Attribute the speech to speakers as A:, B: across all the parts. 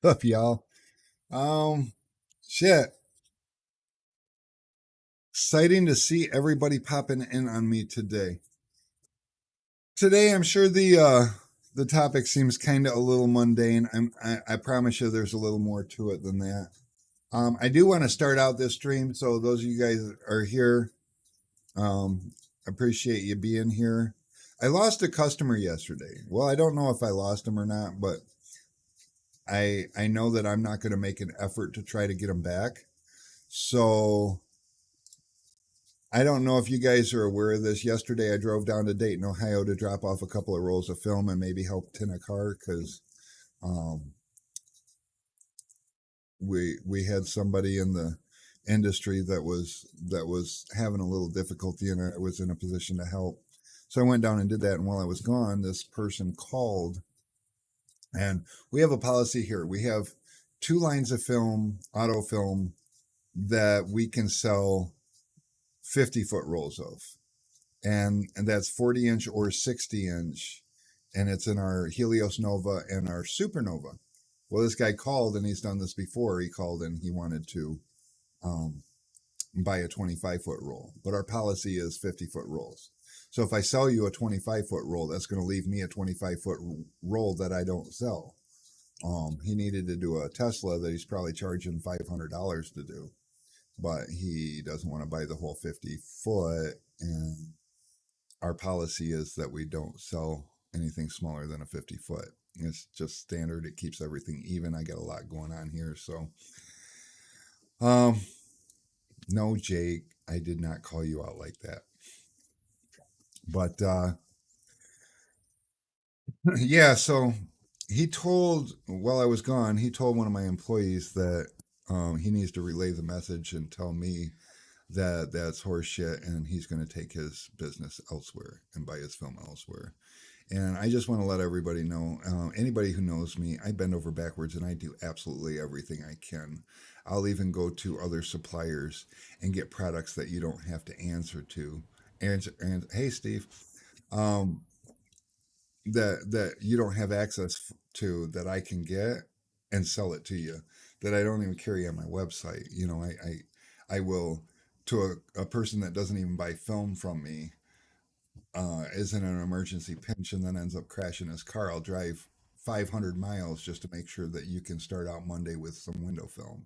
A: up, y'all? Um, shit. Exciting to see everybody popping in on me today. Today, I'm sure the topic seems kind of a little mundane. I promise you, there's a little more to it than that. I do want to start out this stream, so those of you guys that are here, appreciate you being here. I lost a customer yesterday. Well, I don't know if I lost him or not, but I know that I'm not going to make an effort to try to get him back. So I don't know if you guys are aware of this. Yesterday, I drove down to Dayton, Ohio to drop off a couple of rolls of film and maybe help tin a car because um, we had somebody in the industry that was having a little difficulty, and I was in a position to help. So I went down and did that. And while I was gone, this person called, and we have a policy here. We have two lines of film, auto film, that we can sell 50-foot rolls of. And that's 40-inch or 60-inch, and it's in our Helios Nova and our Supernova. Well, this guy called, and he's done this before. He called and he wanted to um, buy a 25-foot roll, but our policy is 50-foot rolls. So if I sell you a 25-foot roll, that's going to leave me a 25-foot roll that I don't sell. He needed to do a Tesla that he's probably charging $500 to do, but he doesn't want to buy the whole 50-foot, and our policy is that we don't sell anything smaller than a 50-foot. It's just standard. It keeps everything even. I got a lot going on here. So, um, no, Jake, I did not call you out like that. But, yeah, so while I was gone, he told one of my employees that he needs to relay the message and tell me that that's horseshit and he's going to take his business elsewhere and buy his film elsewhere. And I just want to let everybody know, anybody who knows me, I bend over backwards and I do absolutely everything I can. I'll even go to other suppliers and get products that you don't have to answer to. And hey, Steve, um, that you don't have access to, that I can get and sell it to you, that I don't even carry on my website. I will, to a person that doesn't even buy film from me, is in an emergency pinch and then ends up crashing his car. I'll drive 500 miles just to make sure that you can start out Monday with some window film.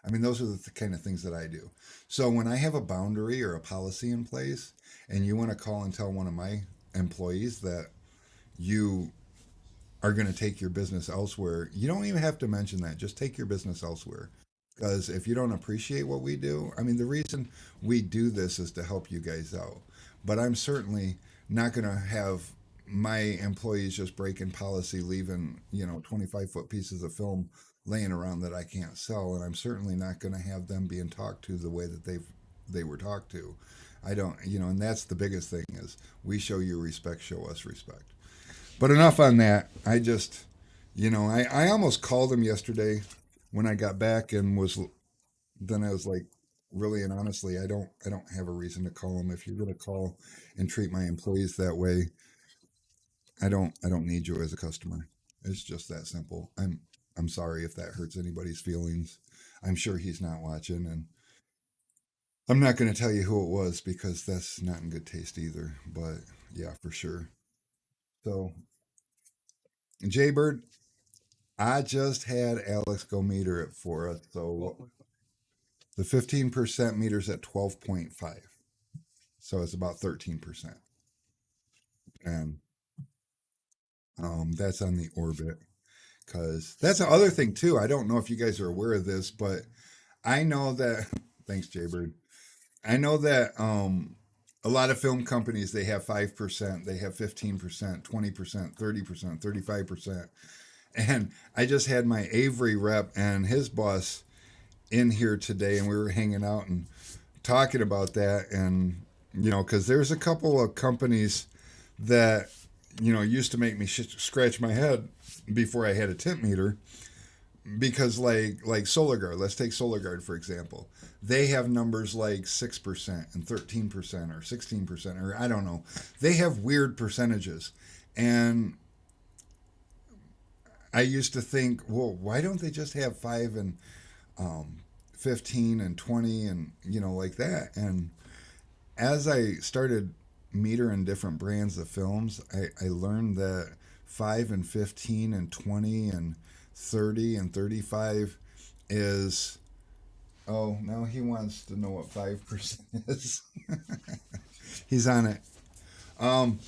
A: I mean, those are the kind of things that I do. So when I have a boundary or a policy in place and you want to call and tell one of my employees that you are going to take your business elsewhere, you don't even have to mention that. Just take your business elsewhere. Because if you don't appreciate what we do, I mean, the reason we do this is to help you guys out. But I'm certainly not going to have my employees just breaking policy, leaving, 25-foot pieces of film laying around that I can't sell. And I'm certainly not going to have them being talked to the way that they were talked to. I don't, and that's the biggest thing is we show you respect, show us respect. But enough on that. I almost called him yesterday when I got back and then I was like, really and honestly, I don't have a reason to call him. If you're gonna call and treat my employees that way, I don't need you as a customer. It's just that simple. I'm sorry if that hurts anybody's feelings. I'm sure he's not watching, and I'm not going to tell you who it was because that's not in good taste either. But yeah, for sure. So, Jaybird, I just had Alex go meter it for us. So the 15% meter's at 12.5. So it's about 13%. And that's on the orbit. Because that's the other thing, too. I don't know if you guys are aware of this, but I know that, thanks, Jaybird. I know that a lot of film companies, they have 5%, they have 15%, 20%, 30%, 35%. And I just had my Avery rep and his boss in here today, and we were hanging out and talking about that. And, because there's a couple of companies that, used to make me scratch my head before I had a tint meter because like Solar Guard, let's take Solar Guard for example. They have numbers like 6% and 13% or 16% or I don't know. They have weird percentages. And I used to think, well, why don't they just have 5 and um, 15 and 20 and, like that? And as I started metering different brands of films, I learned that 5 and 15 and 20 and 30 and 35 is. Oh, now he wants to know what 5% is. He's on it. Um,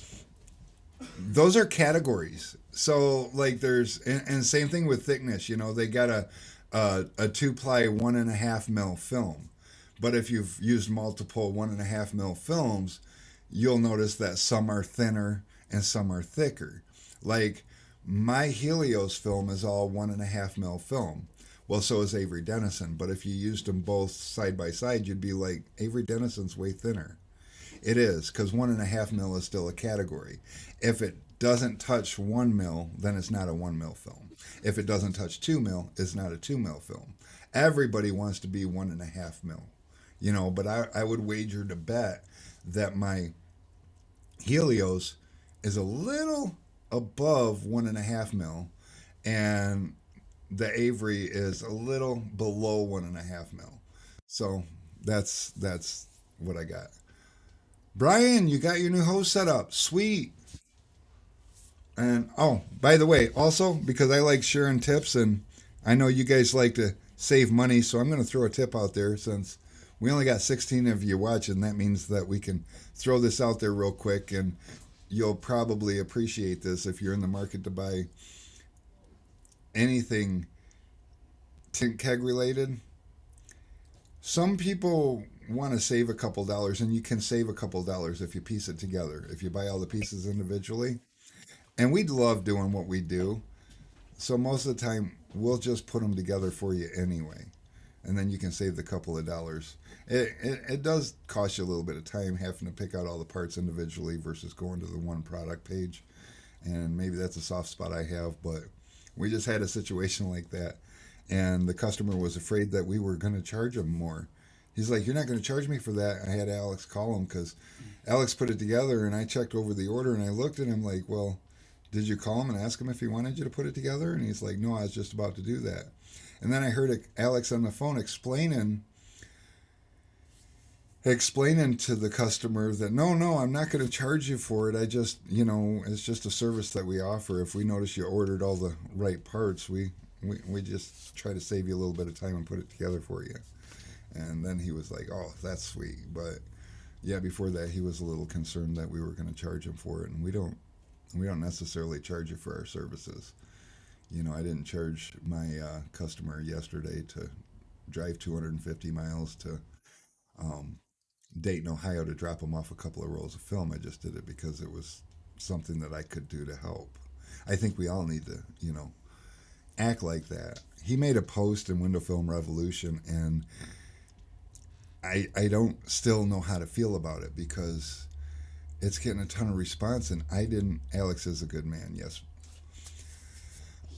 A: those are categories. So like and same thing with thickness. They got a 2-ply 1.5 mil film, but if you've used multiple 1.5 mil films, you'll notice that some are thinner and some are thicker. Like my Helios film is all 1.5 mil film. Well, so is Avery Dennison, but if you used them both side by side, you'd be like, Avery Dennison's way thinner. It is, because 1.5 mil is still a category. If it doesn't touch 1 mil, then it's not a 1 mil film. If it doesn't touch 2 mil, it's not a 2 mil film. Everybody wants to be 1.5 mil, but I would wager to bet that my Helios is a little above 1.5 mil, and the Avery is a little below 1.5 mil. So that's what I got. Brian, you got your new host set up. Sweet. And oh, by the way, also because I like sharing tips and I know you guys like to save money, so I'm going to throw a tip out there since we only got 16 of you watching. That means that we can throw this out there real quick and you'll probably appreciate this if you're in the market to buy anything tint keg related. Some people want to save a couple dollars, and you can save a couple dollars if you piece it together, if you buy all the pieces individually. And we'd love doing what we do. So most of the time, we'll just put them together for you anyway. And then you can save the couple of dollars. It does cost you a little bit of time having to pick out all the parts individually versus going to the one product page. And maybe that's a soft spot I have, but we just had a situation like that. And the customer was afraid that we were going to charge him more. He's like, "You're not going to charge me for that." I had Alex call him because Alex put it together, and I checked over the order, and I looked at him like, "Well, did you call him and ask him if he wanted you to put it together?" And he's like, "No, I was just about to do that." And then I heard Alex on the phone explaining to the customer that no, I'm not going to charge you for it. I just, it's just a service that we offer. If we notice you ordered all the right parts, we just try to save you a little bit of time and put it together for you. And then he was like, "Oh, that's sweet." But yeah, before that, he was a little concerned that we were going to charge him for it, and we don't necessarily charge you for our services. I didn't charge my customer yesterday to drive 250 miles to um, Dayton, Ohio to drop him off a couple of rolls of film. I just did it because it was something that I could do to help. I think we all need to, act like that. He made a post in Window Film Revolution, and I don't still know how to feel about it because it's getting a ton of response, and I didn't. Alex is a good man, yes.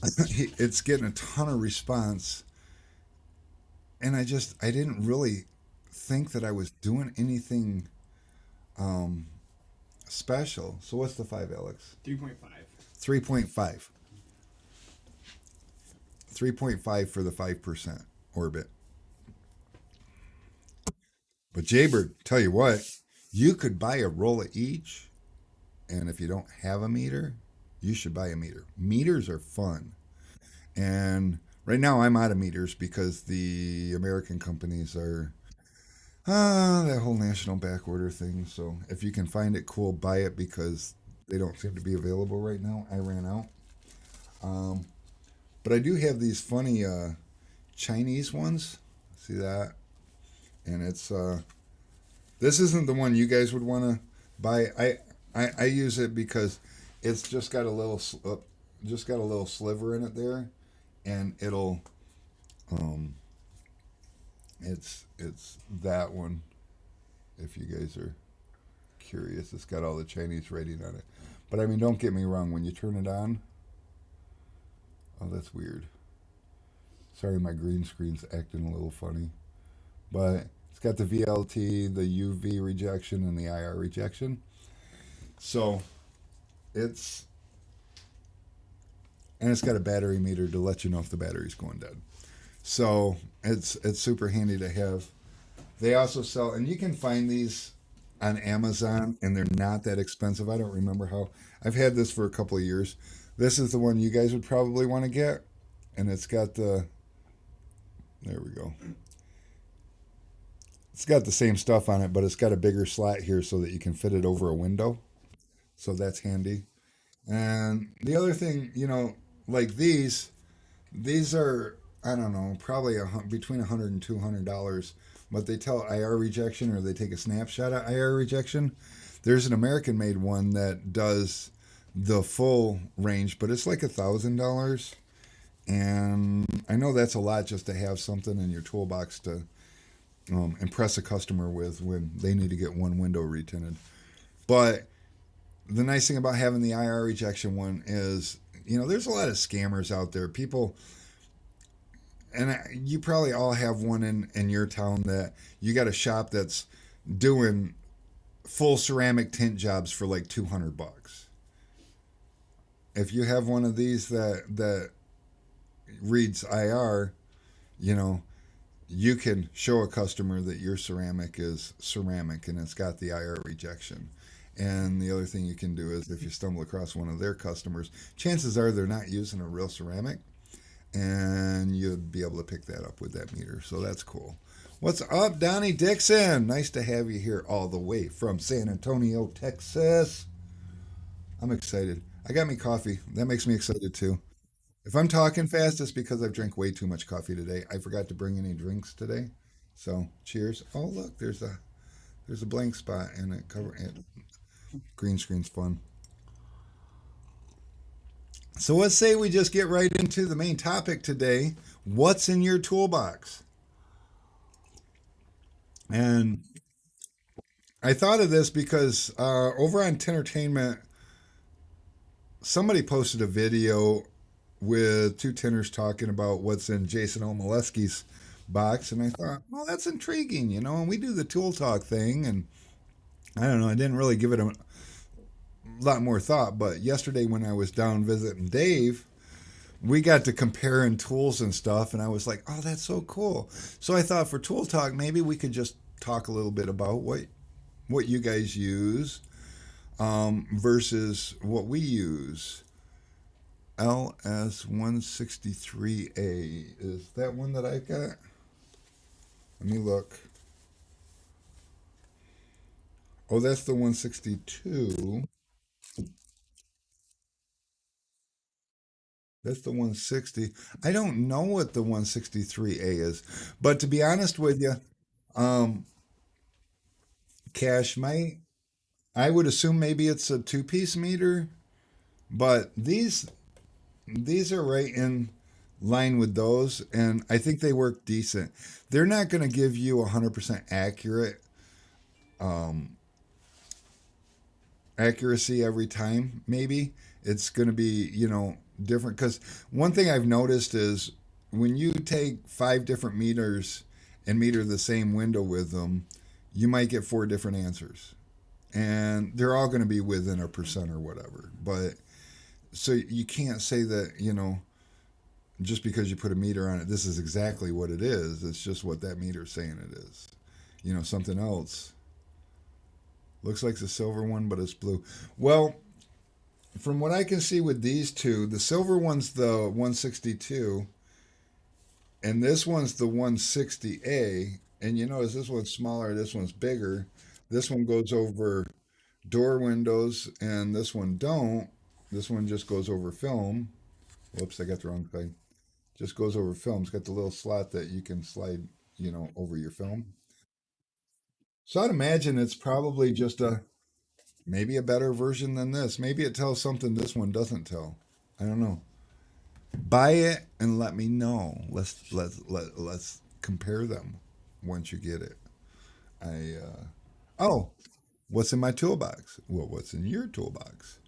A: It's getting a ton of response, and I didn't really think that I was doing anything um, special. So what's the 5, Alex?
B: 3.5.
A: 3.5. 3.5 for the 5% orbit. But Jaybird, tell you what, you could buy a roll of each, and if you don't have a meter, you should buy a meter. Meters are fun. And right now I'm out of meters because the American companies are that whole national back order thing. So if you can find it, cool, buy it because they don't seem to be available right now. I ran out. Um, but I do have these funny Chinese ones. See that? And it's this isn't the one you guys would want to buy. I use it because it's just got a little sliver in it there, and it'll um it's that one. If you guys are curious, it's got all the Chinese rating on it. But I mean, don't get me wrong. When you turn it on, oh, that's weird. Sorry, my green screen's acting a little funny. But it's got the VLT, the UV rejection, and the IR rejection. So it's and it's got a battery meter to let you know if the battery's going dead. So it's super handy to have. They also sell, and you can find these on Amazon, and they're not that expensive. I don't remember how. I've had this for a couple of years. This is the one you guys would probably want to get, and it's got the. There we go. It's got the same stuff on it, but it's got a bigger slat here so that you can fit it over a window. So that's handy. And the other thing, like these are, I don't know, probably between 100 and $200, but they tell IR rejection or they take a snapshot of IR rejection. There's an American made one that does the full range, but it's like $1,000. And I know that's a lot just to have something in your toolbox to impress a customer with when they need to get one window retinted. But the nice thing about having the IR rejection one is, there's a lot of scammers out there. People, and you probably all have one in your town that you got a shop that's doing full ceramic tint jobs for like $200. If you have one of these that reads IR, you know, you can show a customer that your ceramic is ceramic and it's got the IR rejection. And the other thing you can do is if you stumble across one of their customers, chances are they're not using a real ceramic, and you'd be able to pick that up with that meter. So that's cool. What's up, Donnie Dixon? Nice to have you here all the way from San Antonio, Texas. I'm excited. I got me coffee. That makes me excited too. If I'm talking fast, it's because I've drank way too much coffee today. I forgot to bring any drinks today. So cheers. Oh look, there's a blank spot and it cover it. Green screen's fun. So let's say we just get right into the main topic today. What's in your toolbox? And I thought of this because over on Tintertainment, somebody posted a video with two tinners talking about what's in Jason Omaleski's box, and I thought, well, that's intriguing, And we do the tool talk thing, and I don't know, I didn't really give it a lot more thought. But yesterday when I was down visiting Dave, we got to comparing tools and stuff, and I was like, oh, that's so cool. So I thought for tool talk, maybe we could just talk a little bit about what you guys use versus what we use. LS163A. Is that one that I've got? Let me look. Oh, that's the 162. That's the 160. I don't know what the 163A is, but to be honest with you, um, Cash might. I would assume maybe it's a two-piece meter, but these are right in line with those, and I think they work decent. They're not going to give you 100% accuracy every time. Maybe it's going to be different, because one thing I've noticed is when you take 5 different meters and meter the same window with them, you might get 4 different answers, and they're all going to be within a percent or whatever. But so you can't say that just because you put a meter on it, this is exactly what it is. It's just what that meter's saying it is. Something else looks like the silver one, but it's blue. Well, from what I can see with these two, the silver one's the 162, and this one's the 160A. And you notice this one's smaller, this one's bigger. This one goes over door windows, and this one don't. This one just goes over film. Whoops, I got the wrong thing. Just goes over film. It's got the little slot that you can slide, over your film. So I'd imagine it's probably just maybe a better version than this. Maybe it tells something this one doesn't tell. I don't know. Buy it and let me know. Let's compare them once you get it. I oh, what's in my toolbox? Well, what's in your toolbox?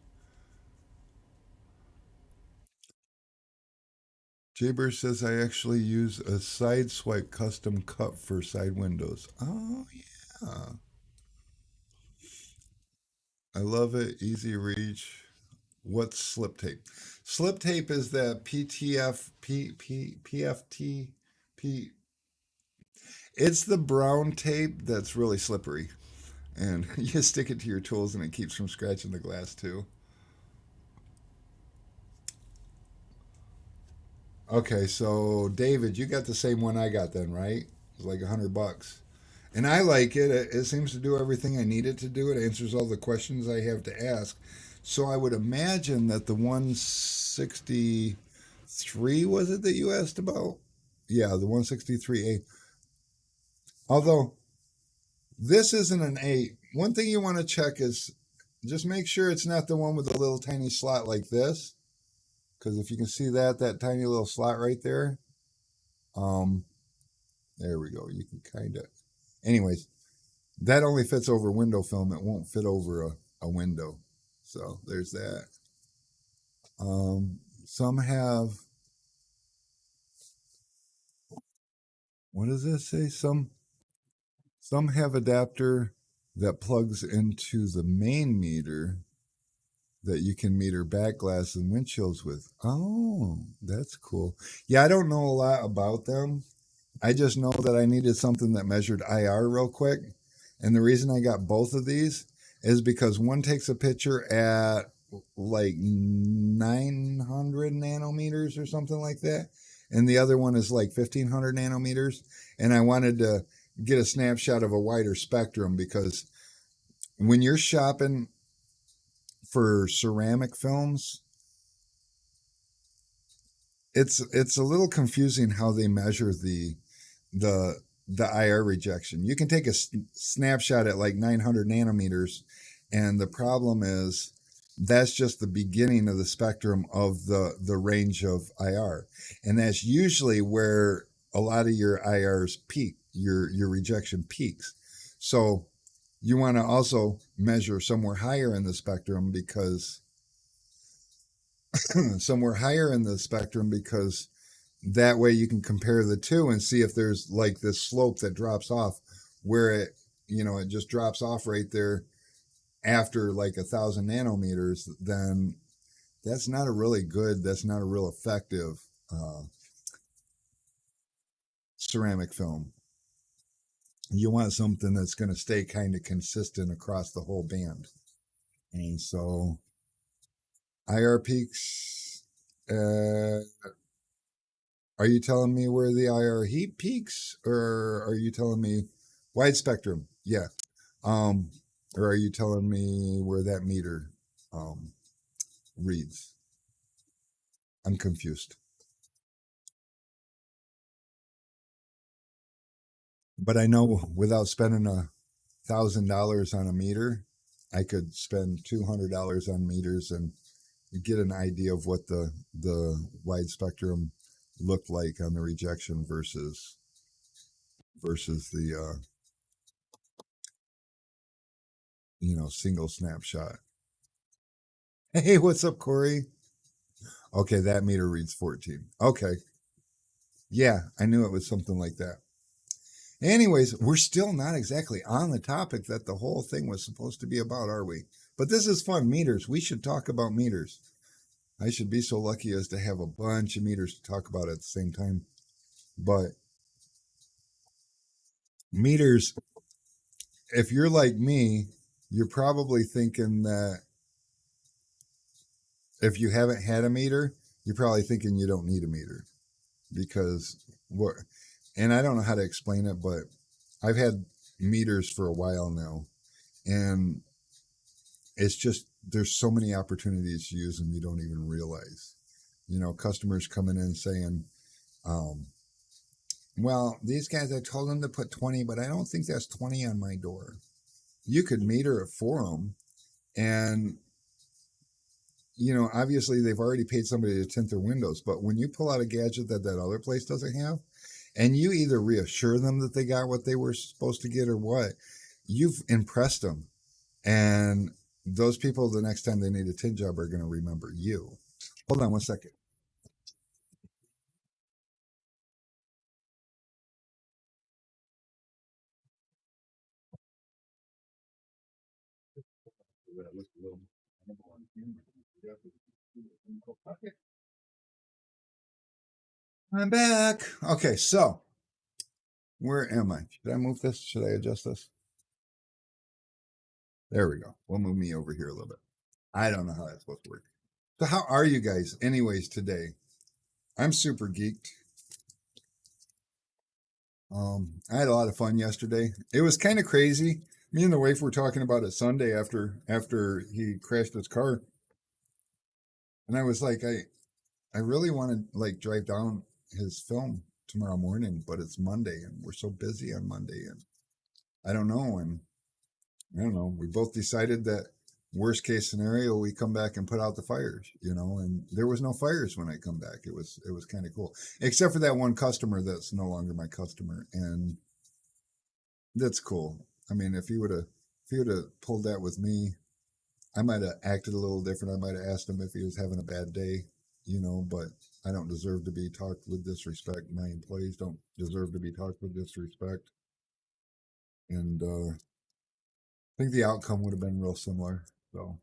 A: Jaber says I actually use a side swipe custom cup for side windows. Oh yeah, I love it. Easy reach. What's slip tape? Slip tape is that PFT, P. It's the brown tape that's really slippery, and you stick it to your tools, and it keeps from scratching the glass too. Okay, so David, you got the same one I got then, right? It's like $100, and I like it. It seems to do everything I need it to do. It answers all the questions I have to ask. So I would imagine that the 163 was it that you asked about? Yeah, the 163A. Although this isn't an 8. One thing you want to check is just make sure it's not the one with a little tiny slot like this. Because if you can see that tiny little slot right there, um, there we go. You can kind of. Anyways, that only fits over window film. It won't fit over a window. So there's that. Some have, what does this say? Some have adapter that plugs into the main meter that you can meter back glass and windshields with. Oh, that's cool. Yeah, I don't know a lot about them. I just know that I needed something that measured IR real quick. And the reason I got both of these is because one takes a picture at like 900 nanometers or something like that. And the other one is like 1500 nanometers. And I wanted to get a snapshot of a wider spectrum because when you're shopping for ceramic films, it's a little confusing how they measure the the IR rejection. You can take a snapshot at like 900 nanometers, and the problem is that's just the beginning of the spectrum of the range of IR, and that's usually where a lot of your IRs peak, your rejection peaks. So you want to also measure somewhere higher in the spectrum because somewhere higher in the spectrum because that way you can compare the two and see if there's like this slope that drops off where it just drops off right there after like 1,000 nanometers. Then that's not a real effective uh, ceramic film. You want something that's going to stay kind of consistent across the whole band. And so IR peaks, uh, are you telling me where the IR heat peaks, or are you telling me wide spectrum? Yeah. Um, or are you telling me where that meter um, reads? I'm confused. But I know without spending $1,000 on a meter, I could spend $200 on meters and get an idea of what the wide spectrum looked like on the rejection versus the single snapshot. Hey, what's up, Corey? Okay, that meter reads 14. Okay. Yeah, I knew it was something like that. Anyways, we're still not exactly on the topic that the whole thing was supposed to be about, are we? But this is fun. Meters. We should talk about meters. I should be so lucky as to have a bunch of meters to talk about at the same time. But meters, if you're like me, you're probably thinking that if you haven't had a meter, you're probably thinking you don't need a meter because what, and I don't know how to explain it, but I've had meters for a while now, and it's just there's so many opportunities to use them you don't even realize. Customers coming in saying, um, "Well, these guys, I told them to put 20, but I don't think that's 20 on my door." You could meter it for them, and obviously they've already paid somebody to tint their windows. But when you pull out a gadget that other place doesn't have, and you either reassure them that they got what they were supposed to get or what, you've impressed them. And those people, the next time they need a tint job, are going to remember you. Hold on one second. I'm back. Okay, so where am I? Should I move this? Should I adjust this? There we go. We'll move me over here a little bit. I don't know how that's supposed to work. So how are you guys anyways today? I'm super geeked. I had a lot of fun yesterday. It was kind of crazy. Me and the wife were talking about it Sunday after he crashed his car. And I was like, I really want to like drive down his film tomorrow morning, but it's Monday and we're so busy on Monday and I don't know. And I don't know. We both decided that worst case scenario, we come back and put out the fires, and there was no fires when I come back. It was kind of cool, except for that one customer that's no longer my customer, and that's cool. I mean, if he would have pulled that with me, I might have acted a little different. I might have asked him if he was having a bad day, but I don't deserve to be talked with disrespect. My employees don't deserve to be talked with disrespect, and I think the outcome would have been real similar. So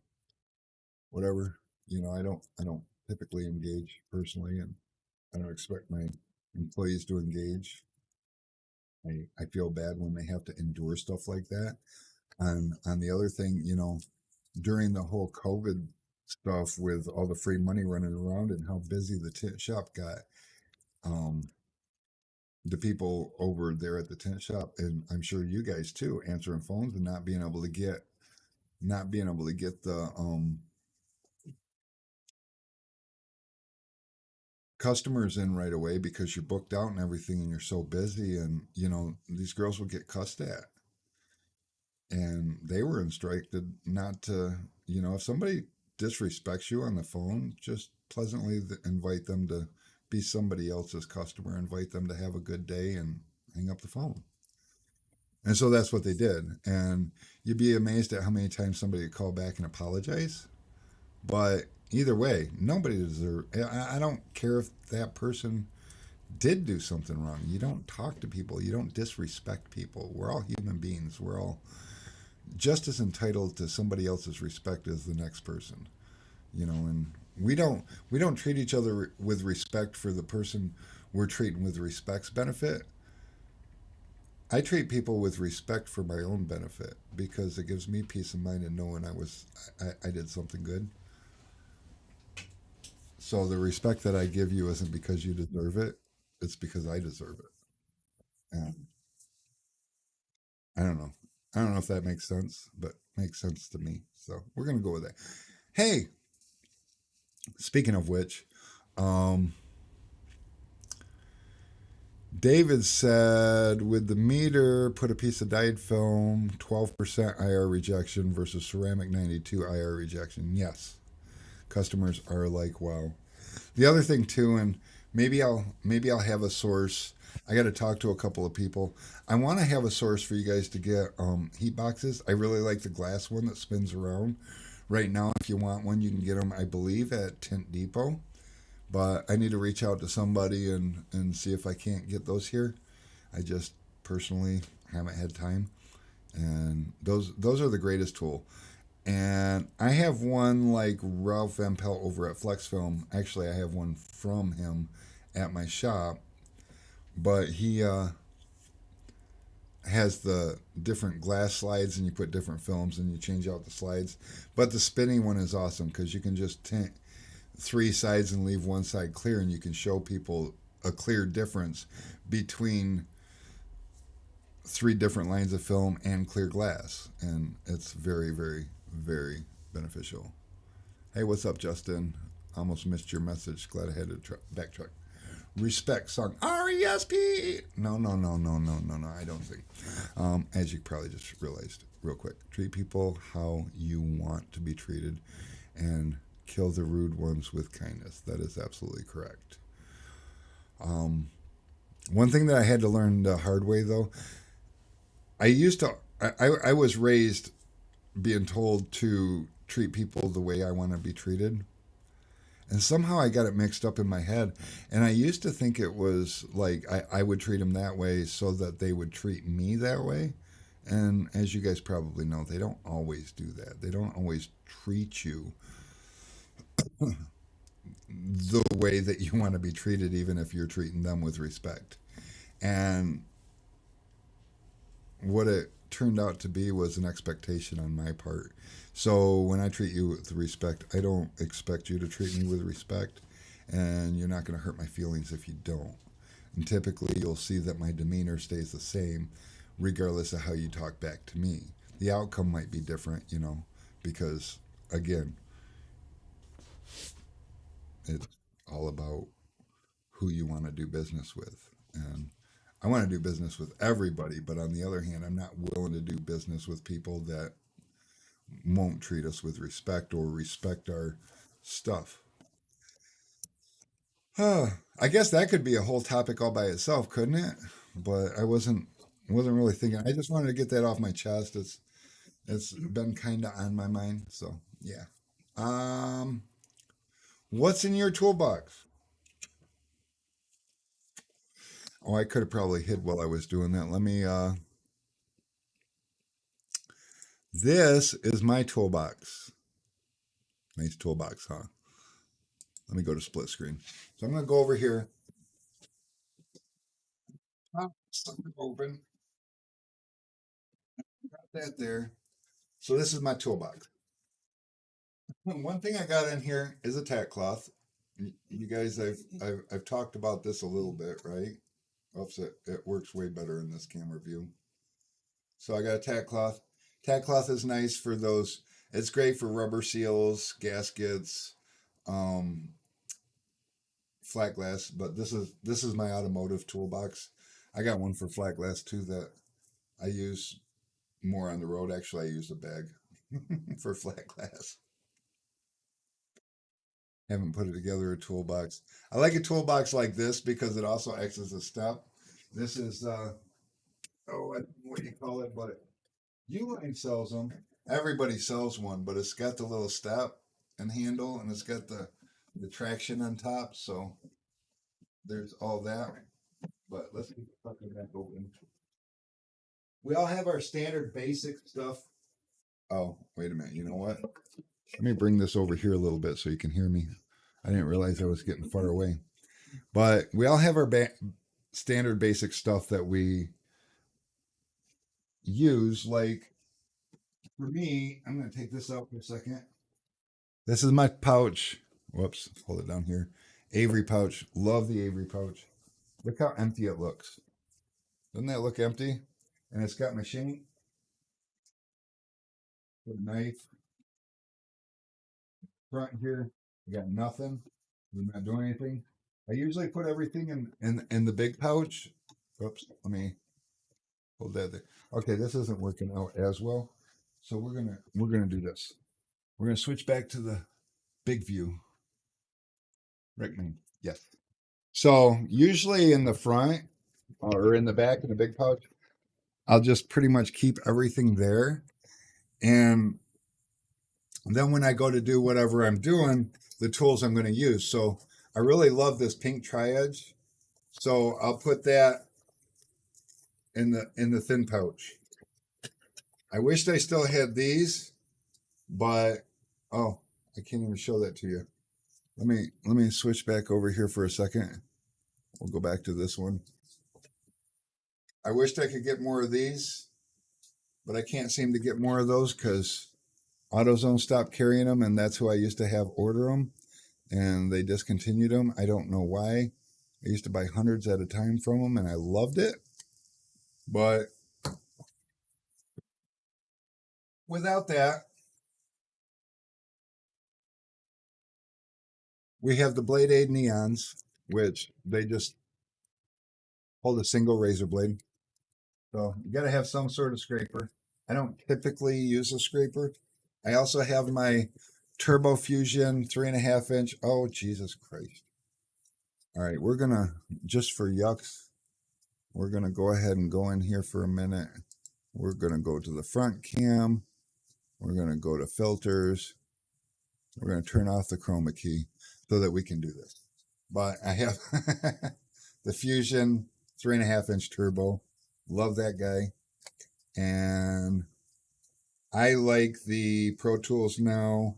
A: whatever. I don't typically engage personally, and I don't expect my employees to engage. I feel bad when they have to endure stuff like that. And on the other thing, during the whole COVID stuff with all the free money running around and how busy the tent shop got, um, the people over there at the tent shop, and I'm sure you guys too, answering phones and not being able to get the customers in right away because you're booked out and everything and you're so busy, and these girls will get cussed at, and they were instructed not to, if somebody disrespects you on the phone, just pleasantly invite them to be somebody else's customer, invite them to have a good day and hang up the phone. And so that's what they did, and you'd be amazed at how many times somebody would call back and apologize. But either way, nobody deserves. I don't care if that person did do something wrong. You don't talk to people. You don't disrespect people. We're all human beings. We're all just as entitled to somebody else's respect as the next person. And we don't treat each other with respect for the person we're treating with respect's benefit. I treat people with respect for my own benefit because it gives me peace of mind in knowing I did something good. So the respect that I give you isn't because you deserve it; it's because I deserve it. And I don't know. I don't know if that makes sense, but makes sense to me. So we're gonna go with that. Hey, speaking of which, um, David said with the meter, put a piece of dyed film, 12% IR rejection versus ceramic 92 IR rejection. Yes, customers are like, wow. The other thing too, and maybe I'll have a source. I got to talk to a couple of people. I want to have a source for you guys to get heat boxes. I really like the glass one that spins around. Right now, if you want one, you can get them, I believe, at Tent Depot. But I need to reach out to somebody and see if I can't get those here. I just personally haven't had time, and those are the greatest tool. And I have one like Ralph Van Pelt over at Flex Film. Actually, I have one from him at my shop, but he has the different glass slides, and you put different films and you change out the slides. But the spinning one is awesome because you can just tint three sides and leave one side clear, and you can show people a clear difference between three different lines of film and clear glass, and it's very, very, very beneficial. Hey, what's up, Justin? Almost missed your message. Glad I had to backtrack. Respect song RESP. No, no, no, no, no, no, no. I don't think. As you probably just realized, real quick, treat people how you want to be treated, and kill the rude ones with kindness. That is absolutely correct. One thing that I had to learn the hard way, though, I used to. I was raised being told to treat people the way I want to be treated. And somehow I got it mixed up in my head. And I used to think it was like I would treat them that way so that they would treat me that way. And as you guys probably know, they don't always do that. They don't always treat you the way that you want to be treated, even if you're treating them with respect. And what it turned out to be was an expectation on my part. So when I treat you with respect, I don't expect you to treat me with respect, and you're not going to hurt my feelings if you don't. And typically, you'll see that my demeanor stays the same, regardless of how you talk back to me. The outcome might be different, because again, it's all about who you want to do business with. And I want to do business with everybody, but on the other hand, I'm not willing to do business with people that won't treat us with respect or respect our stuff. I guess that could be a whole topic all by itself, couldn't it? But I wasn't really thinking. I just wanted to get that off my chest. It's been kind of on my mind, so yeah. Um, what's in your toolbox? Oh, I could have probably hid while I was doing that. Let me. This is my toolbox. Nice toolbox, huh? Let me go to split screen. So I'm gonna go over here. Pop something open. Got that there. So this is my toolbox. One thing I got in here is a tack cloth. You guys, I've talked about this a little bit, right? Oops, it works way better in this camera view. So I got a tack cloth. Tack cloth is nice for those. It's great for rubber seals, gaskets, um, flat glass. But this is my automotive toolbox. I got one for flat glass too that I use more on the road. Actually, I use a bag for flat glass. Haven't put it together a toolbox. I like a toolbox like this because it also acts as a step. This is oh, I don't know what do you call it, but Uline sells them. Everybody sells one, but it's got the little step and handle, and it's got the traction on top. So there's all that. But let's keep the fucking back open. We all have our standard basic stuff. Oh, wait a minute. You know what? Let me bring this over here a little bit so you can hear me. I didn't realize I was getting far away. But we all have our standard basic stuff that we use. Like for me, I'm going to take this out for a second. This is my pouch. Whoops, hold it down here. Avery pouch. Love the Avery pouch. Look how empty it looks. Doesn't that look empty? And it's got my shank, with a knife, front here. I got nothing. I'm not doing anything. I usually put everything in the big pouch. Oops, let me hold that there. Okay, this isn't working out as well. So we're gonna do this. We're gonna switch back to the big view. Rickman. Yes. So usually in the front or in the back in the big pouch, I'll just pretty much keep everything there. And then when I go to do whatever I'm doing, the tools I'm going to use. So I really love this pink tri-edge. So I'll put that in the thin pouch. I wished I still had these, but oh, I can't even show that to you. Let me switch back over here for a second. We'll go back to this one. I wished I could get more of these, but I can't seem to get more of those because AutoZone stopped carrying them, and that's who I used to have order them, and they discontinued them. I don't know why. I used to buy hundreds at a time from them, and I loved it. But without that, we have the Blade Aid Neons, which they just hold a single razor blade. So you got to have some sort of scraper. I don't typically use a scraper. I also have my Turbo Fusion 3.5 inch. Oh, Jesus Christ. All right, we're going to, just for yucks, we're going to go ahead and go in here for a minute. We're going to go to the front cam. We're going to go to filters. We're going to turn off the chroma key so that we can do this. But I have the Fusion 3.5 inch turbo. Love that guy. And I like the Pro Tools Now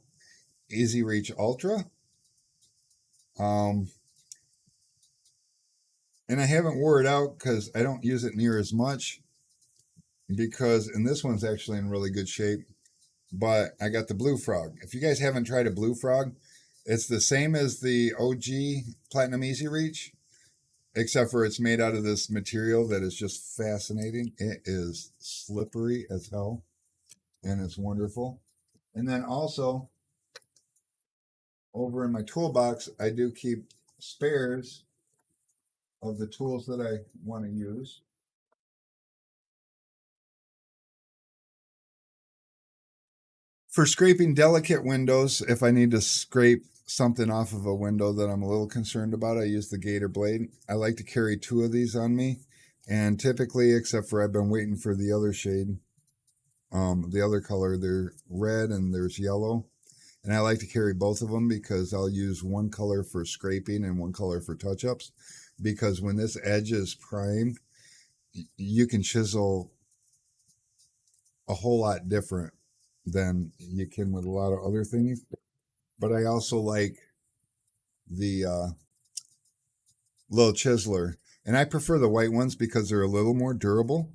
A: Easy Reach Ultra. Um, and I haven't wore it out because I don't use it near as much and this one's actually in really good shape. But I got the Blue Frog. If you guys haven't tried a Blue Frog, it's the same as the OG Platinum Easy Reach, except for it's made out of this material that is just fascinating. It is slippery as hell, and it's wonderful. And then also, over in my toolbox, I do keep spares of the tools that I want to use. For scraping delicate windows, if I need to scrape something off of a window that I'm a little concerned about, I use the Gator Blade. I like to carry 2 of these on me. And typically, except for I've been waiting for the other shade, the other color, they're red and there's yellow. And I like to carry both of them because I'll use one color for scraping and one color for touch-ups. Because when this edge is primed, you can chisel a whole lot different than you can with a lot of other things. But I also like the little chiseler, and I prefer the white ones because they're a little more durable.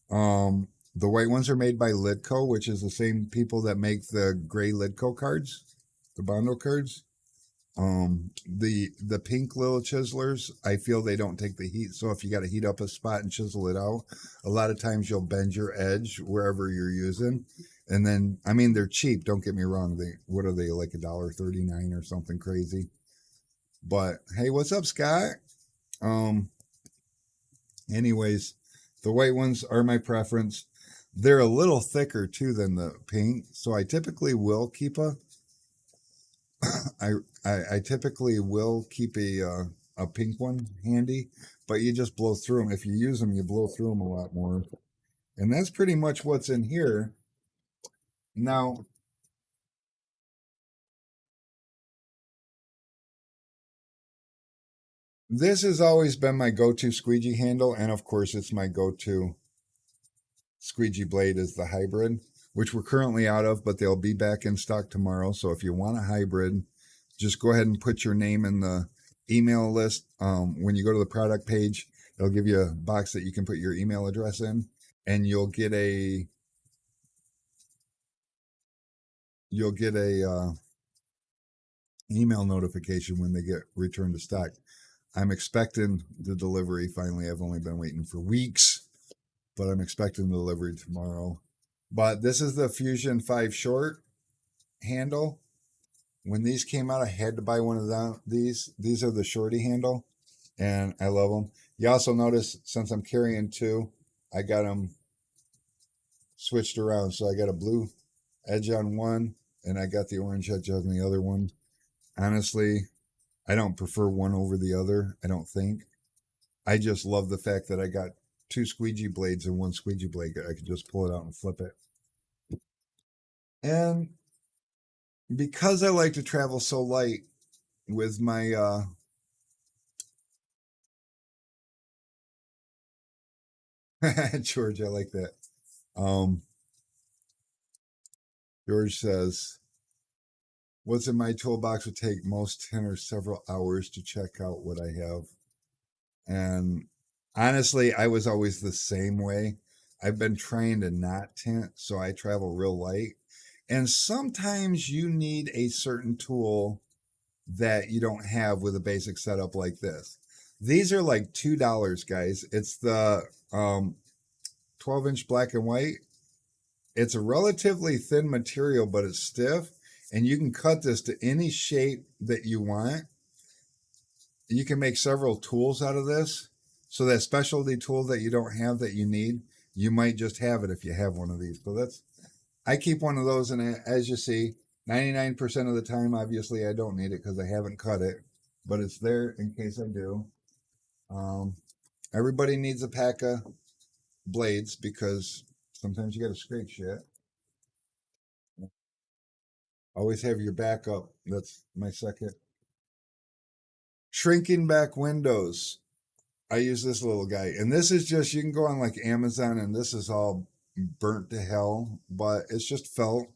A: The white ones are made by Lidco, which is the same people that make the gray Lidco cards, the Bondo cards. The pink little chiselers, I feel they don't take the heat. So if you got to heat up a spot and chisel it out, a lot of times you'll bend your edge wherever you're using. And then, I mean, they're cheap. Don't get me wrong. What are they, like $1.39 or something crazy? But hey, what's up, Scott? Anyways, the white ones are my preference. They're a little thicker too than the pink, so I typically will keep I typically will keep a pink one handy, but you just blow through them. If you use them, you blow through them a lot more. And that's pretty much what's in here. Now, this has always been my go-to squeegee handle, and of course, it's my go-to squeegee blade is the hybrid, which we're currently out of, but they'll be back in stock tomorrow. So if you want a hybrid, just go ahead and put your name in the email list. When you go to the product page, it'll give you a box that you can put your email address in, and you'll get a email notification when they get returned to stock. I'm expecting the delivery finally. I've only been waiting for weeks, but I'm expecting the delivery tomorrow. But this is the Fusion 5 short handle. When these came out, I had to buy one of these. These are the shorty handle, and I love them. You also notice, since I'm carrying 2, I got them switched around. So I got a blue edge on one, and I got the orange edge on the other one. Honestly, I don't prefer one over the other, I don't think. I just love the fact that I got 2 squeegee blades and 1 squeegee blade. I could just pull it out and flip it. And because I like to travel so light with my George, I like that. George says, what's in my toolbox would take most 10 or several hours to check out what I have. And honestly, I was always the same way. I've been trying to not tint, so I travel real light. And sometimes you need a certain tool that you don't have with a basic setup like this. These are like $2, guys. It's the 12-inch black and white. It's a relatively thin material, but it's stiff. And you can cut this to any shape that you want. You can make several tools out of this. So that specialty tool that you don't have that you need, you might just have it if you have one of these. So I keep one of those, and as you see, 99% of the time, obviously, I don't need it because I haven't cut it, but it's there in case I do. Everybody needs a pack of blades because sometimes you got to scrape shit. Always have your backup. That's my second. Shrinking back windows. I use this little guy, and this is just, you can go on like Amazon, and this is all burnt to hell, but it's just felt.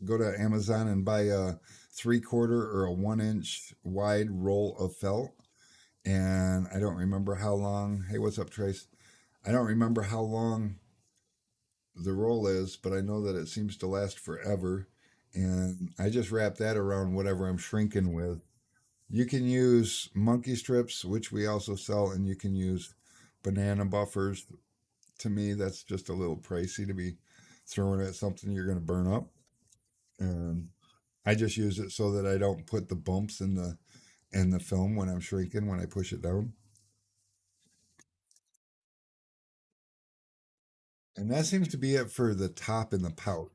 A: Go to Amazon and buy a 3/4 or a 1 inch wide roll of felt. And I don't remember how long. Hey, what's up, Trace? I don't remember how long the roll is, but I know that it seems to last forever. And I just wrap that around whatever I'm shrinking with. You can use monkey strips, which we also sell, and you can use banana buffers. To me, that's just a little pricey to be throwing at something you're going to burn up. And I just use it so that I don't put the bumps in the film when I'm shrinking when I push it down. And that seems to be it for the top and the pouch.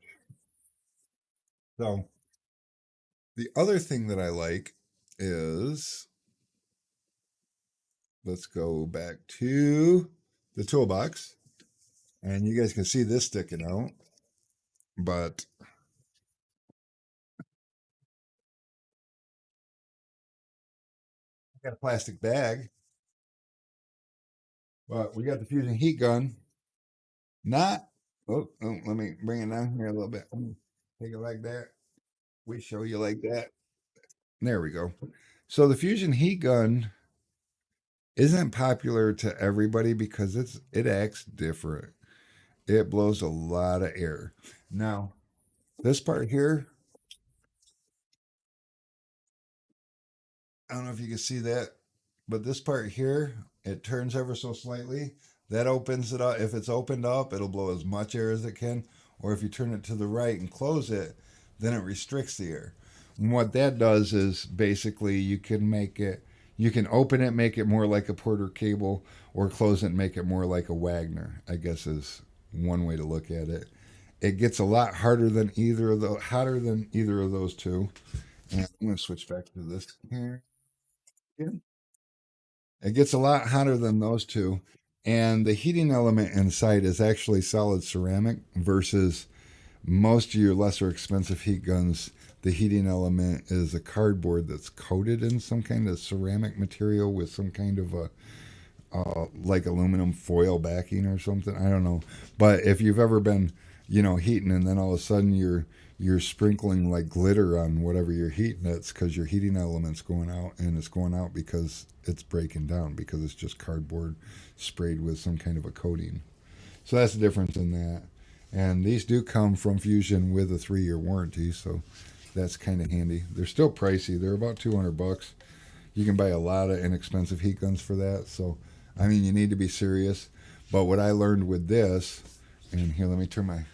A: So the other thing that I like is, let's go back to the toolbox. And you guys can see this sticking out, but I got a plastic bag. But we got the fusion heat gun. Not, let me bring it down here a little bit. Take it like that. We show you like that. There we go. So the fusion heat gun isn't popular to everybody because it acts different. It blows a lot of air. Now, this part here, I don't know if you can see that, but this part here, it turns ever so slightly. That opens it up. If it's opened up, it'll blow as much air as it can. Or if you turn it to the right and close it, then it restricts the air. And what that does is basically you can open it, make it more like a Porter cable, or close it and make it more like a Wagner, I guess is one way to look at it. It gets a lot hotter than either of those two. And I'm going to switch back to this here. It gets a lot hotter than those two. And the heating element inside is actually solid ceramic versus most of your lesser expensive heat guns. The heating element is a cardboard that's coated in some kind of ceramic material with some kind of a like aluminum foil backing or something. I don't know. But if you've ever been, heating and then all of a sudden you're sprinkling like glitter on whatever you're heating, it's because your heating element's going out, and it's going out because it's breaking down because it's just cardboard sprayed with some kind of a coating. So that's the difference in that. And these do come from Fusion with a 3-year warranty, so that's kind of handy. They're still pricey. They're about $200. You can buy a lot of inexpensive heat guns for that. So, I mean, you need to be serious. But what I learned with this, and here, let me turn my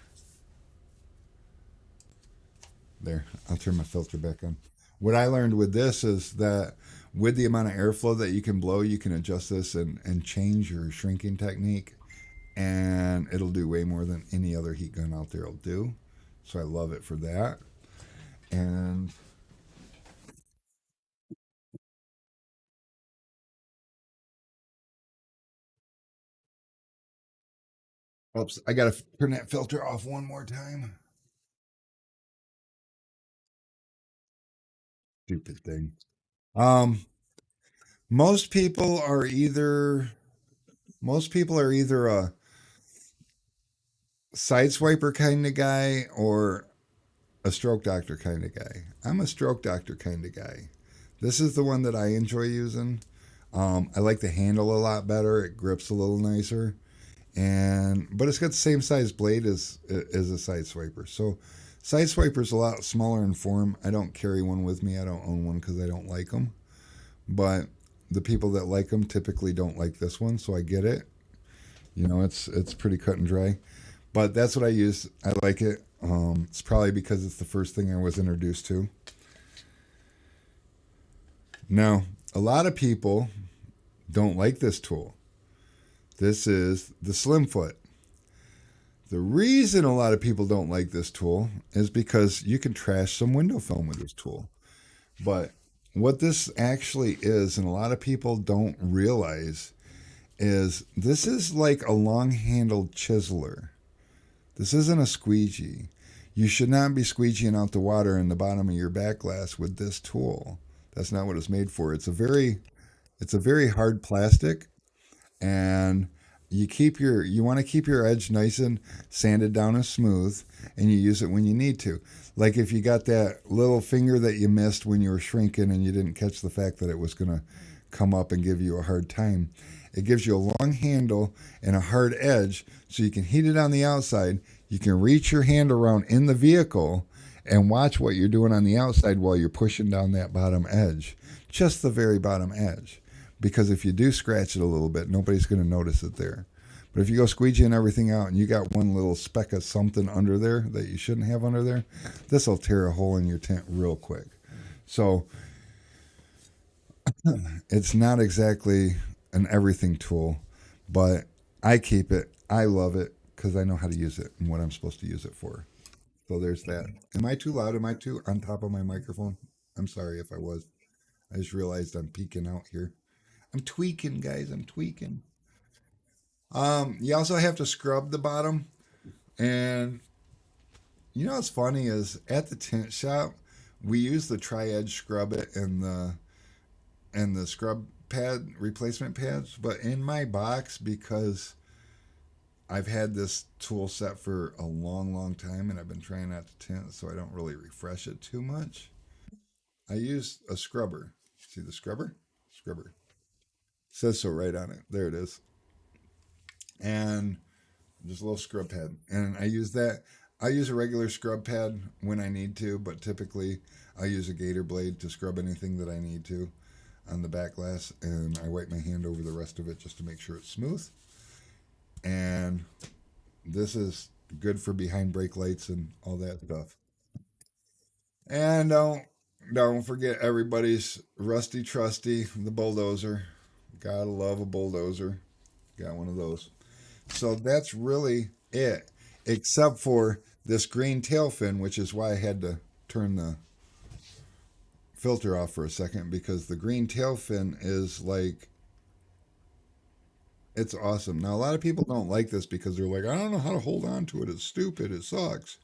A: there. I'll turn my filter back on. What I learned with this is that with the amount of airflow that you can blow, you can adjust this and change your shrinking technique, and it'll do way more than any other heat gun out there will do. So I love it for that. And oops, I gotta turn that filter off one more time. Stupid thing. Um, most people are either most people are either a sideswiper kind of guy or a stroke doctor kind of guy. I'm a stroke doctor kind of guy. This is the one that I enjoy using. I like the handle a lot better. It grips a little nicer, and but it's got the same size blade as a side swiper. So side swiper's a lot smaller in form. I don't carry one with me. I don't own one because I don't like them. But the people that like them typically don't like this one, so I get it. It's pretty cut and dry. But that's what I use. I like it. It's probably because it's the first thing I was introduced to. Now, a lot of people don't like this tool. This is the Slim Foot. The reason a lot of people don't like this tool is because you can trash some window film with this tool. But what this actually is, and a lot of people don't realize, is this is like a long handled chiseler. This isn't a squeegee. You should not be squeegeeing out the water in the bottom of your back glass with this tool. That's not what it's made for. It's a very hard plastic, and you want to keep your edge nice and sanded down and smooth, and you use it when you need to. Like if you got that little finger that you missed when you were shrinking and you didn't catch the fact that it was going to come up and give you a hard time. It gives you a long handle and a hard edge so you can heat it on the outside. You can reach your hand around in the vehicle and watch what you're doing on the outside while you're pushing down that bottom edge, just the very bottom edge. Because if you do scratch it a little bit, nobody's going to notice it there. But if you go squeegeeing everything out and you got one little speck of something under there that you shouldn't have under there, this will tear a hole in your tent real quick. So it's not exactly an everything tool, but I keep it. I love it because I know how to use it and what I'm supposed to use it for. So there's that. Am I too loud? Am I too on top of my microphone? I'm sorry if I was. I just realized I'm peeking out here. I'm tweaking, guys. I'm tweaking. You also have to scrub the bottom, and you know what's funny is at the tent shop, we use the tri-edge scrub it and the scrub pad replacement pads, but in my box because I've had this tool set for a long, long time, and I've been trying not to tint, so I don't really refresh it too much. I use a scrubber. See the scrubber? Scrubber. Says so right on it. There it is. And just a little scrub pad. And I use that. I use a regular scrub pad when I need to, but typically I use a Gator Blade to scrub anything that I need to on the back glass, and I wipe my hand over the rest of it just to make sure it's smooth. And this is good for behind brake lights and all that stuff. And don't forget everybody's rusty trusty, the bulldozer. Gotta love a bulldozer. Got one of those. So that's really it, except for this green tail fin, which is why I had to turn the filter off for a second because the green tail fin is like it's awesome. Now a lot of people don't like this because they're like, I don't know how to hold on to it. It's stupid. It sucks.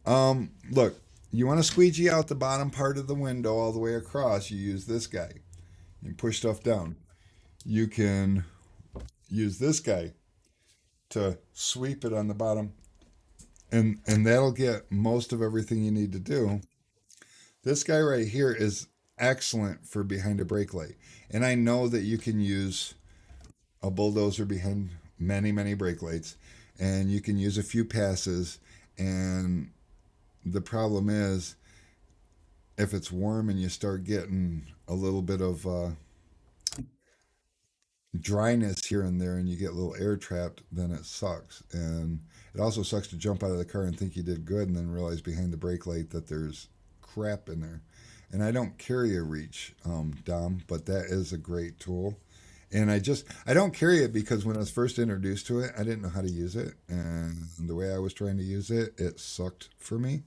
A: Look, you want to squeegee out the bottom part of the window all the way across. You use this guy. You push stuff down. You can use this guy to sweep it on the bottom, and that'll get most of everything you need to do. This guy right here is excellent for behind a brake light, and I know that you can use a bulldozer behind many many brake lights, and you can use a few passes. And the problem is if it's warm and you start getting a little bit of dryness here and there and you get a little air trapped, then it sucks. And it also sucks to jump out of the car and think you did good and then realize behind the brake light that there's crap in there. And I don't carry a reach, Dom, but that is a great tool. And I don't carry it because when I was first introduced to it, I didn't know how to use it. And the way I was trying to use it, it sucked for me.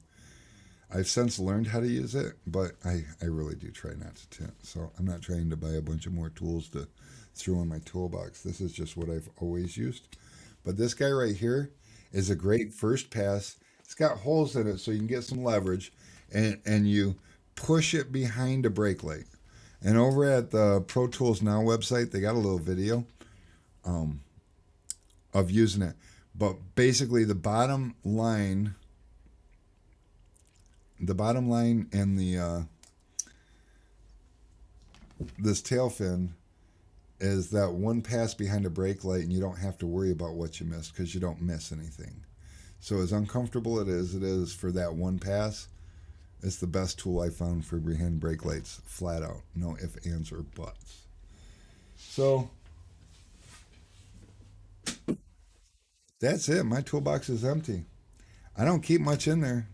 A: I've since learned how to use it, but I really do try not to tint. So I'm not trying to buy a bunch of more tools to throw in my toolbox. This is just what I've always used. But this guy right here is a great first pass. It's got holes in it so you can get some leverage, and you push it behind a brake light. And over at the Pro Tools Now website, they got a little video um, of using it. But basically, the bottom line and the this tail fin is that one pass behind a brake light, and you don't have to worry about what you missed because you don't miss anything. So as uncomfortable it is for that one pass. It's the best tool I found for behind brake lights, flat out. No ifs, ands, or buts. So that's it. My toolbox is empty. I don't keep much in there.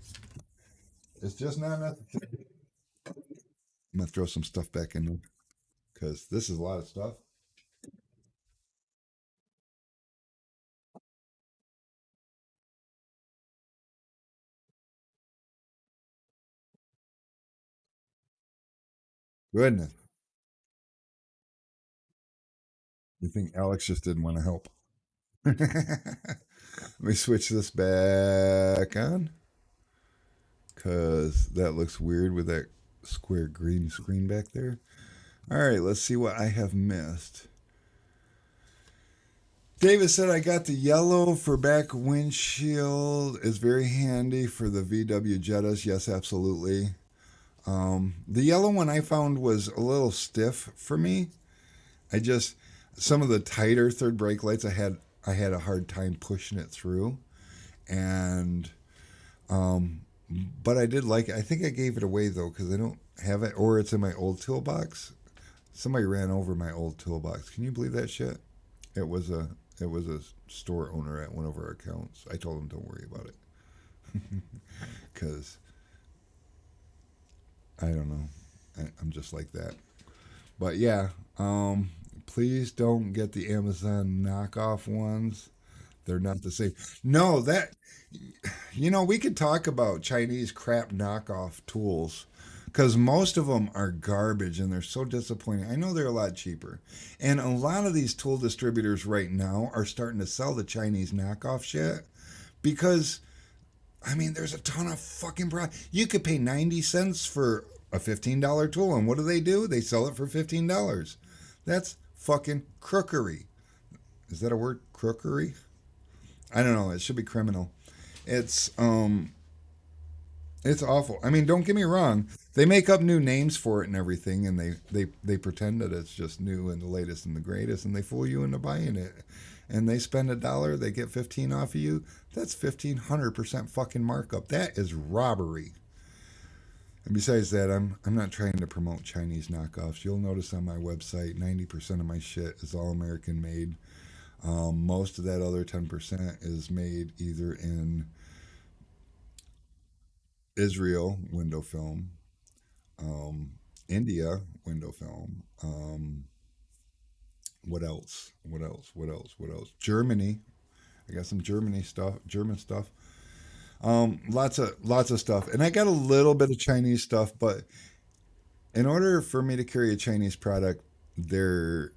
A: It's just not necessary. I'm going to throw some stuff back in there because this is a lot of stuff. Goodness. You think Alex just didn't want to help? Let me switch this back on because that looks weird with that square green screen back there. All right, let's see what I have missed. David said I got the yellow for back windshield. Is very handy for the VW Jettas. Yes, absolutely. The yellow one I found was a little stiff for me. I just some of the tighter third brake lights I had a hard time pushing it through, and um, but I did like it. I think I gave it away though because I don't have it, or it's in my old toolbox. Somebody ran over my old toolbox. Can you believe that shit? It was a it was a store owner at one of our accounts. I told him don't worry about it because I don't know. I'm just like that. But yeah, please don't get the Amazon knockoff ones. They're not the same. No, that we could talk about Chinese crap knockoff tools because most of them are garbage and they're so disappointing. I know they're a lot cheaper. And a lot of these tool distributors right now are starting to sell the Chinese knockoff shit because I mean, there's a ton of fucking You could pay 90 cents for a $15 tool, and what do? They sell it for $15. That's fucking crookery. Is that a word? Crookery? I don't know. It should be criminal. It's um it's awful. I mean, don't get me wrong. They make up new names for it and everything, and they pretend that it's just new and the latest and the greatest, and they fool you into buying it. And they spend $1, they get 15 off of you. That's 1,500% fucking markup. That is robbery. And besides that, I'm not trying to promote Chinese knockoffs. You'll notice on my website, 90% of my shit is all American made. Most of that other 10% is made either in Israel, window film, um, India, window film. What else? What else? What else? What else? Germany. I got some Germany stuff, German stuff. Lots of stuff, and I got a little bit of Chinese stuff. But in order for me to carry a Chinese product, there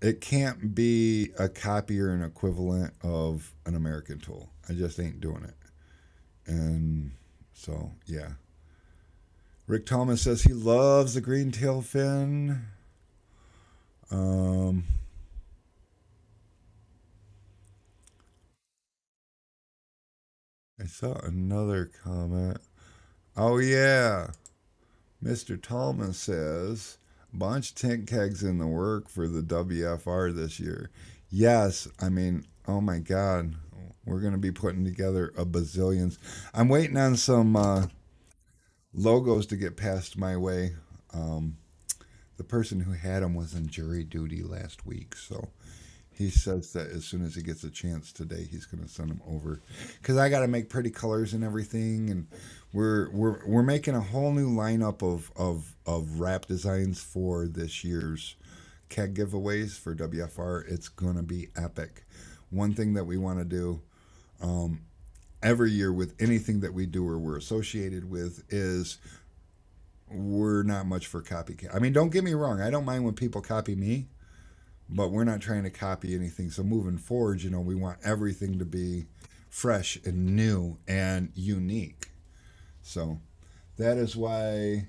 A: it can't be a copy or an equivalent of an American tool. I just ain't doing it. And so yeah, Rick Thomas says he loves the green tail fin. Um, I saw another comment. Oh yeah, Mr. Tallman says bunch of tent kegs in the work for the WFR this year. Yes, I mean, oh my God, we're gonna be putting together a bazillions. I'm waiting on some logos to get passed my way. Um, the person who had them was in jury duty last week, so he says that as soon as he gets a chance today, he's going to send them over because I got to make pretty colors and everything, and we're making a whole new lineup of wrap designs for this year's keg giveaways for WFR. It's going to be epic. One thing that we want to do um, every year with anything that we do or we're associated with is we're not much for copycat. I mean, don't get me wrong. I don't mind when people copy me, but we're not trying to copy anything. So moving forward, we want everything to be fresh and new and unique. So that is why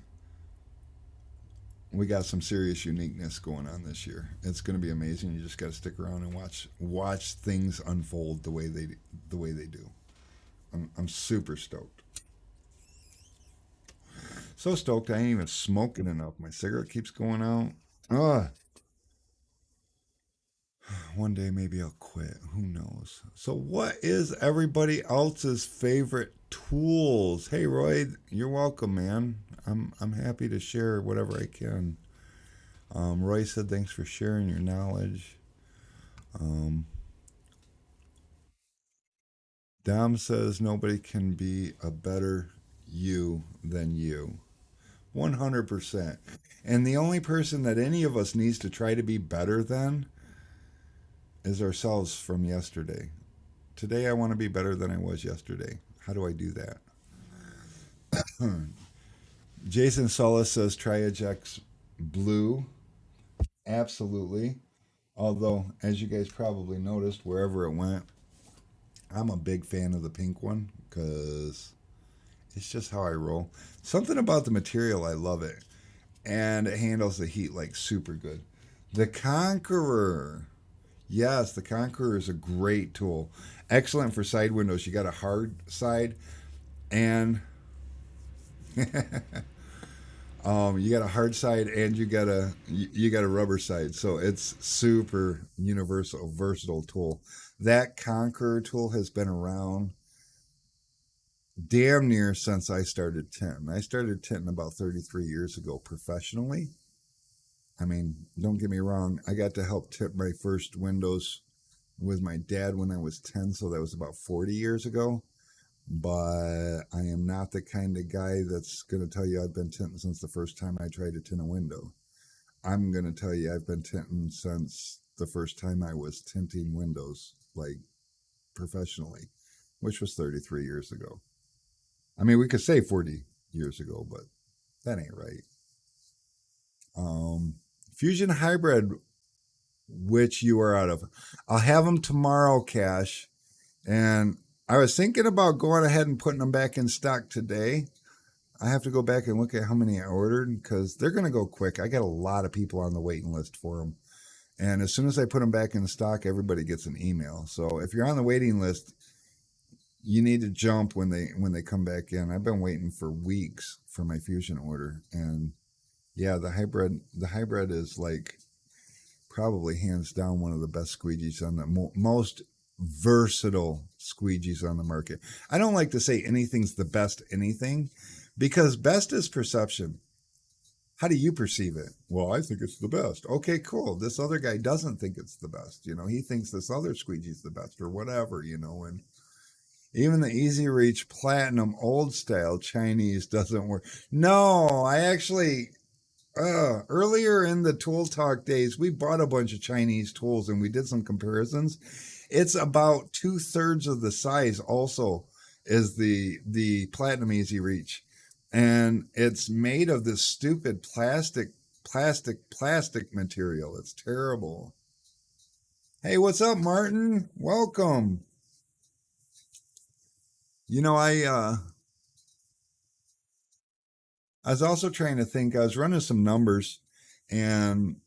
A: we got some serious uniqueness going on this year. It's going to be amazing. You just got to stick around and watch things unfold the way they do. I'm super stoked. So stoked I ain't even smoking enough. My cigarette keeps going out. Ugh. One day maybe I'll quit. Who knows? So what is everybody else's favorite tools? Hey Roy, you're welcome, man. I'm happy to share whatever I can. Roy said thanks for sharing your knowledge. Um, Dom says nobody can be a better you than you. 100%. And the only person that any of us needs to try to be better than is ourselves from yesterday. Today I want to be better than I was yesterday. How do I do that? Jason Solis says Triajex blue. Absolutely. Although, as you guys probably noticed, wherever it went, I'm a big fan of the pink one because it's just how I roll. Something about the material, I love it. And it handles the heat like super good. The Conqueror. Yes, the Conqueror is a great tool. Excellent for side windows. You got a hard side and you got a hard side and you got a rubber side. So it's super universal, versatile tool. That Conqueror tool has been around damn near since I started tinting. I started tinting about 33 years ago professionally. I mean, don't get me wrong, I got to help tint my first windows with my dad when I was 10, so that was about 40 years ago. But I am not the kind of guy that's going to tell you I've been tinting since the first time I tried to tint a window. I'm going to tell you I've been tinting since the first time I was tinting windows, like professionally, which was 33 years ago. I mean, we could say 40 years ago, but that ain't right. Fusion Hybrid, which you are out of. I'll have them tomorrow, Cash. And I was thinking about going ahead and putting them back in stock today. I have to go back and look at how many I ordered because they're going to go quick. I got a lot of people on the waiting list for them. And as soon as I put them back in stock, everybody gets an email. So if you're on the waiting list, you need to jump when they come back in. I've been waiting for weeks for my Fusion order. And yeah, the hybrid is like probably hands down one of the best squeegees on the most versatile squeegees on the market. I don't like to say anything's the best anything because best is perception. How do you perceive it? Well, I think it's the best. Okay, cool. This other guy doesn't think it's the best. He thinks this other squeegee's the best or whatever, and even the Easy Reach Platinum old style Chinese doesn't work. No, I actually earlier in the Tool Talk days, we bought a bunch of Chinese tools and we did some comparisons. It's about 2/3 of the size also is the Platinum Easy Reach. And it's made of this stupid plastic material. It's terrible. Hey, what's up, Martin? Welcome. I was also trying to think, I was running some numbers, and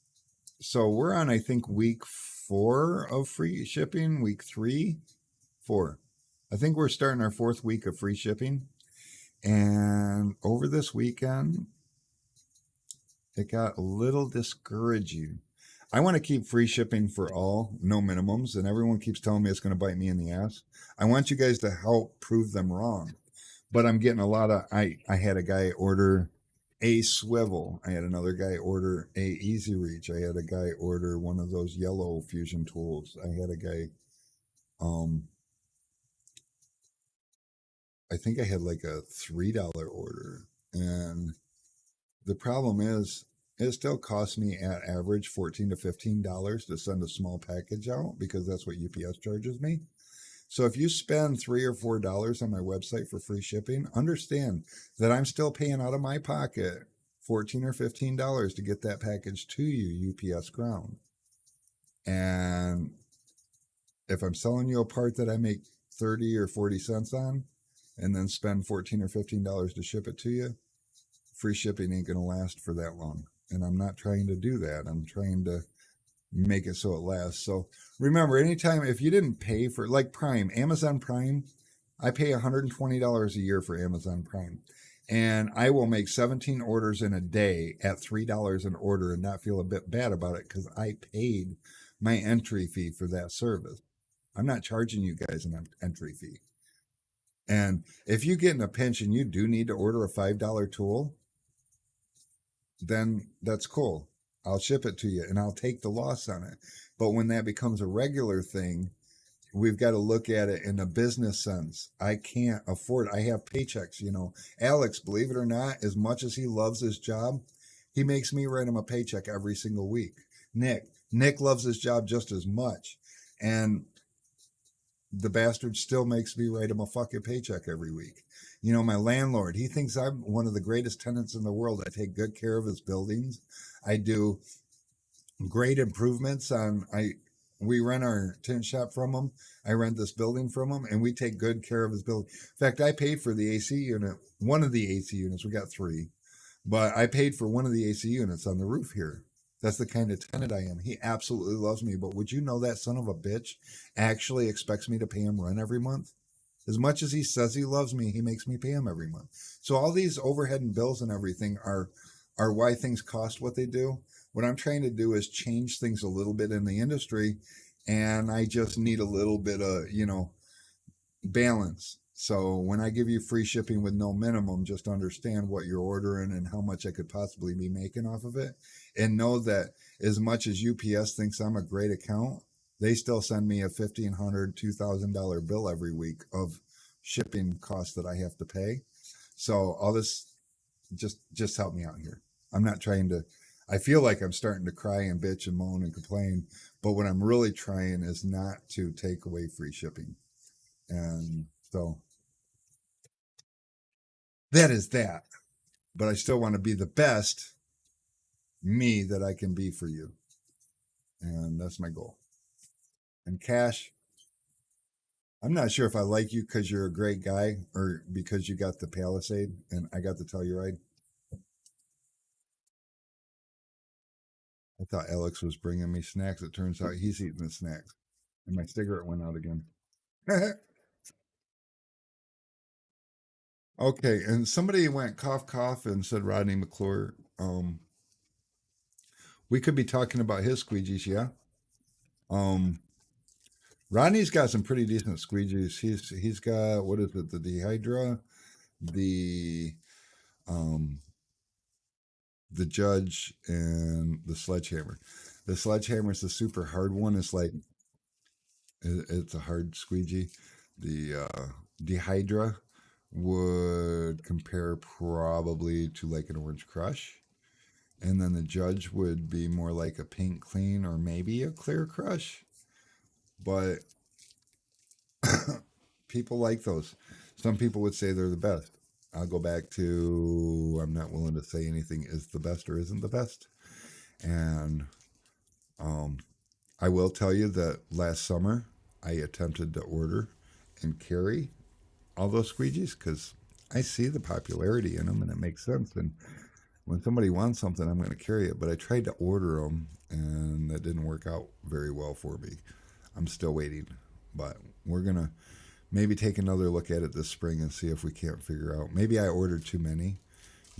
A: so we're on, I think, week 4 of free shipping, week 3, 4. I think we're starting our 4th week of free shipping. And over this weekend, it got a little discouraging. I want to keep free shipping for all, no minimums, and everyone keeps telling me it's going to bite me in the ass. I want you guys to help prove them wrong. But I'm getting a lot of, I had a guy order a swivel. I had another guy order a Easy Reach. I had a guy order one of those yellow fusion tools. I had a guy, I think I had like a $3 order. And the problem is, it still costs me at average $14 to $15 to send a small package out because that's what UPS charges me. So if you spend $3 or $4 on my website for free shipping, understand that I'm still paying out of my pocket $14 or $15 to get that package to you, UPS ground. And if I'm selling you a part that I make 30 or 40 cents on and then spend $14 or $15 to ship it to you, free shipping ain't going to last for that long. And I'm not trying to do that. I'm trying to make it so it lasts. So remember, anytime, if you didn't pay for, like Prime, Amazon Prime, I pay $120 a year for Amazon Prime. And I will make 17 orders in a day at $3 an order and not feel a bit bad about it because I paid my entry fee for that service. I'm not charging you guys an entry fee. And if you get in a pinch and you do need to order a $5 tool, then that's cool. I'll ship it to you and I'll take the loss on it. But when that becomes a regular thing, we've got to look at it in a business sense. I can't afford it. I have paychecks, Alex, believe it or not, as much as he loves his job, he makes me write him a paycheck every single week. Nick loves his job just as much. And the bastard still makes me write him a fucking paycheck every week. My landlord, he thinks I'm one of the greatest tenants in the world. I take good care of his buildings. I do great improvements we rent our tent shop from him. I rent this building from him, and we take good care of his building. In fact, I paid for the AC unit, one of the AC units. We got 3, but I paid for one of the AC units on the roof here. That's the kind of tenant I am. He absolutely loves me, but would you know that son of a bitch actually expects me to pay him rent every month? As much as he says he loves me, he makes me pay him every month. So all these overhead and bills and everything are why things cost what they do. What I'm trying to do is change things a little bit in the industry, and I just need a little bit of, balance. So when I give you free shipping with no minimum, just understand what you're ordering and how much I could possibly be making off of it. And know that as much as UPS thinks I'm a great account, they still send me a $1,500, $2,000 bill every week of shipping costs that I have to pay. So all this, just help me out here. I'm not trying to, I feel like I'm starting to cry and bitch and moan and complain, but what I'm really trying is not to take away free shipping. And so that is that. But I still want to be the best me that I can be for you. And that's my goal. And Cash, I'm not sure if I like you because you're a great guy or because you got the Palisade and I got the Telluride. I thought Alex was bringing me snacks. It turns out he's eating the snacks. And my cigarette went out again. Okay. And somebody went cough, cough and said Rodney McClure. We could be talking about his squeegees, yeah? Um, Rodney's got some pretty decent squeegees. He's got what is it? The Dehydra, the um the Judge, and the Sledgehammer. The Sledgehammer is the super hard one. It's like it's a hard squeegee. The Dehydra would compare probably to like an Orange Crush, and then the Judge would be more like a Pink Clean or maybe a Clear Crush. But people like those. Some people would say they're the best. I'll go back to I'm not willing to say anything is the best or isn't the best. And um, I will tell you that last summer I attempted to order and carry all those squeegees because I see the popularity in them and it makes sense. And when somebody wants something, I'm going to carry it. But I tried to order them and that didn't work out very well for me. I'm still waiting, but we're going to maybe take another look at it this spring and see if we can't figure out. Maybe I ordered too many.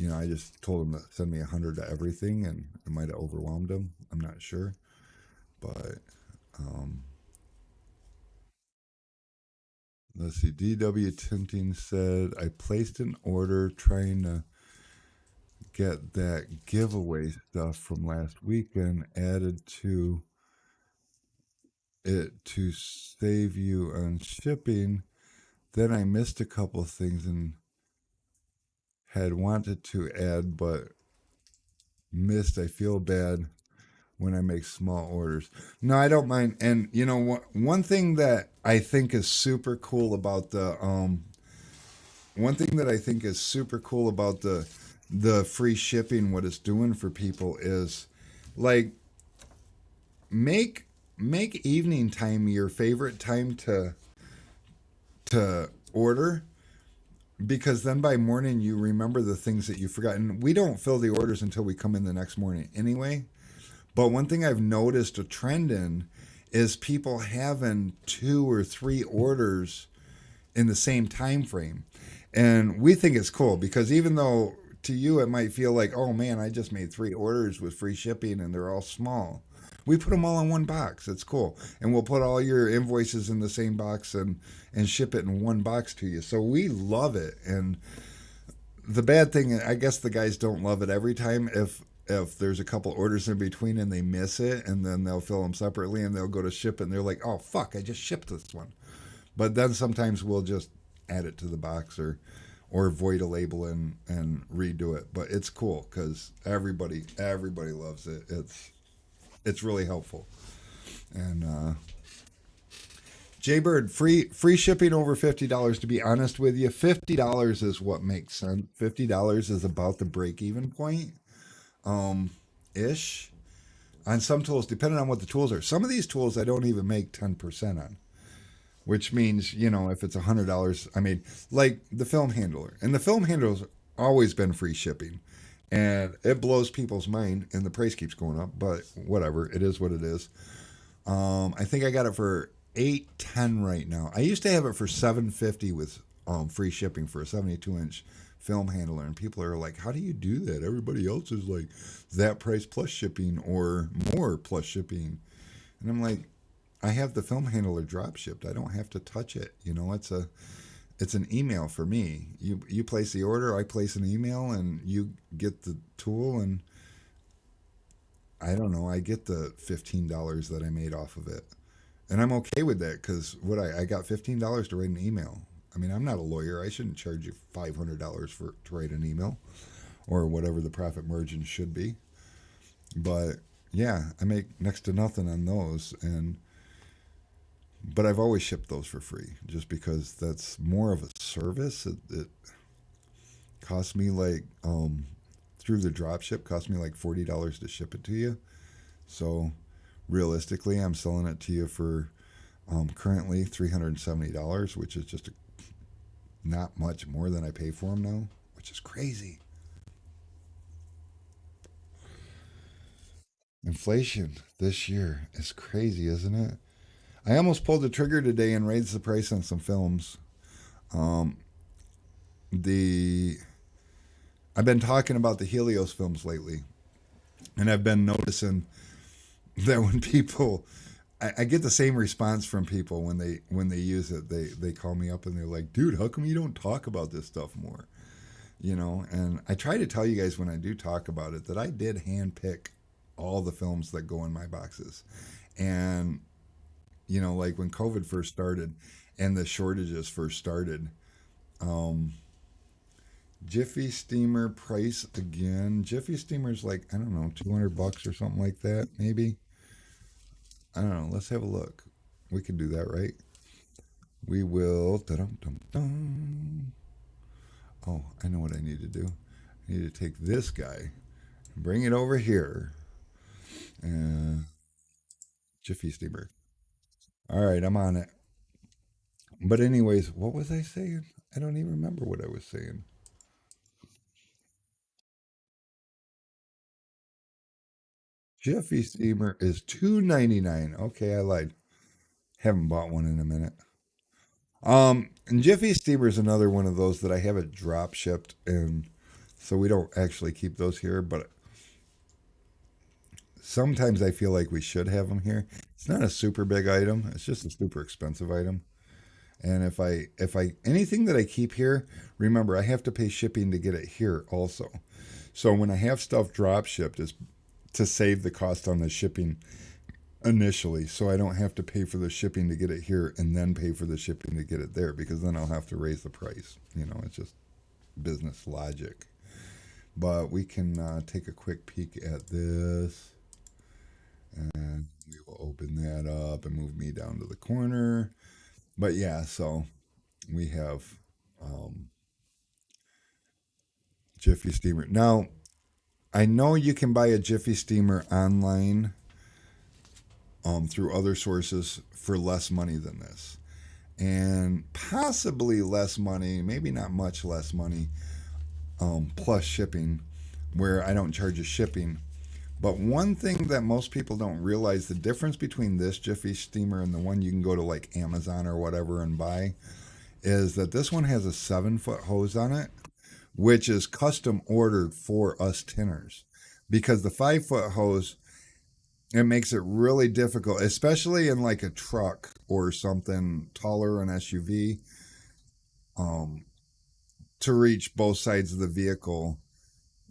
A: I just told them to send me 100 to everything, and it might have overwhelmed them. I'm not sure, but um, let's see. DW Tinting said I placed an order trying to get that giveaway stuff from last weekend added to it to save you on shipping. Then I missed a couple things and had wanted to add but missed. I feel bad when I make small orders. No, I don't mind. And one thing that I think is super cool about the one thing that I think is super cool about the free shipping, what it's doing for people is like make make evening time your favorite time to order, because then by morning you remember the things that you forgot. And we don't fill the orders until we come in the next morning anyway. But one thing I've noticed a trend in is people having 2 or 3 orders in the same time frame. And we think it's cool because even though to you it might feel like, oh man, I just made 3 orders with free shipping and they're all small. We put them all in one box. It's cool. And we'll put all your invoices in the same box and ship it in one box to you. So we love it. And the bad thing, I guess the guys don't love it every time if there's a couple orders in between and they miss it, and then they'll fill them separately and they'll go to ship it and they're like, oh fuck, I just shipped this one. But then sometimes we'll just add it to the box or void a label and redo it. But it's cool because everybody loves it. It's really helpful. And Jaybird, free shipping over $50. To be honest with you, $50 is what makes sense. $50 is about the break even point, ish. On some tools, depending on what the tools are. Some of these tools I don't even make 10% on, which means if it's $100, I mean, like the film handler, and the film handler's always been free shipping, And it blows people's mind, and the price keeps going up. But whatever, it is what it is. I think I got it for 810 right now. I used to have it for 750 with free shipping for a 72-inch film handler, and people are like, "How do you do that? Everybody else is like that price plus shipping or more plus shipping." And I'm like, I have the film handler drop shipped. I don't have to touch it. You know, it's an email for me. You place the order, I place an email, and you get the tool, and I don't know, I get the $15 that I made off of it. And I'm okay with that because what I got $15 to write an email. I mean, I'm not a lawyer. I shouldn't charge you $500 for to write an email or whatever the profit margin should be. But yeah, I make next to nothing on those, and but I've always shipped those for free just because that's more of a service. It cost me like through the drop ship cost me like $40 to ship it to you. So realistically, I'm selling it to you for currently $370, which is just not much more than I pay for them now, which is crazy. Inflation this year is crazy, isn't it? I almost pulled the trigger today and raised the price on some films. Um, the I've been talking about the Helios films lately, and I've been noticing that when people, I get the same response from people when they use it. They call me up and they're like, "Dude, how come you don't talk about this stuff more?" You know, and I try to tell you guys when I do talk about it that I did handpick all the films that go in my boxes, and you know, like when COVID first started and the shortages first started, um, Jiffy Steamer price again. Jiffy Steamer's like, I don't know, $200 or something like that, maybe. I don't know. Let's have a look. We can do that, right? We will. Da-dum-dum-dum. Oh, I know what I need to do. I need to take this guy and bring it over here. Uh, Jiffy Steamer. All right, I'm on it. But anyways, what was I saying? I don't even remember what I was saying. Jiffy Steamer is $2.99. Okay, I lied. Haven't bought one in a minute. And Jiffy Steamer is another one of those that I have it drop shipped, and so we don't actually keep those here. But sometimes I feel like we should have them here. It's not a super big item. It's just a super expensive item. And if I anything that I keep here, remember I have to pay shipping to get it here also. So when I have stuff drop shipped, it's to save the cost on the shipping initially, so I don't have to pay for the shipping to get it here and then pay for the shipping to get it there because then I'll have to raise the price. You know, it's just business logic. But we can take a quick peek at this, and we will open that up and move me down to the corner. But yeah, so we have um, Jiffy Steamer. Now, I know you can buy a Jiffy Steamer online through other sources for less money than this. And possibly less money, maybe not much less money, plus shipping, where I don't charge a shipping. But one thing that most people don't realize the difference between this Jiffy Steamer and the one you can go to like Amazon or whatever and buy is that this one has a 7 foot hose on it, which is custom ordered for us tinners. Because the 5 foot hose, it makes it really difficult, especially in like a truck or something taller, an SUV, um, to reach both sides of the vehicle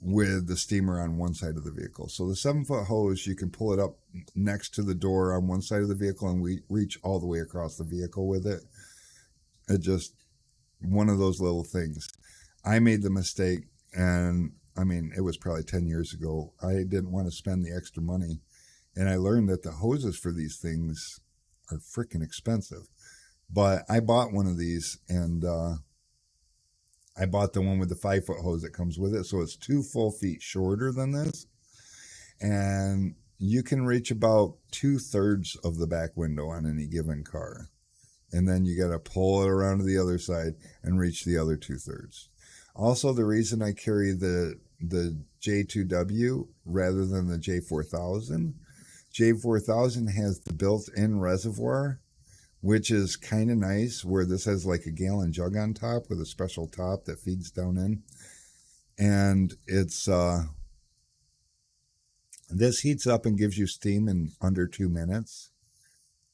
A: with the steamer on one side of the vehicle. So the 7 foot hose, you can pull it up next to the door on one side of the vehicle and we reach all the way across the vehicle with it. It just one of those little things. I made the mistake, and I mean, it was probably 10 years ago. I didn't want to spend the extra money, and I learned that the hoses for these things are freaking expensive. But I bought one of these, and I bought the one with the 5 foot hose that comes with it. So it's 2 full feet shorter than this. And you can reach about 2/3 of the back window on any given car. And then you got to pull it around to the other side and reach the other 2/3. Also, the reason I carry the J2W rather than the J4000. J4000 has the built-in reservoir, which is kind of nice, where this has like a gallon jug on top with a special top that feeds down in. And it's this heats up and gives you steam in under 2 minutes.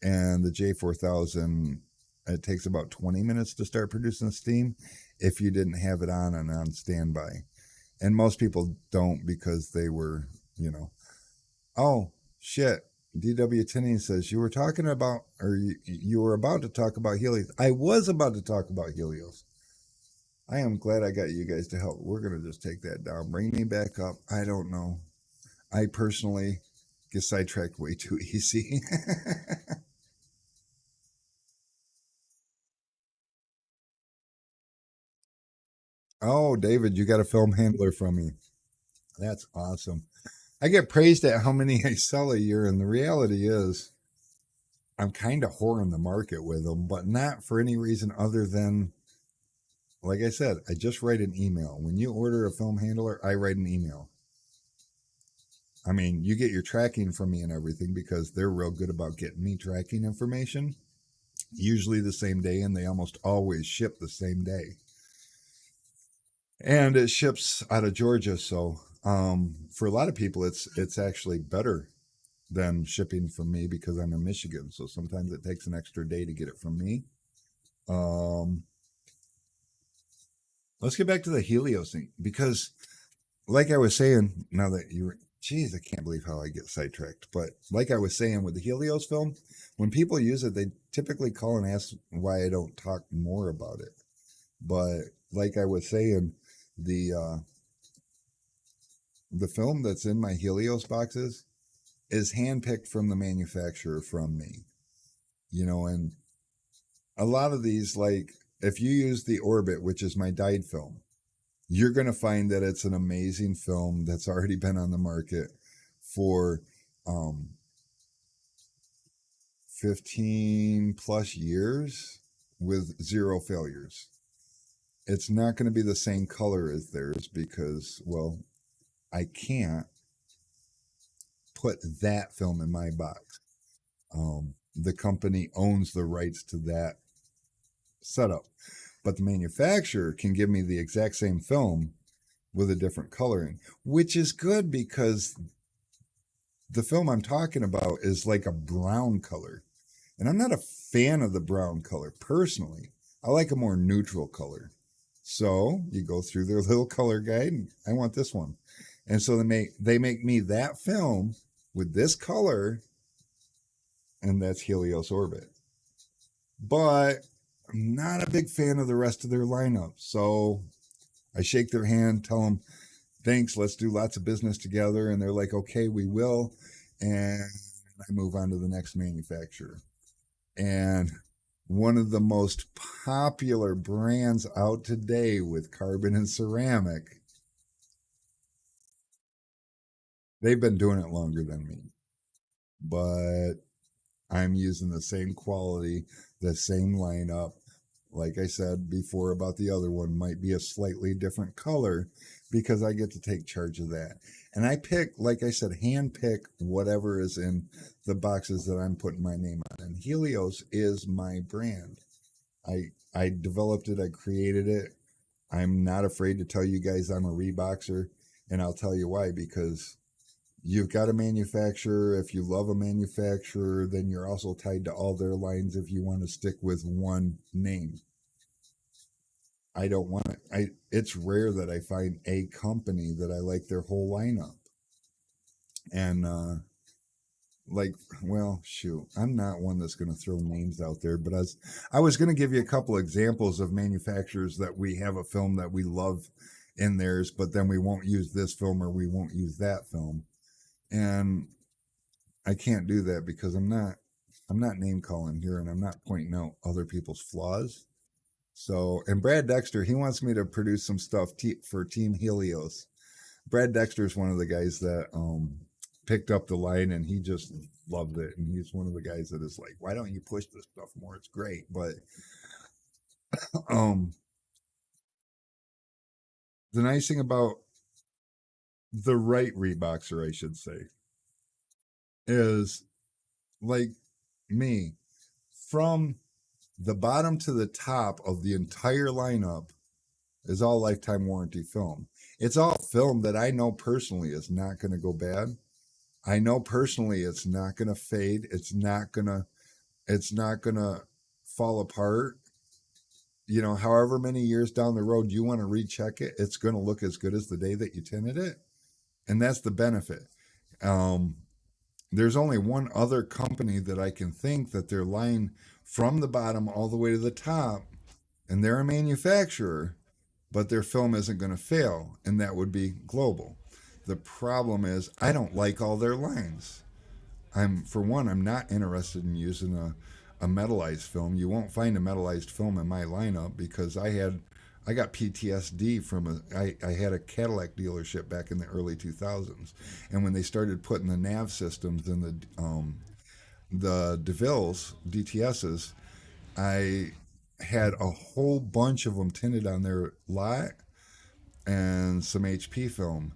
A: And the J4000, it takes about 20 minutes to start producing steam if you didn't have it on and on standby. And most people don't because they were, oh shit. DW Tinning says you were talking about, or you were about to talk about Helios. I was about to talk about Helios. I am glad I got you guys to help. We're going to just take that down. Bring me back up. I don't know. I personally get sidetracked way too easy. Oh, David, you got a film handler from me. That's awesome. I get praised at how many I sell a year, and the reality is I'm kind of whoring the market with them, but not for any reason other than, like I said, I just write an email. When you order a film handler, I write an email. I mean, you get your tracking from me and everything because they're real good about getting me tracking information, usually the same day, and they almost always ship the same day. And it ships out of Georgia, so for a lot of people, it's actually better than shipping from me because I'm in Michigan. So sometimes it takes an extra day to get it from me. Um, let's get back to the Helios thing because, like I was saying, now that you were, geez, I can't believe how I get sidetracked. But like I was saying with the Helios film, when people use it, they typically call and ask why I don't talk more about it. But like I was saying, the the film that's in my Helios boxes is handpicked from the manufacturer from me. And a lot of these, like if you use the Orbit, which is my dyed film, you're going to find that it's an amazing film that's already been on the market for 15 plus years with zero failures. It's not going to be the same color as theirs because, well, I can't put that film in my box. The company owns the rights to that setup, but the manufacturer can give me the exact same film with a different coloring, which is good because the film I'm talking about is like a brown color. And I'm not a fan of the brown color personally. I like a more neutral color. So you go through their little color guide, and I want this one. And so they make me that film with this color, and that's Helios Orbit. But I'm not a big fan of the rest of their lineup. So I shake their hand, tell them, thanks, let's do lots of business together. And they're like, okay, we will. And I move on to the next manufacturer. And one of the most popular brands out today with carbon and ceramic, they've been doing it longer than me. But I'm using the same quality, the same lineup. Like I said before about the other one, might be a slightly different color because I get to take charge of that. And I pick, like I said, hand pick whatever is in the boxes that I'm putting my name on. And Helios is my brand. I developed it, I created it. I'm not afraid to tell you guys I'm a Reeboxer, and I'll tell you why, because you've got a manufacturer. If you love a manufacturer, then you're also tied to all their lines if you want to stick with one name. I don't want it. It's rare that I find a company that I like their whole lineup. And like, well, shoot, I'm not one that's going to throw names out there, but I was going to give you a couple examples of manufacturers that we have a film that we love in theirs, but then we won't use this film or we won't use that film. And I can't do that because I'm not name calling here and I'm not pointing out other people's flaws. So, and Brad Dexter, he wants me to produce some stuff for Team Helios. Brad Dexter is one of the guys that picked up the line and he just loved it. And he's one of the guys that is like, why don't you push this stuff more? It's great. But um, the nice thing about the right Reeboxer, I should say, is like me from the bottom to the top of the entire lineup is all lifetime warranty film. It's all film that I know personally is not going to go bad. I know personally it's not going to fade. It's not going to fall apart. You know, however many years down the road you want to recheck it, it's going to look as good as the day that you tinted it. And that's the benefit. Um, there's only one other company that I can think that their line from the bottom all the way to the top, and they're a manufacturer, but their film isn't going to fail, and that would be Global. The problem is I don't like all their lines. For one, I'm not interested in using a metallized film. You won't find a metallized film in my lineup because I got PTSD from I had a Cadillac dealership back in the early 2000s, and when they started putting the nav systems in the DeVilles DTSs, I had a whole bunch of them tinted on their lot and some HP film.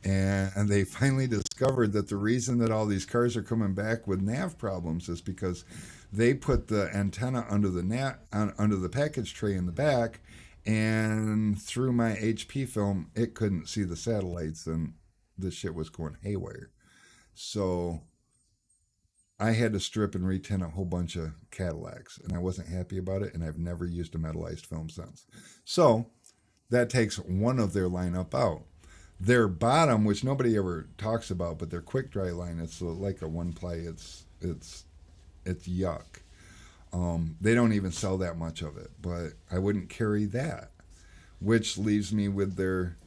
A: And they finally discovered that the reason that all these cars are coming back with nav problems is because they put the antenna under under the package tray in the back, and through my HP film, it couldn't see the satellites, and the shit was going haywire. So I had to strip and retint a whole bunch of Cadillacs, and I wasn't happy about it, and I've never used a metallized film since. So that takes one of their lineup out. Their bottom, which nobody ever talks about, but their quick dry line, it's like a one ply. It's yuck. They don't even sell that much of it, but I wouldn't carry that. Which leaves me with their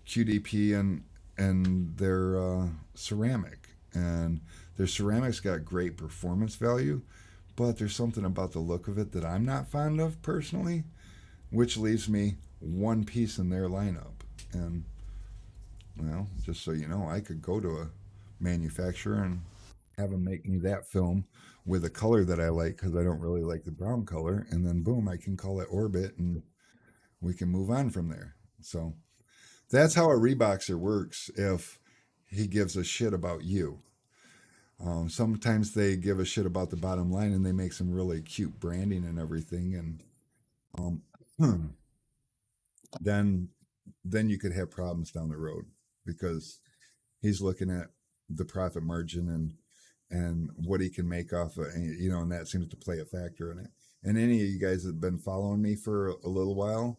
A: QDP and their ceramic, and their ceramic's got great performance value, but there's something about the look of it that I'm not fond of personally, which leaves me one piece in their lineup. And well, just so you know, I could go to a manufacturer and have them make me that film with a color that I like because I don't really like the brown color, and then boom, I can call it Orbit, and we can move on from there. So that's how a Reeboxer works. If he gives a shit about you, sometimes they give a shit about the bottom line, and they make some really cute branding and everything, and um, then you could have problems down the road because he's looking at the profit margin and what he can make off of, you know, and that seems to play a factor in it. And any of you guys that have been following me for a little while,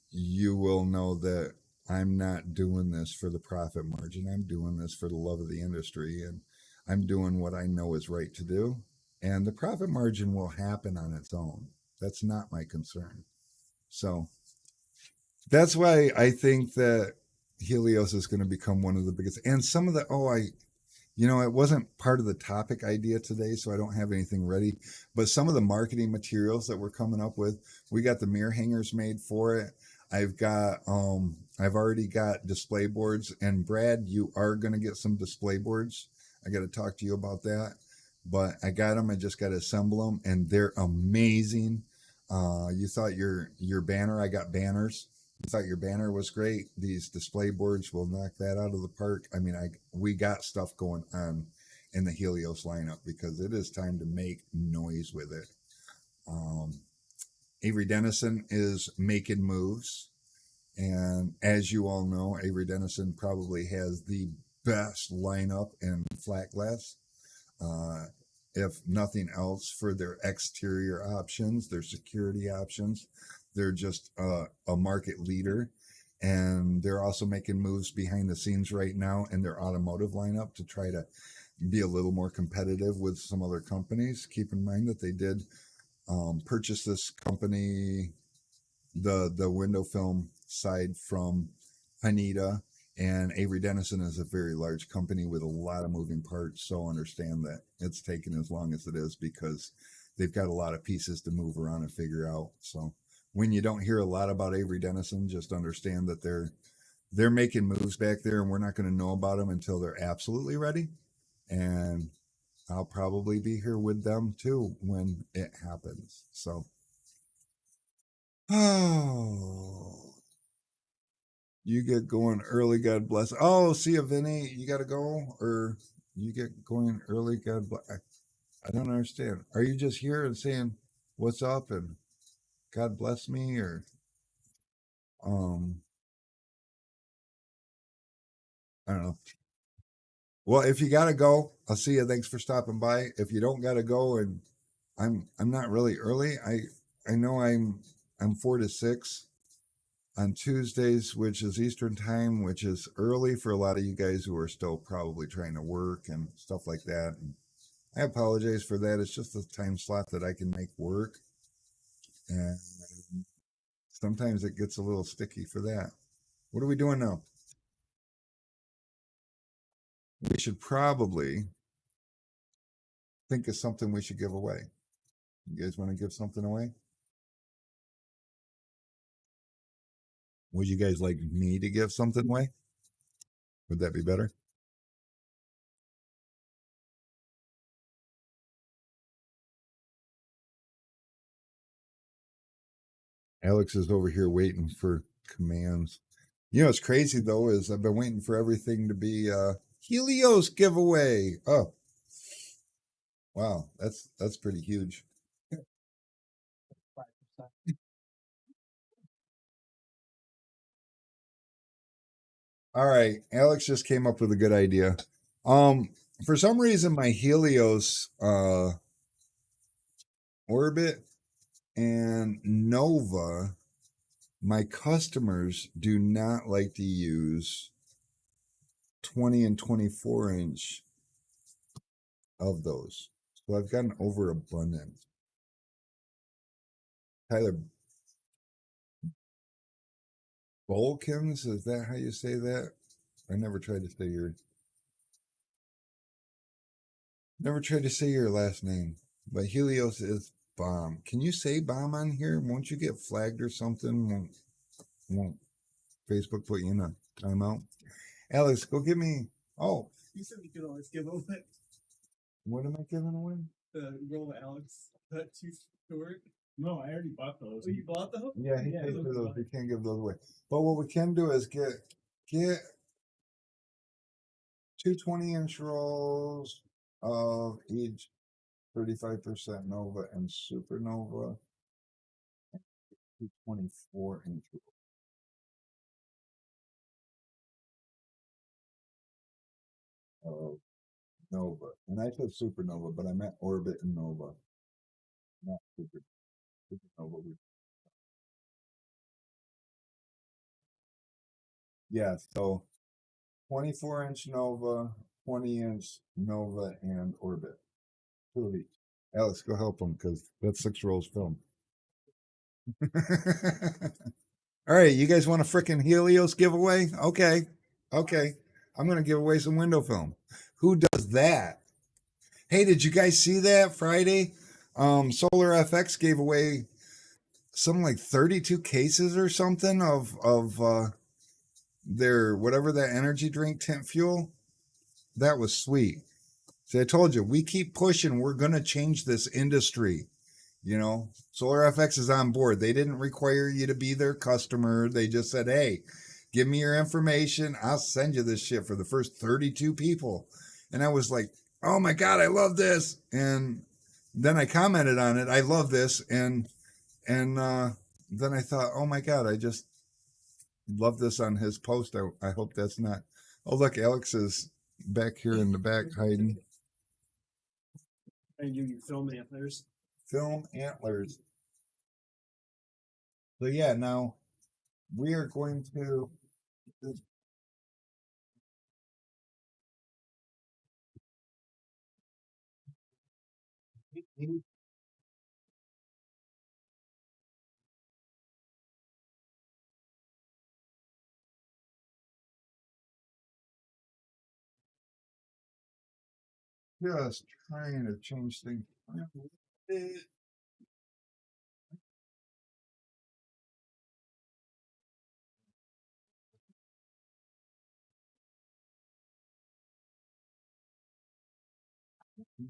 A: you will know that I'm not doing this for the profit margin. I'm doing this for the love of the industry, and I'm doing what I know is right to do. And the profit margin will happen on its own. That's not my concern. So that's why I think that Helios is going to become one of the biggest. And some of the, you know, it wasn't part of the topic idea today, so I don't have anything ready. But some of the marketing materials that we're coming up with, we got the mirror hangers made for it. I've already got display boards, and Brad, you are going to get some display boards. I got to talk to you about that. But I got them. I just got to assemble them, and they're amazing. You thought your banner, I got banners. You thought your banner was great. These display boards will knock that out of the park. I mean, we got stuff going on in the Helios lineup because it is time to make noise with it. Um, Avery Dennison is making moves. And as you all know, Avery Dennison probably has the best lineup in flat glass. Uh, if nothing else, for their exterior options, their security options. They're just a market leader. And they're also making moves behind the scenes right now in their automotive lineup to try to be a little more competitive with some other companies. Keep in mind that they did purchase this company, the window film side, from Haneda, and Avery Dennison is a very large company with a lot of moving parts. So understand that it's taken as long as it is because they've got a lot of pieces to move around and figure out. So when you don't hear a lot about Avery Dennison, just understand that they're making moves back there, and we're not going to know about them until they're absolutely ready. And I'll probably be here with them too when it happens. So, oh, You get going early, God bless. Oh, see you, Vinny. You got to go, or you get going early, God bless. I don't understand. Are you just here and saying what's up and God bless me, or um, I don't know. Well, if you got to go, I'll see you. Thanks for stopping by. If you don't got to go, and I'm not really early. I know I'm 4 to 6 on Tuesdays, which is Eastern time, which is early for a lot of you guys who are still probably trying to work and stuff like that. And I apologize for that. It's just the time slot that I can make work. And sometimes it gets a little sticky for that. What are we doing now? We should probably think of something we should give away. You guys want to give something away? Would you guys like me to give something away? Would that be better? Alex is over here waiting for commands. You know what's crazy though is I've been waiting for everything to be Helios giveaway. Oh, wow, that's pretty huge. All right, Alex just came up with a good idea. Um, for some reason, my Helios Orbit and Nova, my customers do not like to use 20 and 24-inch of those. So I've got an overabundance. Tyler, Bolkins, is that how you say that? I never tried to say your last name. But Helios is bomb. Can you say bomb on here? Won't you get flagged or something? Won't Facebook put you in a timeout? Alex, go get me. Oh,
B: You said we could always give away
A: what am I giving away?
B: the roll Alex that too short. No, I already bought those. Oh, you bought those?
A: Yeah, he paid for those. We can't give those away. But what we can do is get two 20-inch rolls of each 35% Nova and Supernova, two 24-inch of Nova. And I said Supernova, but I meant Orbit and Nova, not Supernova. Yeah, so 24-inch Nova, 20-inch Nova, and Orbit. Two of each. Alex, go help them because that's 6 rolls film. All right, you guys want a freaking Helios giveaway? Okay, okay. I'm gonna give away some window film. Who does that? Hey, did you guys see that Friday? Solar FX gave away some like 32 cases or something of their whatever that energy drink tint fuel. That was sweet. See, I told you, we keep pushing. We're gonna change this industry. You know, Solar FX is on board. They didn't require you to be their customer. They just said, hey, give me your information. I'll send you this shit for the first 32 people. And I was like, oh my God, I love this. And then I commented on it. I love this. And then I thought, oh my God, I just love this on his post. I hope that's not. Oh, look, Alex is back here in the back hiding.
B: And you film antlers.
A: Film antlers. So yeah, now we are going to just trying to change things.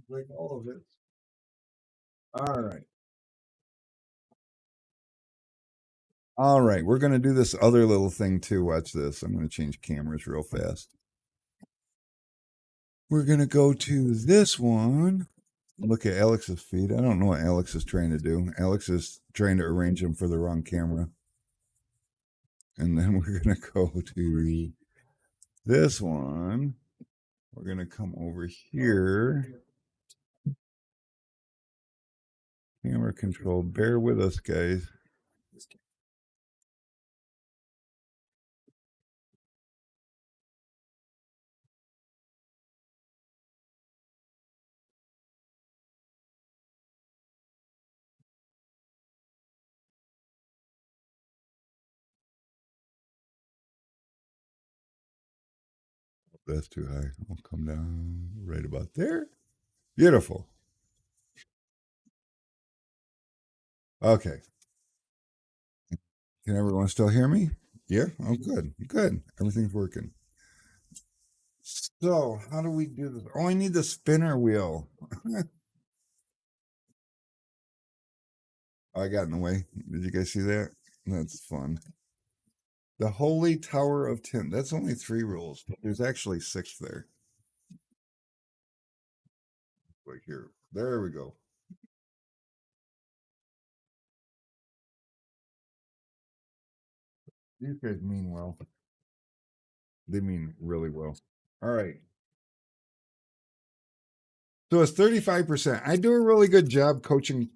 A: Like all of it. All right. All right, we're going to do this other little thing too. Watch this. I'm going to change cameras real fast. We're going to go to this one. Look at Alex's feet. I don't know what Alex is trying to do. Alex is trying to arrange them for the wrong camera. And then we're going to go to this one. We're going to come over here. Camera control. Bear with us, guys. That's too high. We'll come down right about there. Beautiful. Okay. Can everyone still hear me? Yeah? Oh, good. Good. Everything's working. So, how do we do this? Oh, I need the spinner wheel. I got in the way. Did you guys see that? That's fun. The Holy Tower of Tin. That's only 3 rules, but there's actually 6 there. Right here. There we go. These guys mean well. They mean really well. All right. So it's 35%. I do a really good job coaching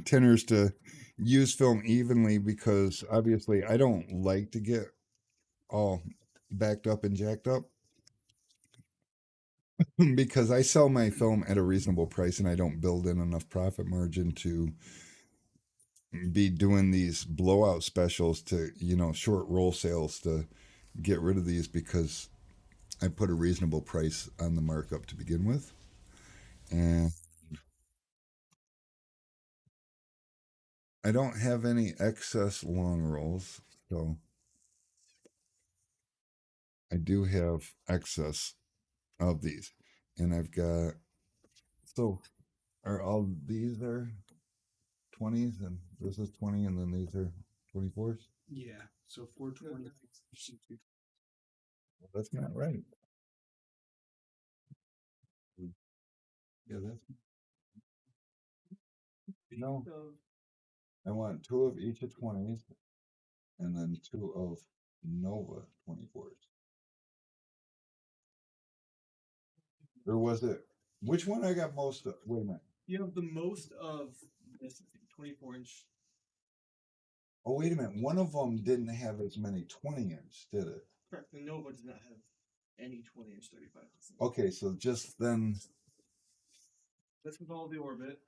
A: tinners to use film evenly because obviously I don't like to get all backed up and jacked up because I sell my film at a reasonable price and I don't build in enough profit margin to be doing these blowout specials to, short roll sales to get rid of these because I put a reasonable price on the markup to begin with. And I don't have any excess long rolls, so I do have excess of these. And I've got, so are all these are 20s and this is 20 and then these are 24s?
B: Yeah. So 420.
A: Well, that's not right. Yeah, that's no. I want 2 of each of 20s and then 2 of Nova 24s. Or was it, which one I got most of? Wait a minute.
B: You have the most of this 24-inch.
A: Oh, wait a minute. One of them didn't have as many 20-inch, did it?
B: Correct. The Nova does not have any 20-inch 35%.
A: Okay, so just then.
B: That's with all the orbit.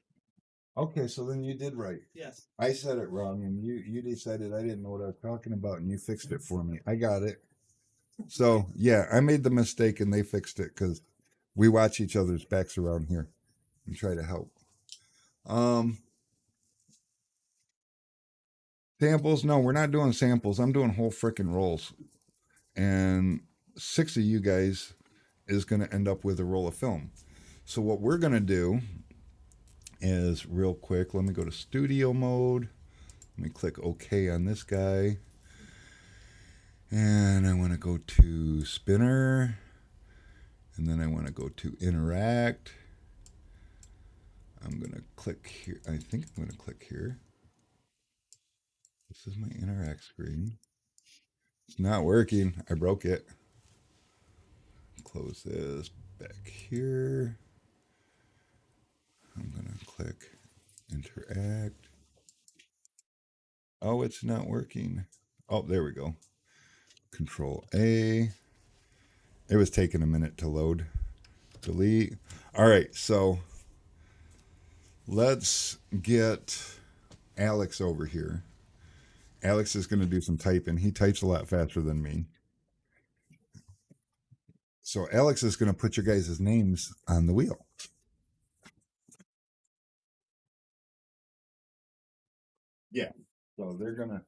A: Okay, so then you did right.
B: Yes.
A: I said it wrong, and you decided I didn't know what I was talking about, and you fixed it for me. I got it. So yeah, I made the mistake, and they fixed it because we watch each other's backs around here and try to help. Samples? No, we're not doing samples. I'm doing whole freaking rolls, and 6 of you guys is going to end up with a roll of film. So what we're going to do is real quick. Let me go to studio mode. Let me click OK on this guy. And I want to go to spinner. And then I want to go to interact. I'm going to click here. I think I'm going to click here. This is my interact screen. It's not working. I broke it. Close this back here. I'm going to click interact. Oh, it's not working. Oh, there we go. Control A. It was taking a minute to load. Delete. All right, so let's get Alex over here. Alex is going to do some typing. He types a lot faster than me. So Alex is going to put your guys' names on the wheel. Yeah. So they're going to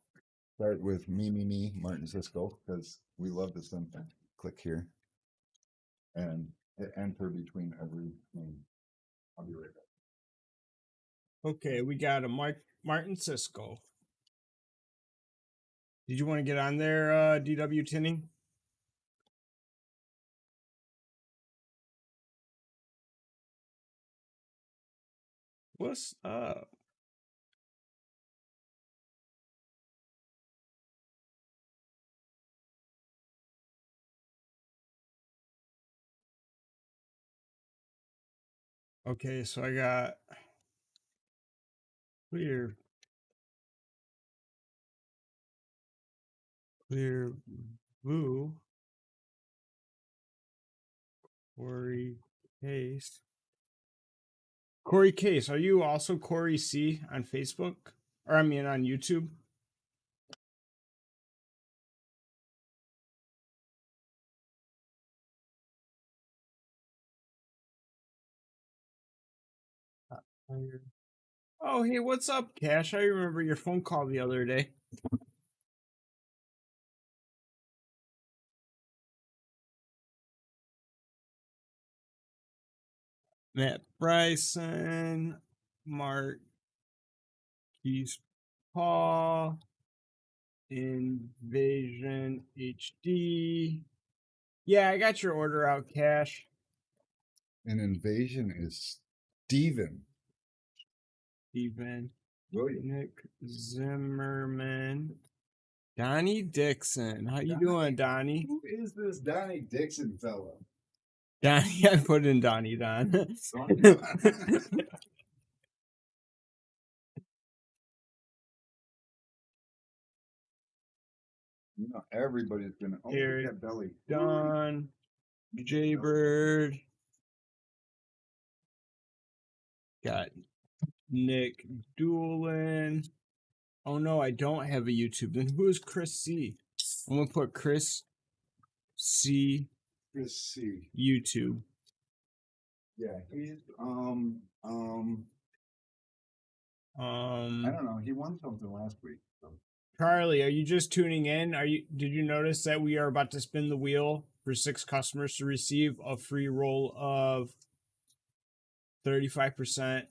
A: start with me, Martin Cisco, because we love this thing. Click here and hit enter between every name. I'll be right back.
C: Okay, we got a Martin Cisco. Did you want to get on there, DW Tinning? What's up? Okay, so I got clear blue, Corey Case. Corey Case, are you also Corey C on Facebook? Or I mean on YouTube? Oh, hey, what's up, Cash? I remember your phone call the other day. Matt Bryson, Mark Keys Paul, Invasion HD. Yeah, I got your order out, Cash.
A: An invasion is Steven.
C: Steven.
A: William.
C: Nick Zimmerman. Donnie Dixon. How you doing, Donnie?
A: Who is this Donnie Dixon fellow?
C: Donnie, I put in Donnie Don.
A: You know, everybody's gonna. Oh, look
C: Eric,
A: at that belly.
C: Don, Jaybird. Got Nick Doolin. Oh no, I don't have a YouTube. Then who is Chris C? I'm gonna put Chris C.
A: Chris C.
C: YouTube.
A: Yeah, he's I don't know. He won something last week. So.
C: Charlie, are you just tuning in? Did you notice that we are about to spin the wheel for 6 customers to receive a free roll of 35%,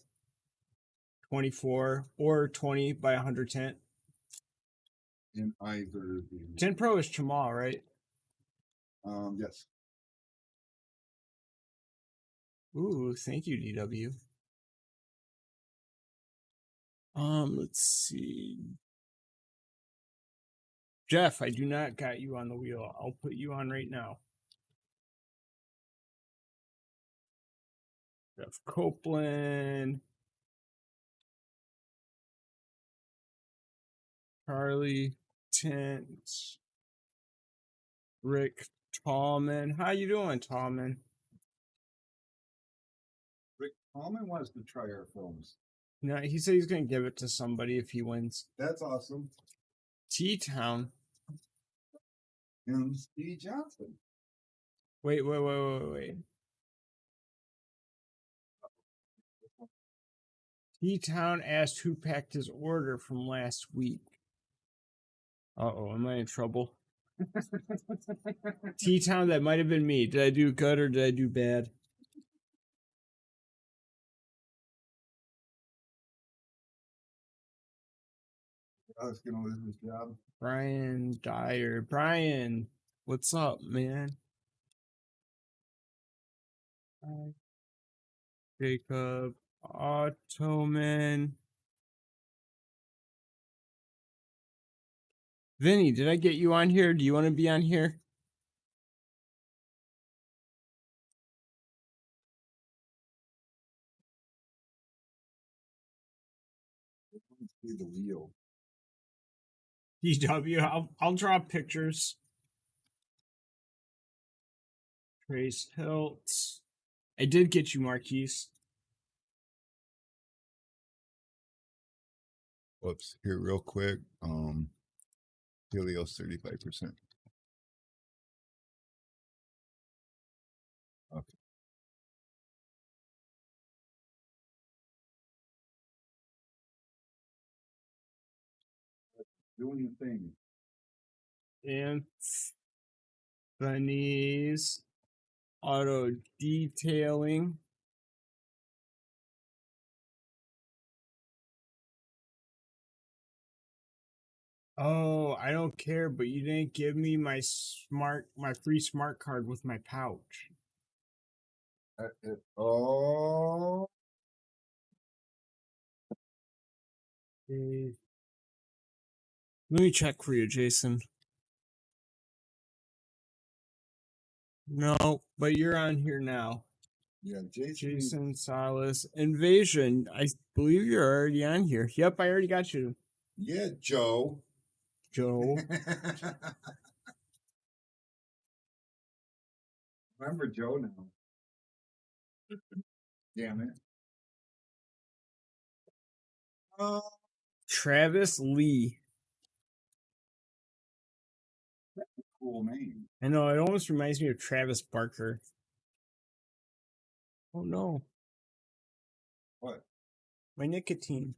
C: 24, or 20 by 100 tint?
A: In either the
C: Tint Pro is Chamal, right?
A: yes.
C: Ooh, thank you, DW. Let's see. Jeff, I do not got you on the wheel. I'll put you on right now. Jeff Copeland. Charlie Tint. Rick Tallman. How you doing, Tallman?
A: Rick Tallman wants to try our films.
C: No, he said he's going to give it to somebody if he wins.
A: That's awesome.
C: T-Town.
A: And Steve Johnson.
C: Wait. T-Town asked who packed his order from last week. Uh-oh, am I in trouble? T-Town, that might have been me. Did I do good or did I do bad?
A: I was going to lose his job.
C: Brian Dyer. Brian, what's up, man? Jacob Ottoman. Vinny, did I get you on here? Do you want to be on here?
A: Let's see the wheel.
C: DW, I'll draw pictures. Trace Hilt. I did get you, Marquise.
A: Whoops. Here, real quick. Helios 35%. Okay. Doing your thing.
C: Anthony's Auto Detailing. Oh, I don't care, but you didn't give me my free smart card with my pouch.
A: Oh,
C: Let me check for you, Jason. No, but you're on here now.
A: yeah,
C: Jason Salas. Invasion. I believe you're already on here. Yep, I already got you.
A: Yeah, Joe.
C: Joe.
A: Remember Joe now. Damn it.
C: Travis Lee.
A: Cool name.
C: I know, it almost reminds me of Travis Barker. Oh no.
A: What?
C: My nicotine.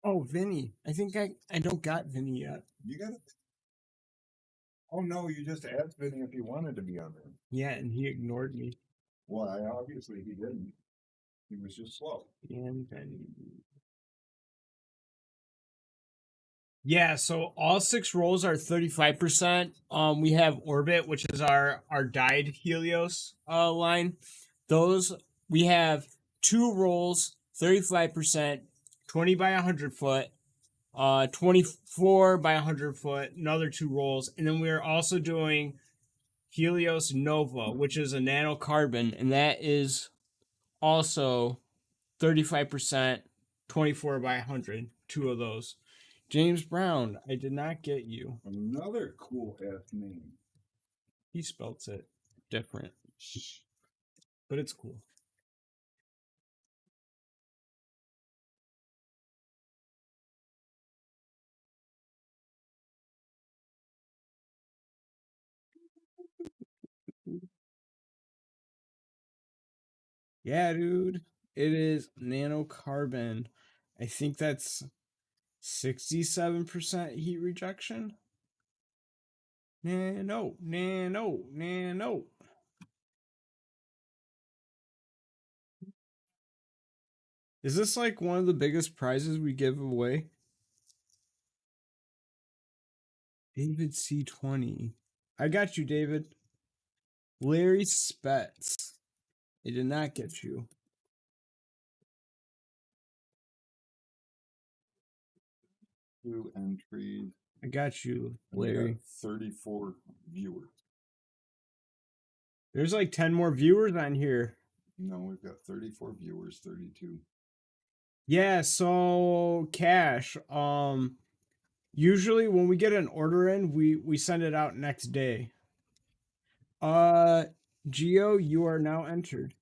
C: Oh, Vinny. I think I don't got Vinny yet.
A: You got it? Oh no, you just asked Vinny if he wanted to be on there.
C: Yeah, and he ignored me.
A: Why? Obviously he didn't. He was just slow.
C: And Vinny. Yeah, so all 6 rolls are 35%. We have Orbit, which is our dyed Helios line. Those we have 2 rolls, 35%, 20 by 100 foot, 24 by 100 foot, another 2 rolls, and then we are also doing Helios Nova, which is a nanocarbon, and that is also 35%, 24 by 100, 2 of those. James Brown, I did not get you.
A: Another cool ass name.
C: He spells it different, but it's cool. Yeah, dude. It is nanocarbon. I think that's 67% heat rejection. Nano. Is this like one of the biggest prizes we give away? David C20. I got you, David. Larry Spetz. I did not get you.
A: Two entries.
C: I got you,
A: We
C: Larry.
A: got 34 viewers.
C: There's like 10 more viewers on here.
A: No, we've got 34 viewers, 32.
C: Yeah, so Cash, usually when we get an order in, we send it out next day. Geo, you are now entered.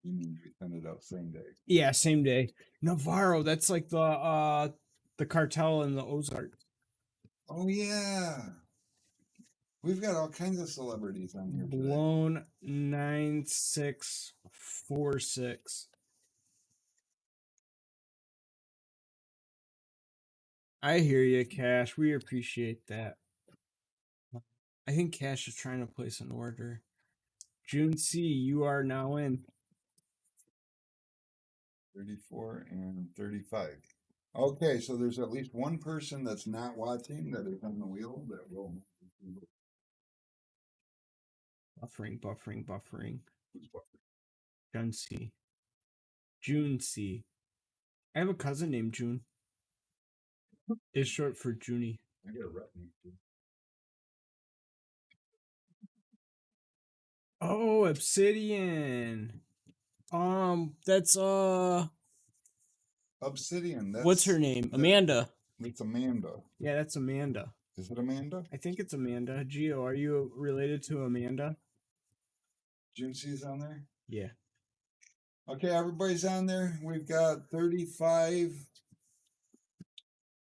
A: You mean we send it out same day?
C: Yeah, same day. Navarro, that's like the cartel in the Ozarks.
A: Oh yeah. We've got all kinds of celebrities on here today.
C: Blown 9646. I hear you, Cash. We appreciate that. I think Cash is trying to place an order. June C, you are now in.
A: 34 and 35. Okay, so there's at least one person that's not watching that is on the wheel that will.
C: Buffering. June C. June C. I have a cousin named June. It's short for Junie.
A: I got a rep name too.
C: Oh, Obsidian. That's
A: Obsidian. That's,
C: what's her name? Amanda.
A: It's Amanda.
C: Yeah, that's Amanda.
A: Is it Amanda?
C: I think it's Amanda. Gio, are you related to Amanda?
A: Juicy's on there?
C: Yeah.
A: Okay, everybody's on there. We've got 35.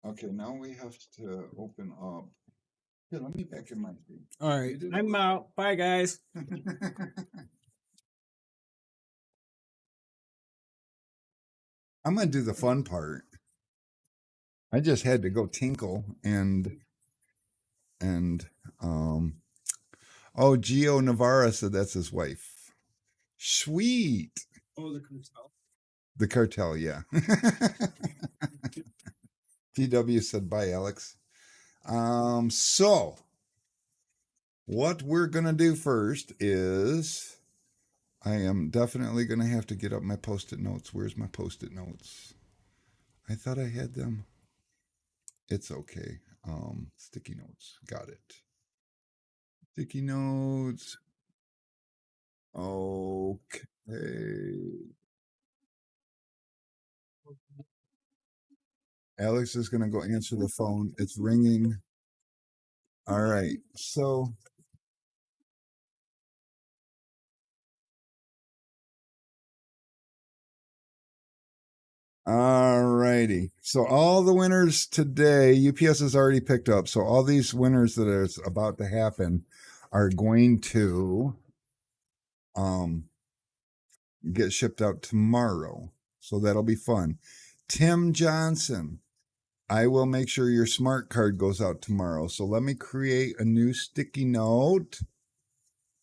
A: Okay, now we have to open up. Here, let me back in my feet.
C: All right. I'm out. Bye, guys.
A: I'm going to do the fun part. I just had to go tinkle and oh, Gio Navarra said that's his wife. Sweet.
B: Oh, the cartel.
A: The cartel, yeah. PW said bye, Alex. So what we're gonna do first is I am definitely gonna have to get up my post-it notes. Where's my post-it notes? I thought I had them. It's okay. Sticky notes. Got it. Sticky notes. Okay. Alex is gonna go answer the phone. It's ringing. All right. So all righty. So all the winners today, UPS has already picked up. So all these winners that are about to happen are going to get shipped out tomorrow. So that'll be fun. Tim Johnson, I will make sure your smart card goes out tomorrow. So let me create a new sticky note.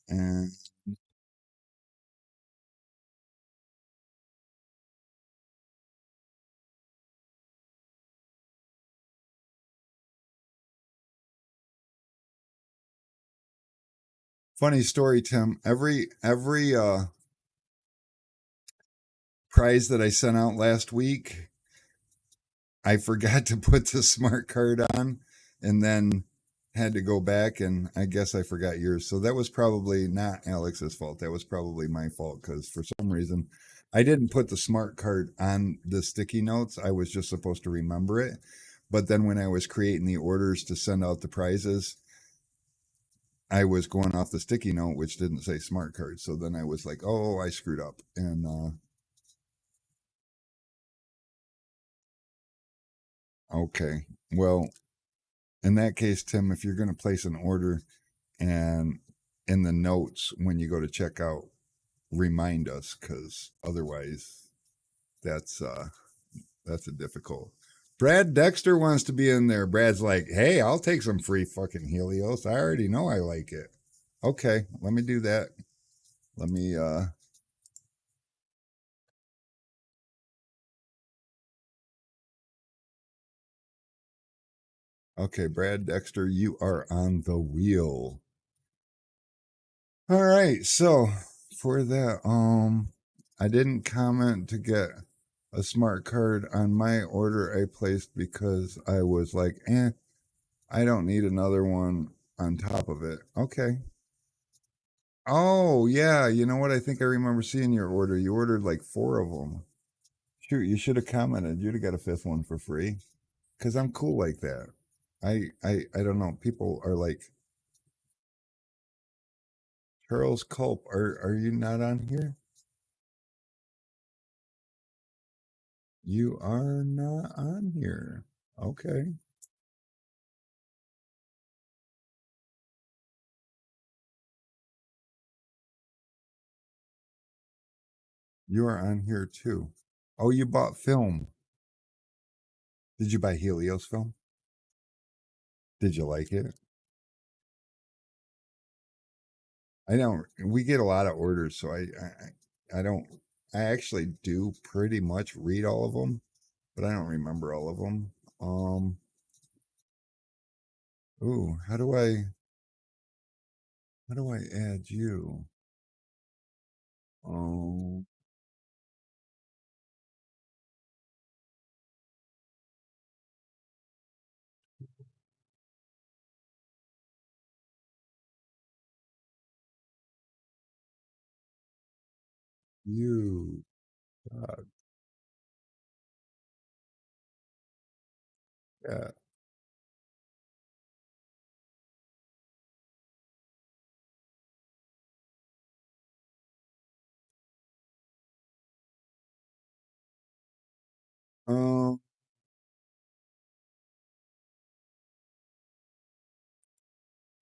A: And funny story, Tim. Every prize that I sent out last week, I forgot to put the smart card on and then had to go back, and I guess I forgot yours. So that was probably not Alex's fault. That was probably my fault because for some reason I didn't put the smart card on the sticky notes. I was just supposed to remember it. But then when I was creating the orders to send out the prizes, I was going off the sticky note, which didn't say smart card. So then I was like, oh, I screwed up. And okay. Well, in that case, Tim, if you're going to place an order and in the notes when you go to checkout, remind us because otherwise that's a difficult. Brad Dexter wants to be in there. Brad's like, hey, I'll take some free fucking Helios. I already know I like it. Okay, let me do that. Let me okay, Brad Dexter, you are on the wheel. All right, so for that, I didn't comment to get a smart card on my order I placed because I was like, I don't need another one on top of it. Okay. Oh, yeah. You know what? I think I remember seeing your order. You ordered like 4 of them. Shoot, you should have commented. You'd have got a 5th one for free. Because I'm cool like that. I don't know. People are like, Charles Culp, are you not on here? You are not on here. Okay. You are on here too. Oh, you bought film. Did you buy Helios film? Did you like it? I don't. We get a lot of orders, so I don't. I actually do pretty much read all of them, but I don't remember all of them. Ooh, how do I add you? Oh, you. Yeah. Um,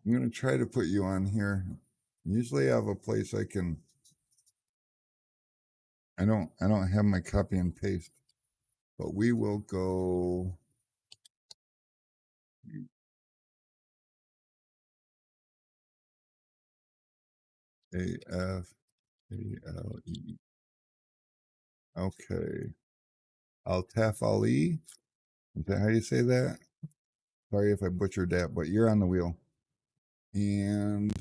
A: I'm gonna try to put you on here. Usually, I have a place I can. I don't have my copy and paste, but we will go AFALE. Okay. Altaf Ali. Is that how you say that? Sorry if I butchered that, but you're on the wheel. And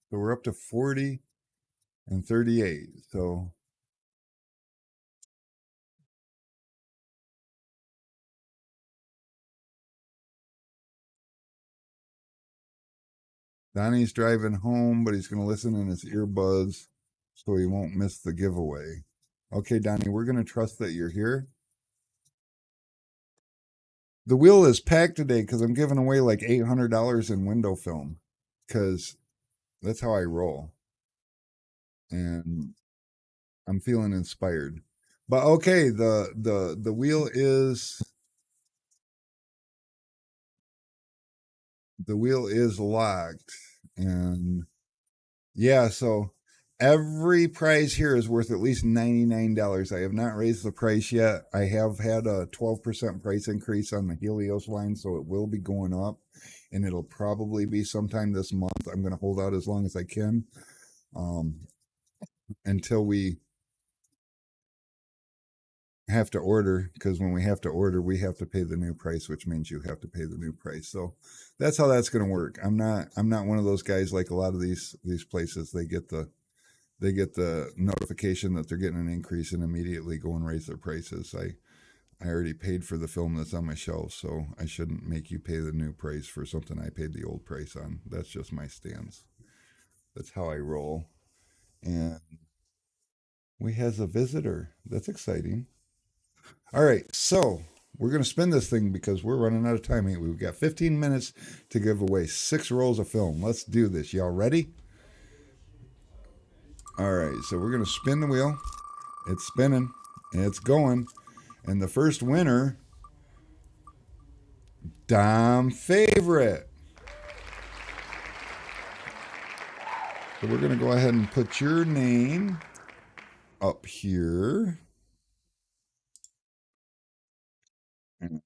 A: so we're up to 40 and 38. So Donnie's driving home, but he's going to listen in his earbuds so he won't miss the giveaway. Okay, Donnie, we're going to trust that you're here. The wheel is packed today because I'm giving away like $800 in window film because that's how I roll. And I'm feeling inspired. But okay, the wheel is locked. And yeah, so every prize here is worth at least $99. I have not raised the price yet. I have had a 12% price increase on the Helios line, so it will be going up, and it'll probably be sometime this month. I'm going to hold out as long as I can until we have to order, because when we have to order, we have to pay the new price, which means you have to pay the new price. So that's how that's going to work. I'm not one of those guys like a lot of these places. They get the notification that they're getting an increase and immediately go and raise their prices. I already paid for the film that's on my shelf, so I shouldn't make you pay the new price for something I paid the old price on. That's just my stance. That's how I roll. And we has a visitor. That's exciting. All right, so we're going to spin this thing because we're running out of time. We've got 15 minutes to give away 6 rolls of film. Let's do this. Y'all ready? All right, so we're going to spin the wheel. It's spinning, and it's going. And the first winner, Dom Favorite. So we're going to go ahead and put your name up here. And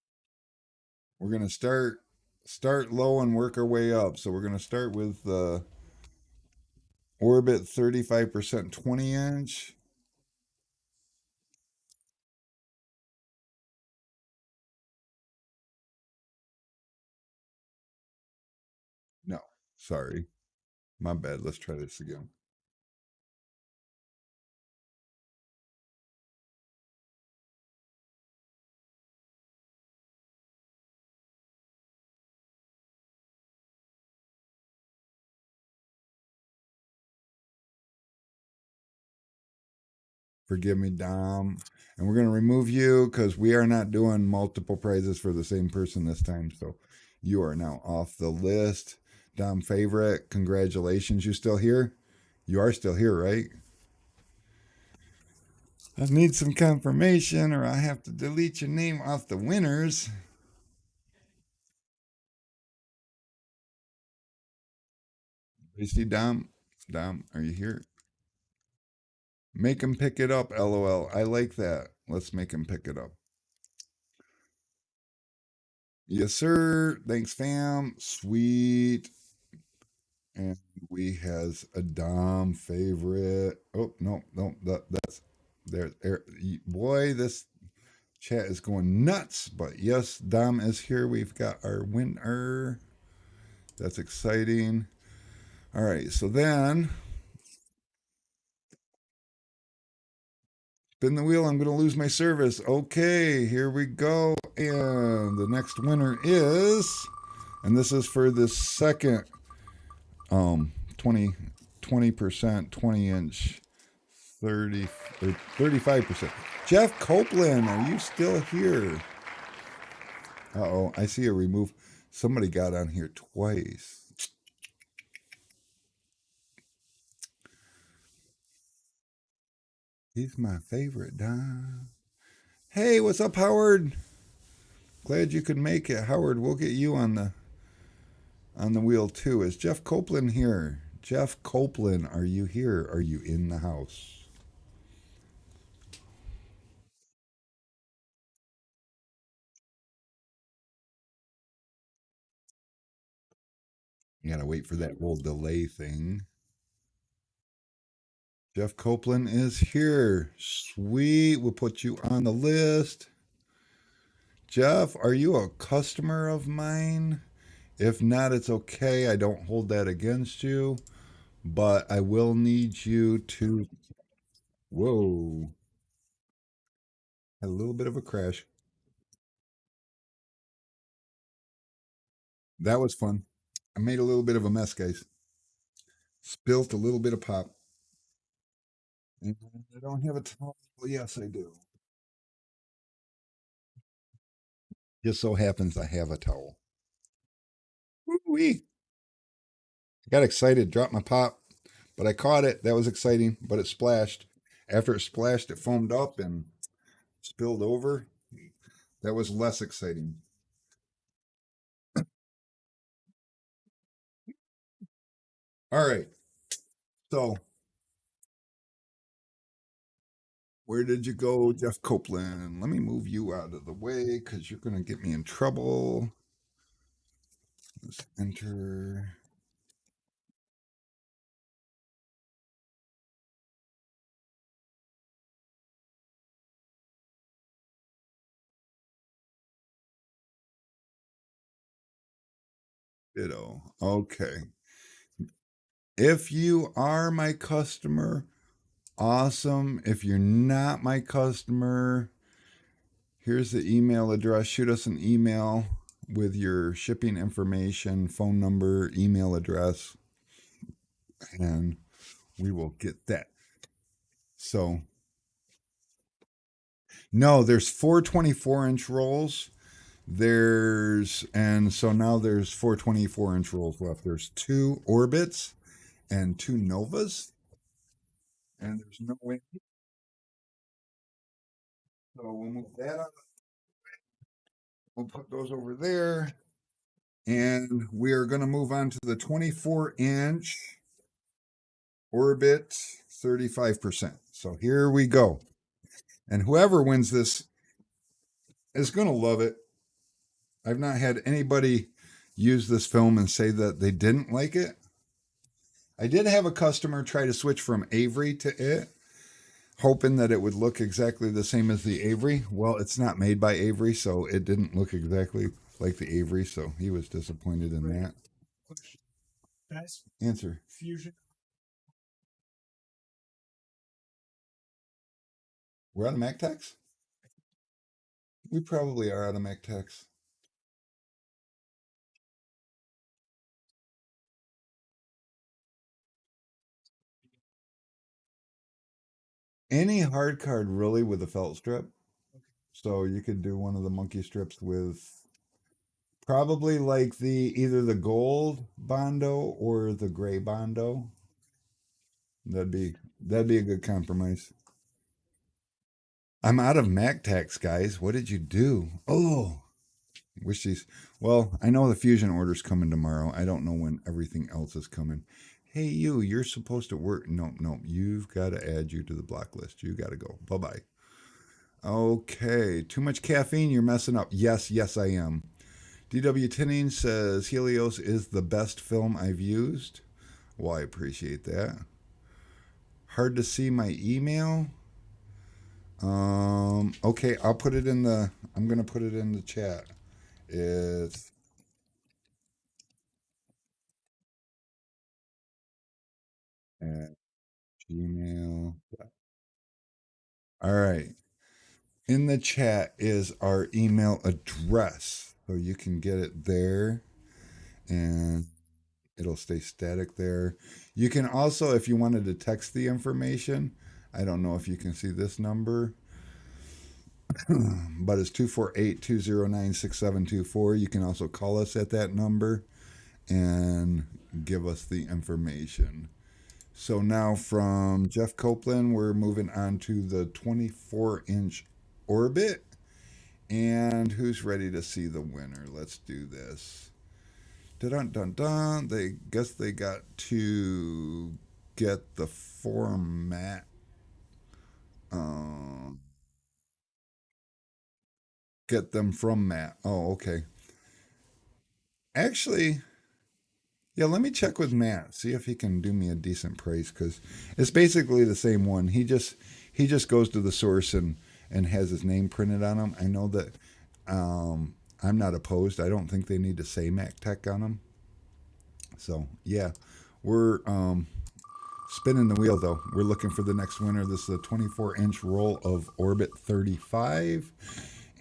A: we're going to start low and work our way up. So we're going to start with the Orbit 35% 20-inch. No, sorry. My bad. Let's try this again. Forgive me, Dom. And we're going to remove you because we are not doing multiple prizes for the same person this time. So you are now off the list. Dom Favorite, congratulations. You still here? You are still here, right? I need some confirmation or I have to delete your name off the winners. You see, Dom? Dom, are you here? Make him pick it up, LOL. I like that. Let's make him pick it up. Yes, sir. Thanks, fam. Sweet. And we has a Dom Favorite. Oh, no, that's there. Boy, this chat is going nuts. But yes, Dom is here. We've got our winner. That's exciting. All right, so then spin the wheel. I'm going to lose my service. Okay, here we go. And the next winner is, and this is for the second 20% 20-inch 30 or 35%. Jeff Copeland, are you still here? Uh-oh, I see a remove. Somebody got on here twice. He's my favorite, Don. Hey, what's up, Howard? Glad you could make it, Howard. We'll get you on the wheel too. Is Jeff Copeland here? Jeff Copeland, are you here? Are you in the house? You gotta wait for that whole delay thing. Jeff Copeland is here. Sweet. We'll put you on the list. Jeff, are you a customer of mine? If not, it's okay. I don't hold that against you, but I will need you to. Whoa. Had a little bit of a crash. That was fun. I made a little bit of a mess, guys. Spilt a little bit of pop. And I don't have a towel. Yes, I do. Just so happens I have a towel. Woo-wee. I got excited, dropped my pop, but I caught it. That was exciting, but it splashed. After it splashed, it foamed up and spilled over. That was less exciting. All right. So, where did you go, Jeff Copeland? Let me move you out of the way because you're going to get me in trouble. Let's enter. Ditto. Okay. If you are my customer, awesome. If you're not my customer, here's the email address. Shoot us an email with your shipping information, phone number, email address, and we will get that. So, no, there's 4 24-inch rolls. So now there's 4 24-inch rolls left. There's 2 orbits and 2 novas. And there's no way. So we'll move that up. We'll put those over there. And we are going to move on to the 24-inch orbit 35%. So here we go. And whoever wins this is going to love it. I've not had anybody use this film and say that they didn't like it. I did have a customer try to switch from Avery to it, hoping that it would look exactly the same as the Avery. Well, it's not made by Avery, so it didn't look exactly like the Avery, so he was disappointed in that.
B: Question. Guys,
A: Answer.
B: Fusion.
A: We're out of MacTex? We probably are out of MacTex. Any hard card really with a felt strip. So you could do one of the monkey strips with probably like either the gold Bondo or the gray Bondo. That'd be a good compromise. I'm out of MacTax, guys. What did you do? Oh, wish these. Well, I know the fusion order's coming tomorrow. I don't know when everything else is coming. Hey, you're supposed to work. No, you've got to add you to the block list. You got to go. Bye bye. Okay, too much caffeine. You're messing up. Yes, I am. DW Tinning says Helios is the best film I've used. Well, I appreciate that. Hard to see my email. Okay, I'm gonna put it in the chat. It's at Gmail. All right. In the chat is our email address. So you can get it there and it'll stay static there. You can also, if you wanted to text the information, I don't know if you can see this number, but it's 248-209-6724. You can also call us at that number and give us the information. So now from Jeff Copeland, we're moving on to the 24-inch orbit. And who's ready to see the winner? Let's do this. Dun dun dun. They got to get the format. Get them from Matt. Oh, okay. Actually, yeah, let me check with Matt, see if he can do me a decent price, because it's basically the same one. He just goes to the source and has his name printed on him. I know that I'm not opposed. I don't think they need to say Mac Tech on them. So yeah, we're spinning the wheel though. We're looking for the next winner. This is a 24-inch roll of Orbit 35,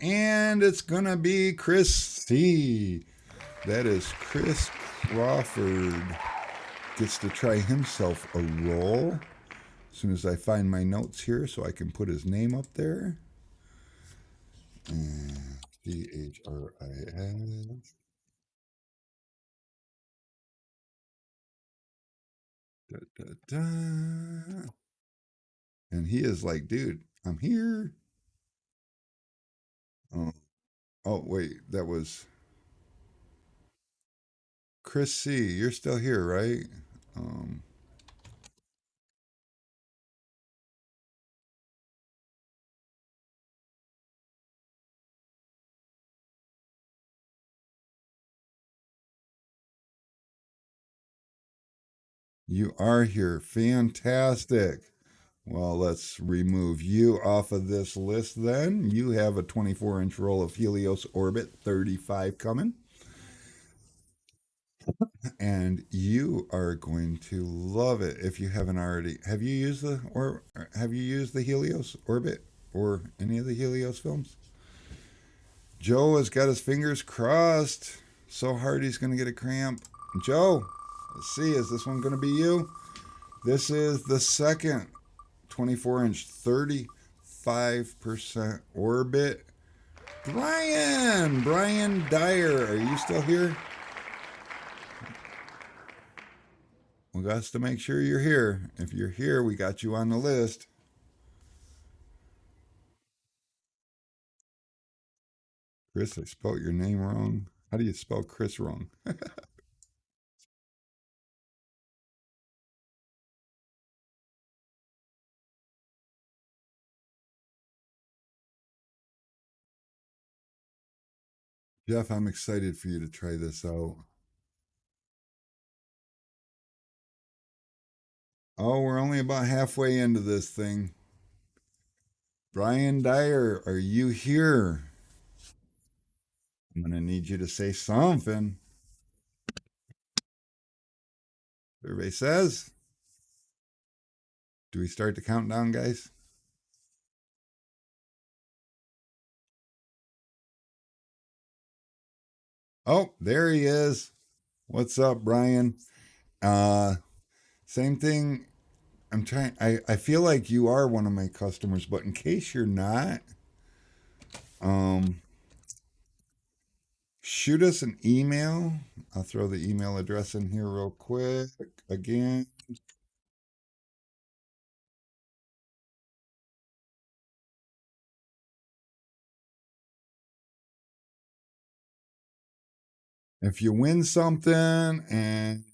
A: and it's gonna be Chris C. That is Chris Crawford gets to try himself a roll. As soon as I find my notes here, so I can put his name up there. CHRIS. Da, da, da. And he is like, dude, I'm here. Oh, oh wait, that was Chris C. You're still here, right? Um, you are here. Fantastic. Well, let's remove you off of this list then. You have a 24-inch roll of Helios Orbit 35 coming. And you are going to love it if you haven't already. Have you used the Helios Orbit or any of the Helios films? Joe has got his fingers crossed so hard he's going to get a cramp. Joe, let's see, is this one going to be you? This is the second 24-inch 35% Orbit. Brian Dyer, are you still here? We got to make sure you're here. If you're here, we got you on the list. Chris, I spelled your name wrong. How do you spell Chris wrong? Jeff, I'm excited for you to try this out. Oh, we're only about halfway into this thing. Brian Dyer, are you here? I'm going to need you to say something. Survey says. Do we start the countdown, guys? Oh, there he is. What's up, Brian? Uh, Same thing. I feel like you are one of my customers, but in case you're not, um, shoot us an email. I'll throw the email address in here real quick. Again, if you win something and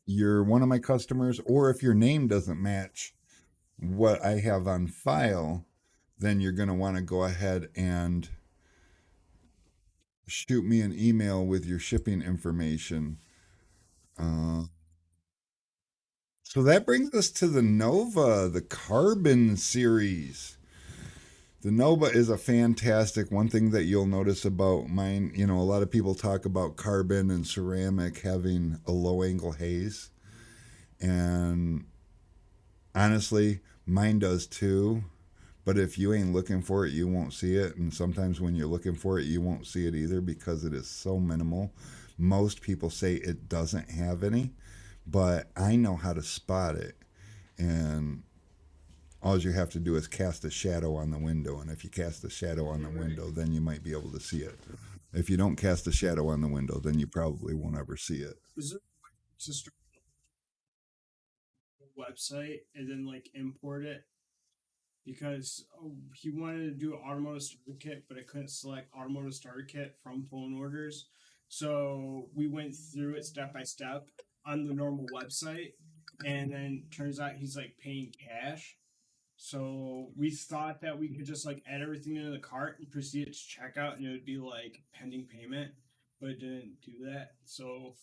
A: you're one of my customers, or if your name doesn't match what I have on file, then you're going to want to go ahead and shoot me an email with your shipping information. Uh, so that brings us to the Nova, the Carbon series. The Nova is a fantastic one thing that you'll notice about mine. You know, a lot of people talk about carbon and ceramic having a low angle haze. And honestly, mine does too. But if you ain't looking for it, you won't see it. And sometimes when you're looking for it, you won't see it either because it is so minimal. Most people say it doesn't have any, but I know how to spot it. And all you have to do is cast a shadow on the window. And if you cast a shadow on the window, then you might be able to see it. If you don't cast a shadow on the window, then you probably won't ever see it.
C: Is it to start a website and then like import it? Because he wanted to do an automotive starter kit, but I couldn't select automotive starter kit from phone orders. So we went through it step by step on the normal website, and then turns out he's like paying cash. So we thought that we could just like add everything into the cart and proceed to checkout, and it would be like pending payment, but it didn't do that. So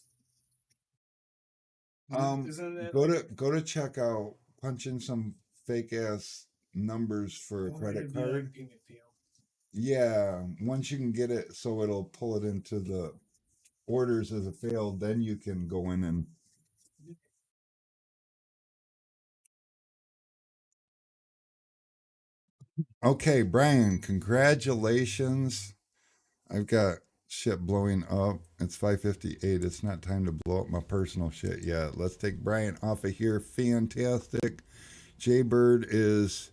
C: isn't it
A: Go
C: like,
A: to checkout, punch in some fake ass numbers for a credit
C: it'd be like
A: card.
C: payment fail?
A: Yeah, once you can get it so it'll pull it into the orders as a failed, then you can go in and okay, Brian, congratulations. I've got shit blowing up. It's 5:58. It's not time to blow up my personal shit yet. Let's take Brian off of here. Fantastic. Jaybird is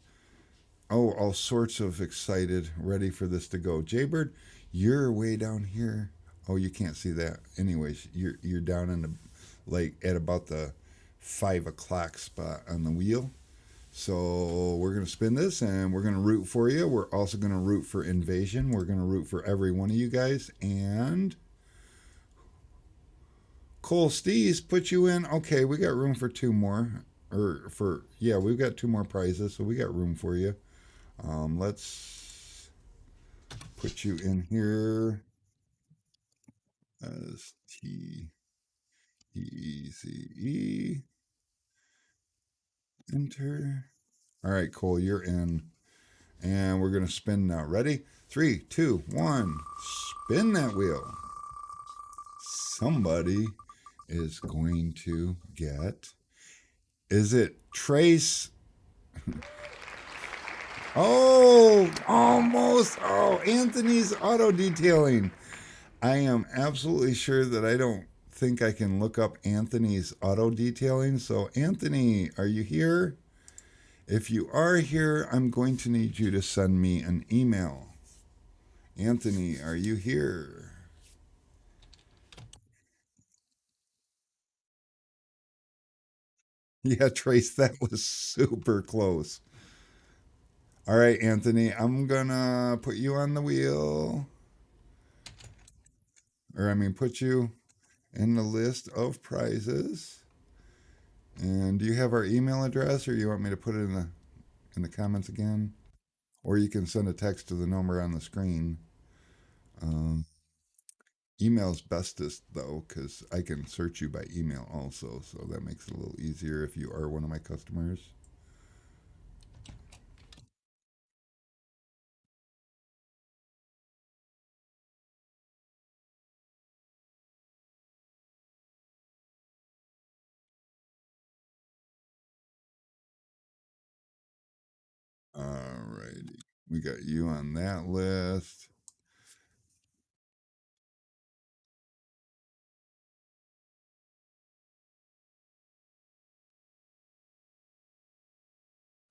A: all sorts of excited, ready for this to go. Jaybird, you're way down here. Oh, you can't see that. Anyways, you're down in the like at about the 5 o'clock spot on the wheel. So we're gonna spin this and we're gonna root for you. We're also gonna root for Invasion. We're gonna root for every one of you guys. And Cole Stees put you in. Okay, we got room for two more. Or for yeah, we've got two more prizes, so we got room for you. Let's put you in here as TEZE. Enter. All right, Cole, you're in. And we're going to spin now. Ready? 3, 2, 1. Spin that wheel. Somebody is going to get. Is it Trace? Oh, almost. Oh, Anthony's Auto Detailing. I am absolutely sure that I don't think I can look up Anthony's Auto Detailing. So, Anthony, are you here? If you are here, I'm going to need you to send me an email. Anthony, are you here? Yeah, Trace, that was super close. All right, Anthony, I'm gonna put you on the wheel. Or, I mean, put you in the list of prizes. And do you have our email address, or you want me to put it in the comments again? Or you can send a text to the number on the screen. Um, Email's bestest though, because I can search you by email also, so that makes it a little easier if you are one of my customers. Alrighty, we got you on that list.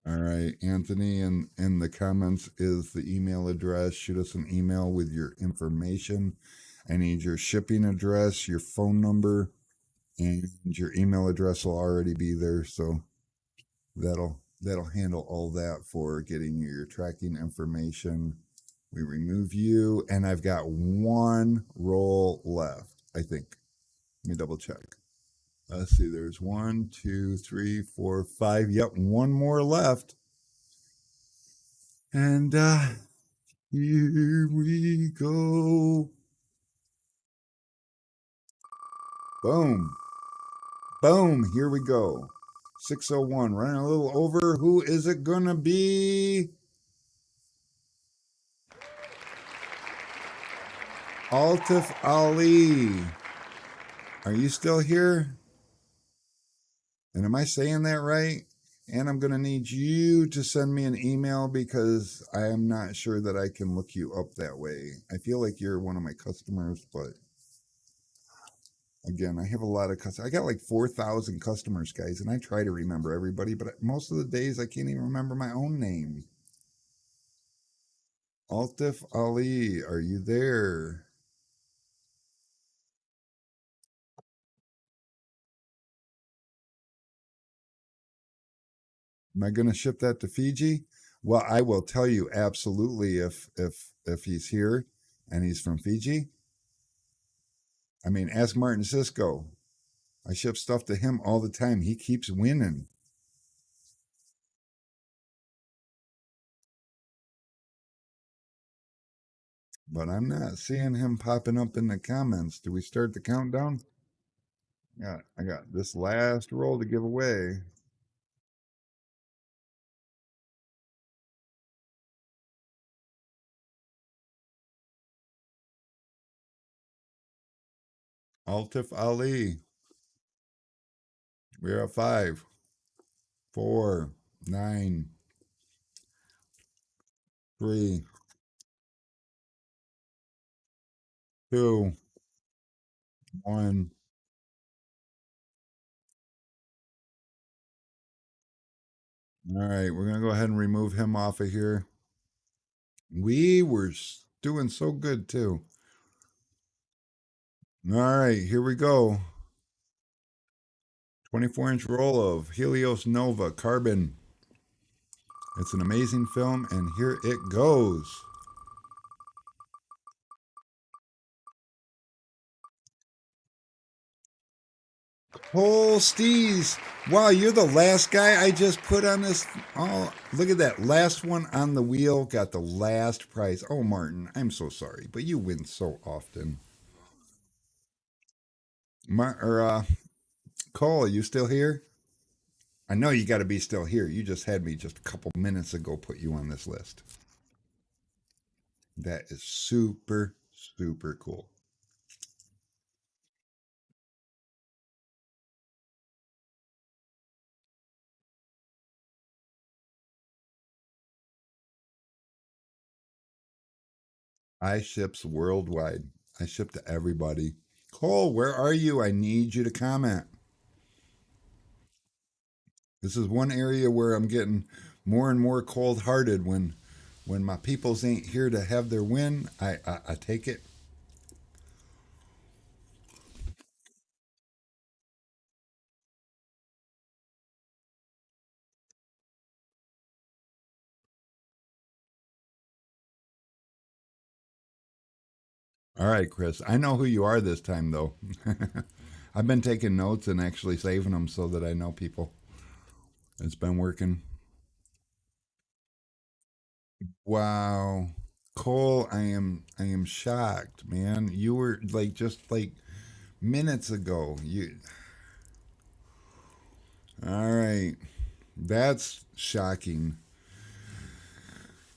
A: All right, Anthony, and in the comments is the email address. Shoot us an email with your information. I need your shipping address, your phone number, and your email address will already be there. So that'll handle all that for getting you your tracking information. We remove you, and I've got one roll left, I think. Let me double check. Let's see, there's 1, 2, 3, 4, 5. Yep, one more left. And here we go. Boom. Boom. Here we go. 601, running a little over. Who is it going to be? Altif Ali. Are you still here? And am I saying that right? And I'm going to need you to send me an email because I am not sure that I can look you up that way. I feel like you're one of my customers, but again, I have a lot of customers. I got like 4,000 customers, guys, and I try to remember everybody, but most of the days I can't even remember my own name. Altif Ali, are you there? Am I going to ship that to Fiji? Well, I will tell you absolutely if he's here and he's from Fiji. I mean, ask Martin Cisco. I ship stuff to him all the time. He keeps winning. But I'm not seeing him popping up in the comments. Do we start the countdown? Yeah, I got this last roll to give away. Altif Ali. We're at 5, 4, 9, 3, 2, 1. All right, we're going to go ahead and remove him off of here. We were doing so good too. All right, here we go. 24-inch roll of Helios Nova Carbon. It's an amazing film, and here it goes. Cole Stees. Wow, you're the last guy I just put on this. Oh, look at that. Last one on the wheel got the last prize. Oh, Martin, I'm so sorry, but you win so often. Cole, are you still here? I know you got to be still here. You just had me just a couple minutes ago put you on this list. That is super, super cool. I ships worldwide. I ship to everybody. Cole, where are you? I need you to comment. This is one area where I'm getting more and more cold-hearted when my peoples ain't here to have their win. I take it. All right, Chris. I know who you are this time, though. I've been taking notes and actually saving them so that I know people. It's been working. Wow. Cole, I am shocked, man. You were like just like minutes ago. You All right. That's shocking.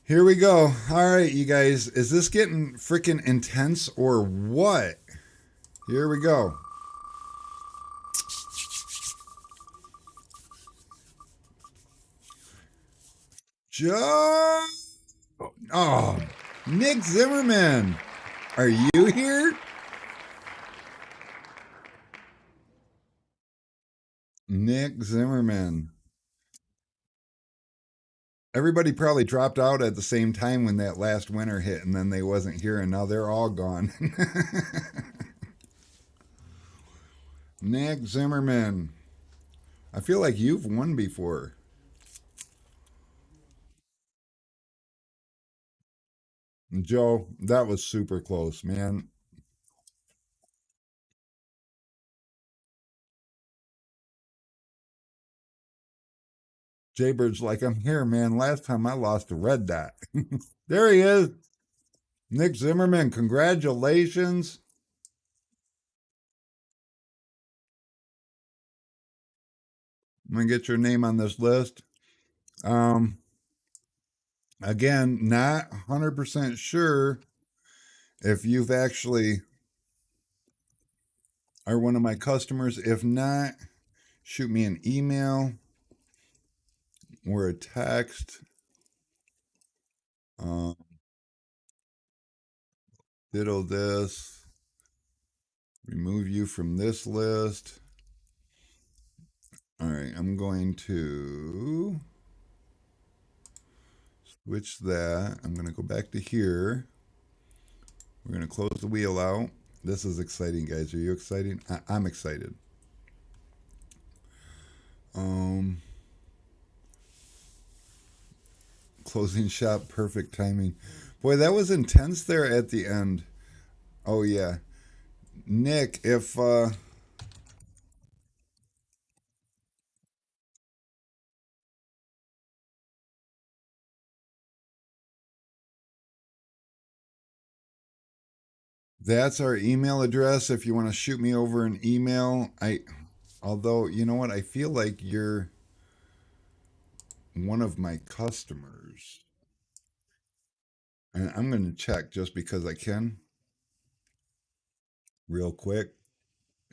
A: Here we go. All right, you guys. Is this getting freaking intense or what? Here we go. Joe. Oh, Nick Zimmerman. Are you here? Nick Zimmerman. Everybody probably dropped out at the same time when that last winter hit, and then they wasn't here, and now they're all gone. Nick Zimmerman. I feel like you've won before. Joe, that was super close, man. Jaybird's like, I'm here, man. Last time I lost to Red Dot. There he is. Nick Zimmerman, congratulations. I'm going to get your name on this list. Um, Again, not 100% sure if you've actually are one of my customers. If not, shoot me an email or a text. Um, Diddle this. Remove you from this list. All right, I'm going to switch that. I'm going to go back to here. We're going to close the wheel out. This is exciting, guys. Are you excited? I'm excited. Closing shop, perfect timing. Boy, that was intense there at the end. Oh yeah, Nick, if that's our email address, if you want to shoot me over an email, although you know what, I feel like you're one of my customers, and I'm going to check just because I can, real quick.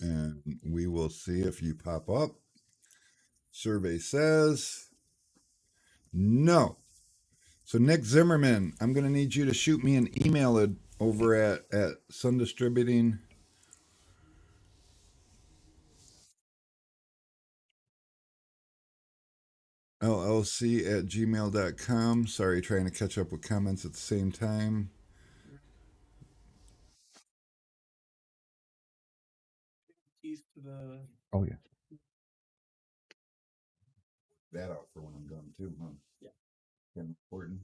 A: And we will see if you pop up. Survey says no. So Nick Zimmerman, I'm going to need you to shoot me an email over at Sun Distributing. LLC@gmail.com. Sorry, trying to catch up with comments at the same time.
B: Keys to the.
A: Oh, yeah. That out for when I'm done, too, huh?
B: Yeah.
A: Important.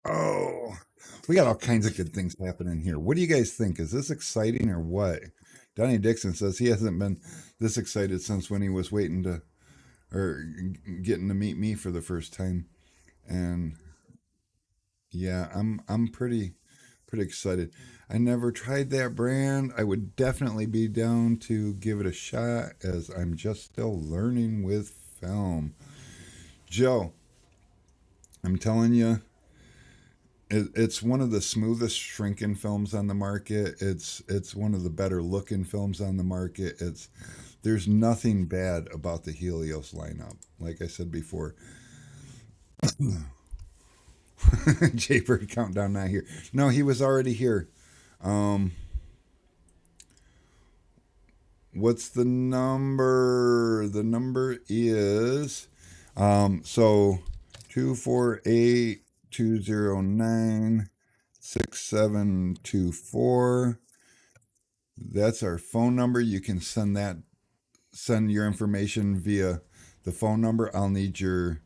A: Oh, we got all kinds of good things happening here. What do you guys think? Is this exciting or what? Donnie Dixon says he hasn't been this excited since when he was waiting to, or getting to meet me for the first time. And yeah, I'm pretty excited. I never tried that brand. I would definitely be down to give it a shot as I'm just still learning with film. Joe, I'm telling you, it's one of the smoothest shrinking films on the market. It's one of the better looking films on the market. There's nothing bad about the Helios lineup. Like I said before, Jaybird Countdown not here. No, he was already here. Um, what's the number? The number is so 248-209-6724. That's our phone number. You can send your information via the phone number. I'll need your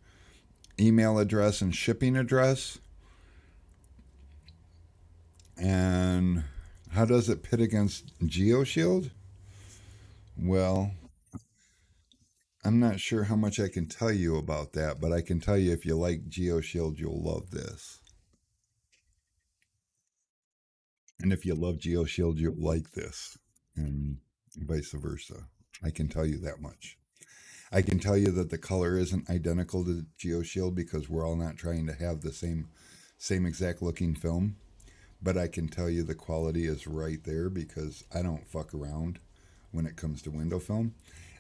A: email address and shipping address. And how does it pit against GeoShield? Well, I'm not sure how much I can tell you about that, but I can tell you if you like GeoShield, you'll love this. And if you love GeoShield, you'll like this, and vice versa. I can tell you that much. I can tell you that the color isn't identical to GeoShield because we're all not trying to have the same exact looking film. But I can tell you the quality is right there because I don't fuck around when it comes to window film.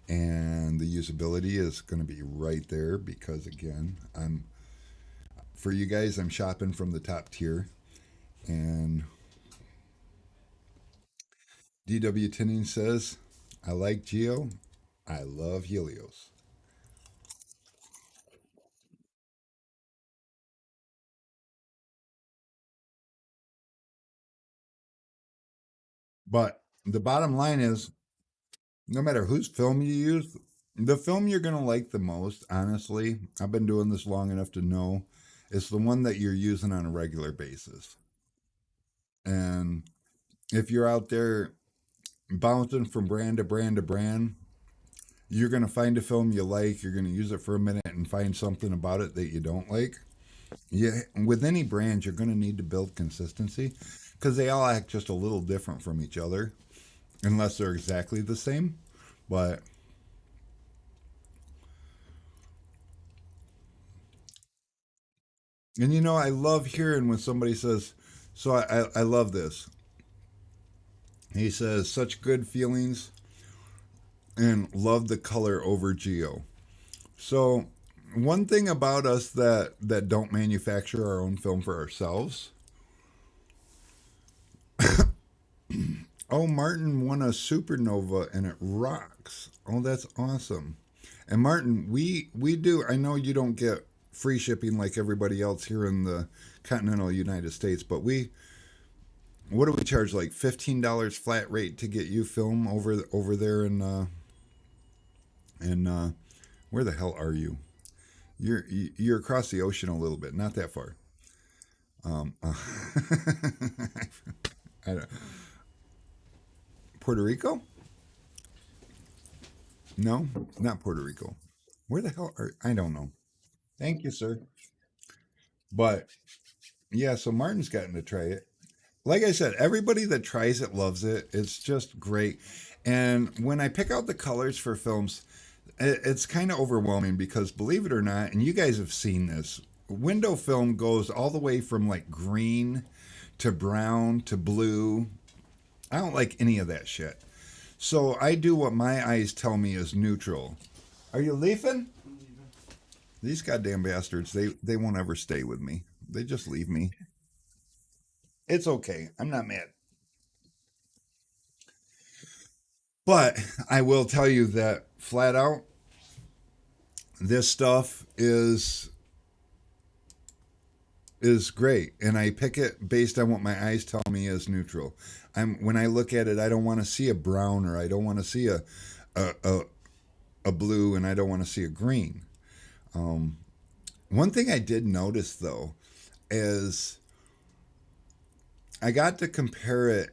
A: And the usability is going to be right there because, again, for you guys, I'm shopping from the top tier. And DW Tinning says, I like Geo. I love Helios. But the bottom line is, no matter whose film you use, the film you're going to like the most, honestly, I've been doing this long enough to know, is the one that you're using on a regular basis. And if you're out there bouncing from brand to brand to brand, you're going to find a film you like, you're going to use it for a minute and find something about it that you don't like. Yeah, with any brand, you're going to need to build consistency because they all act just a little different from each other, unless they're exactly the same. But and I love hearing when somebody says, so I love this. He says, such good feelings and love the color over Geo. So, one thing about us that don't manufacture our own film for ourselves. Oh, Martin won a supernova and it rocks. Oh, that's awesome. And Martin, we do. I know you don't get free shipping like everybody else here in the continental United States, but what do we charge? Like $15 flat rate to get you film over there in where the hell are you? You're across the ocean a little bit, not that far. Um, uh, I don't, Puerto Rico? No, not Puerto Rico. Where the hell are I don't know. Thank you, sir. But yeah, so Martin's gotten to try it. Like I said, everybody that tries it loves it. It's just great. And when I pick out the colors for films, it's kind of overwhelming because believe it or not, and you guys have seen this, window film goes all the way from like green to brown to blue. I don't like any of that shit. So I do what my eyes tell me is neutral. Are you leaving? These goddamn bastards, they won't ever stay with me. They just leave me. It's okay. I'm not mad. But I will tell you that flat out, this stuff is great, and I pick it based on what my eyes tell me is neutral. When I look at it, I don't want to see a brown, or I don't want to see a, a a blue, and I don't want to see a green. One thing I did notice though is I got to compare it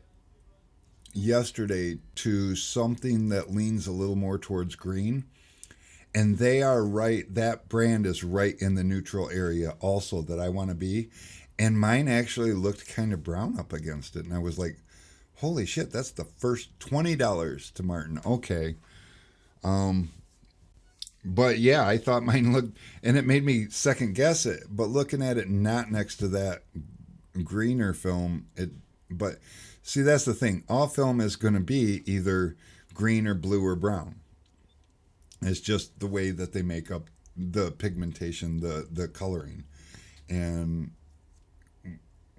A: yesterday to something that leans a little more towards green, and they are right. That brand is right in the neutral area also that I want to be, and mine actually looked kind of brown up against it, and I was like, holy shit, that's the first $20 to Martin. Okay. But yeah, I thought mine looked, and it made me second guess it, but looking at it not next to that greener film, but see, that's the thing, all film is going to be either green or blue or brown. It's just the way that they make up the pigmentation, the coloring. And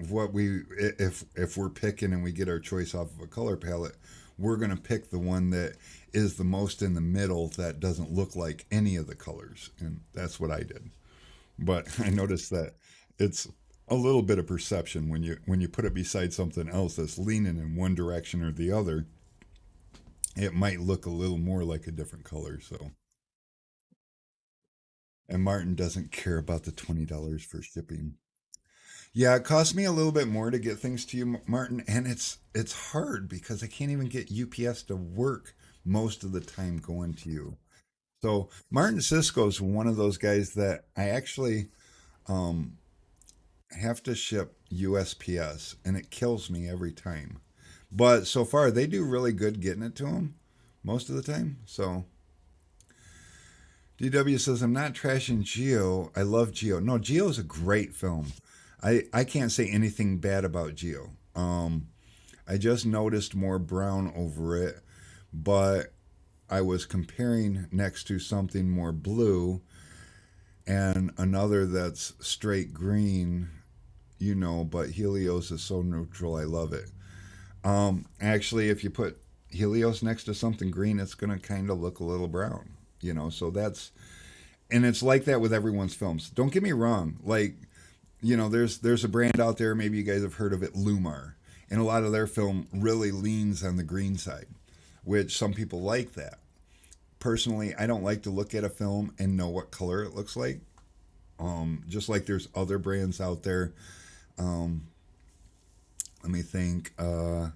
A: what we, if we're picking and we get our choice off of a color palette, we're going to pick the one that is the most in the middle, that doesn't look like any of the colors. And that's what I did. But I noticed that it's a little bit of perception when you put it beside something else that's leaning in one direction or the other. It might look a little more like a different color. So, and Martin doesn't care about the $20 for shipping. Yeah, it cost me a little bit more to get things to you, Martin, and it's hard because I can't even get UPS to work most of the time going to you. So Martin Cisco's one of those guys that I actually um, have to ship USPS, and it kills me every time. But so far, they do really good getting it to them most of the time. So DW says, I'm not trashing Geo. I love Geo. No, Geo is a great film. I can't say anything bad about Geo. I just noticed more brown over it, but I was comparing next to something more blue and another that's straight green, but Helios is so neutral. I love it. Actually, if you put Helios next to something green, it's going to kind of look a little brown, so and it's like that with everyone's films. Don't get me wrong. Like, there's a brand out there, maybe you guys have heard of it, Lumar, and a lot of their film really leans on the green side, which some people like that. Personally, I don't like to look at a film and know what color it looks like. Just like there's other brands out there. Let me think. I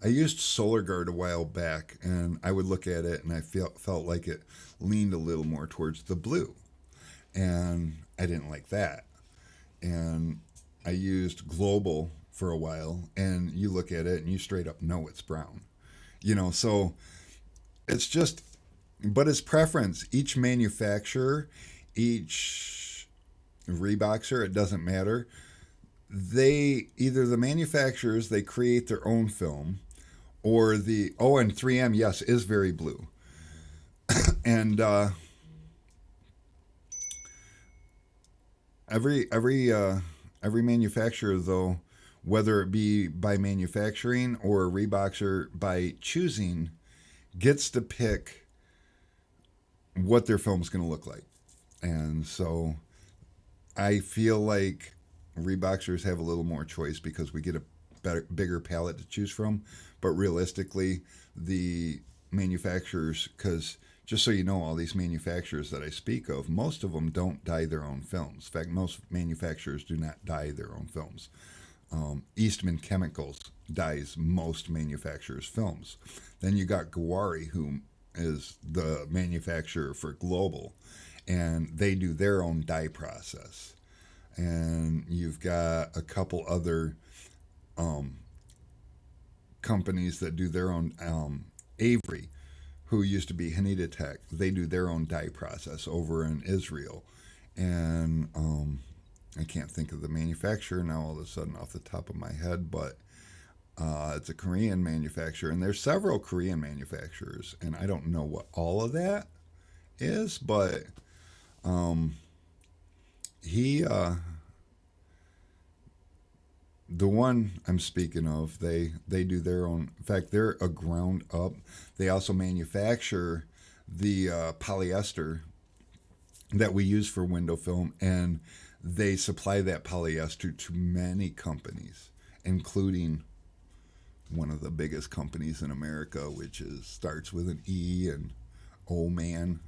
A: used Solar Guard a while back, and I would look at it, and I felt like it leaned a little more towards the blue, and I didn't like that. And I used Global for a while, and you look at it, and you straight up know it's brown. So it's just, but it's preference. Each manufacturer, each Reeboxer, it doesn't matter. Either the manufacturers, they create their own film, or and 3M, yes, is very blue. And every manufacturer, though, whether it be by manufacturing or a Reeboxer by choosing, gets to pick what their film is going to look like. And so I feel like Reeboxers have a little more choice because we get a bigger palette to choose from. But realistically, the manufacturers, because just so you know, all these manufacturers that I speak of, most of them don't dye their own films. In fact, most manufacturers do not dye their own films. Eastman Chemicals dyes most manufacturers' films. Then you got Gawari, who is the manufacturer for Global, and they do their own dye process. And you've got a couple other companies that do their own. Avery, who used to be Hanita Tech, they do their own dye process over in Israel. and I can't think of the manufacturer now all of a sudden off the top of my head, but it's a Korean manufacturer, and there's several Korean manufacturers, and I don't know what all of that is, but um, he the one I'm speaking of, they do their own. In fact, they're a ground up. They also manufacture the polyester that we use for window film, and they supply that polyester to many companies, including one of the biggest companies in America, which is starts with an E, and oh man,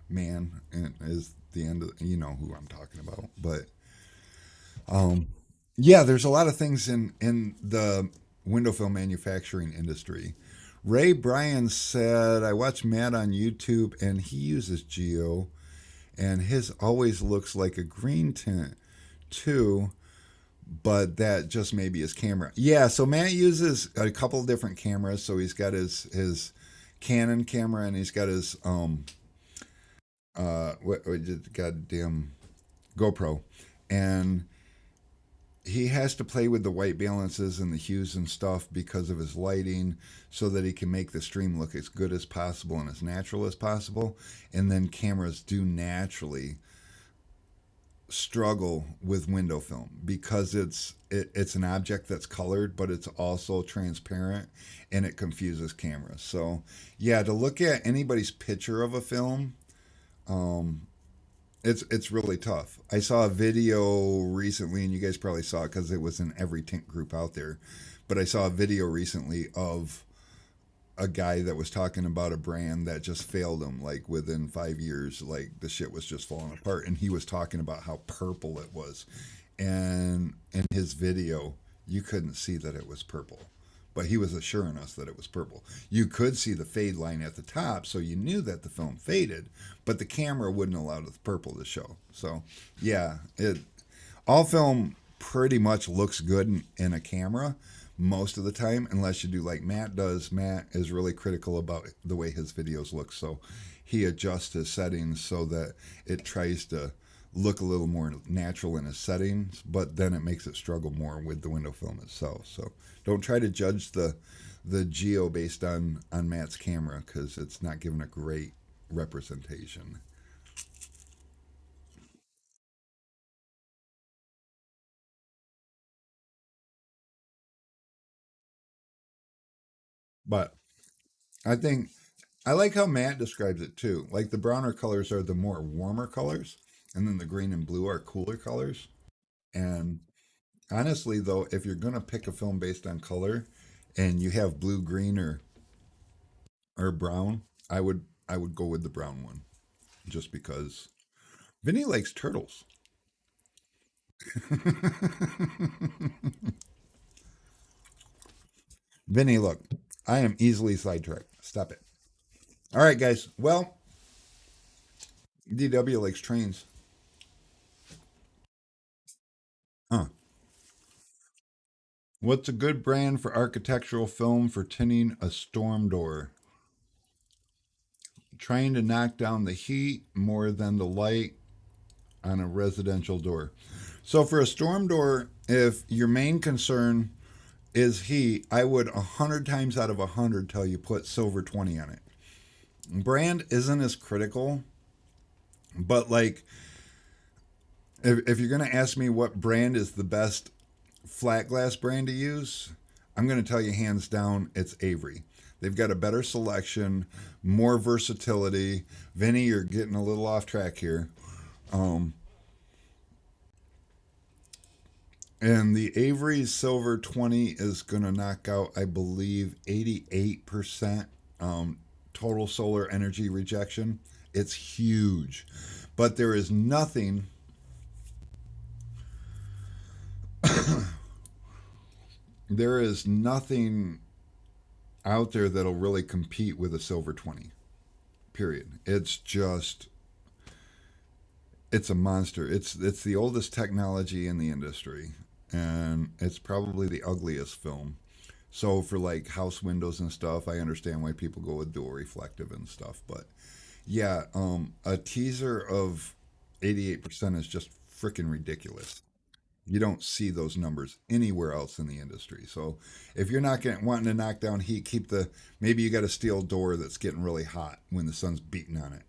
A: man, and is the end of, you know who I'm talking about. But um, yeah, there's a lot of things in the window film manufacturing industry. Ray Bryan said, I watch Matt on YouTube and he uses Geo and his always looks like a green tint too, but that just may be his camera. Yeah, so Matt uses a couple of different cameras. So he's got his Canon camera, and he's got his what goddamn GoPro, and he has to play with the white balances and the hues and stuff because of his lighting, so that he can make the stream look as good as possible and as natural as possible. And then cameras do naturally struggle with window film because it's an object that's colored, but it's also transparent, and it confuses cameras. So yeah, to look at anybody's picture of a film, um, it's really tough. I saw a video recently, and you guys probably saw it because it was in every tint group out there. But I saw a video recently of a guy that was talking about a brand that just failed him, like within 5 years. Like the shit was just falling apart, and he was talking about how purple it was, and in his video you couldn't see that it was purple, but he was assuring us that it was purple. You could see the fade line at the top, so you knew that the film faded, but the camera wouldn't allow the purple to show. So yeah, it all film pretty much looks good in a camera most of the time, unless you do like Matt does. Matt is really critical about the way his videos look, so he adjusts his settings so that it tries to look a little more natural in his settings, but then it makes it struggle more with the window film itself. So don't try to judge the geo based on Matt's camera, because it's not giving a great representation. But I think I like how Matt describes it too. Like the browner colors are the more warmer colors, and then the green and blue are cooler colors. And honestly, though, if you're gonna pick a film based on color, and you have blue, green, or brown, I would go with the brown one, just because Vinny likes turtles. Vinny, look, I am easily sidetracked. Stop it. All right, guys. Well, DW likes trains. Huh. What's a good brand for architectural film for tinting a storm door? Trying to knock down the heat more than the light on a residential door. So for a storm door, if your main concern is heat, I would 100 times out of 100 tell you put silver 20 on it. Brand isn't as critical, but like if you're going to ask me what brand is the best flat glass brand to use, I'm going to tell you hands down it's Avery. They've got a better selection, more versatility. Vinny, you're getting a little off track here. Um, and the Avery Silver 20 is going to knock out, I believe, 88% total solar energy rejection. It's huge. But there is nothing there is nothing out there that'll really compete with a silver 20. Period. It's a monster. It's the oldest technology in the industry, and it's probably the ugliest film. So for like house windows and stuff, I understand why people go with dual reflective and stuff, but yeah, a teaser of 88% is just freaking ridiculous. You don't see those numbers anywhere else in the industry. So if you're not wanting to knock down heat, maybe you got a steel door that's getting really hot when the sun's beating on it.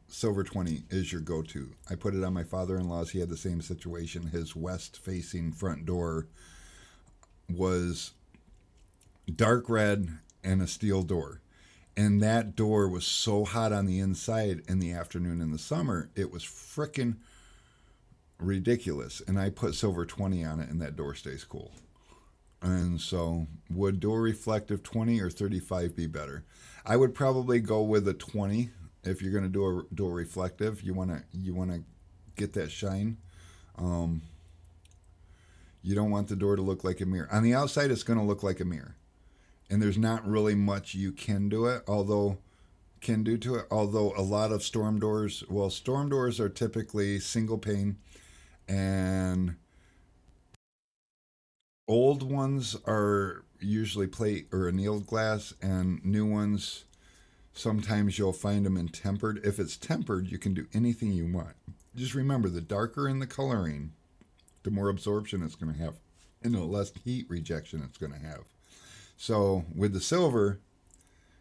A: Silver 20 is your go-to. I put it on my father-in-law's. He had the same situation. His west-facing front door was dark red and a steel door. And that door was so hot on the inside in the afternoon in the summer, it was frickin' ridiculous. And I put silver 20 on it, and that door stays cool. And so, would door reflective 20 or 35 be better? I would probably go with a 20 if you're going to do a door reflective. You want to get that shine. You don't want the door to look like a mirror. On the outside, it's going to look like a mirror, and there's not really much you can do to it. Although a lot of storm doors are typically single pane, and old ones are usually plate or annealed glass, and new ones sometimes you'll find them in tempered. If it's tempered, you can do anything you want. Just remember, the darker in the coloring, the more absorption it's going to have, and the less heat rejection it's going to have. So with the silver,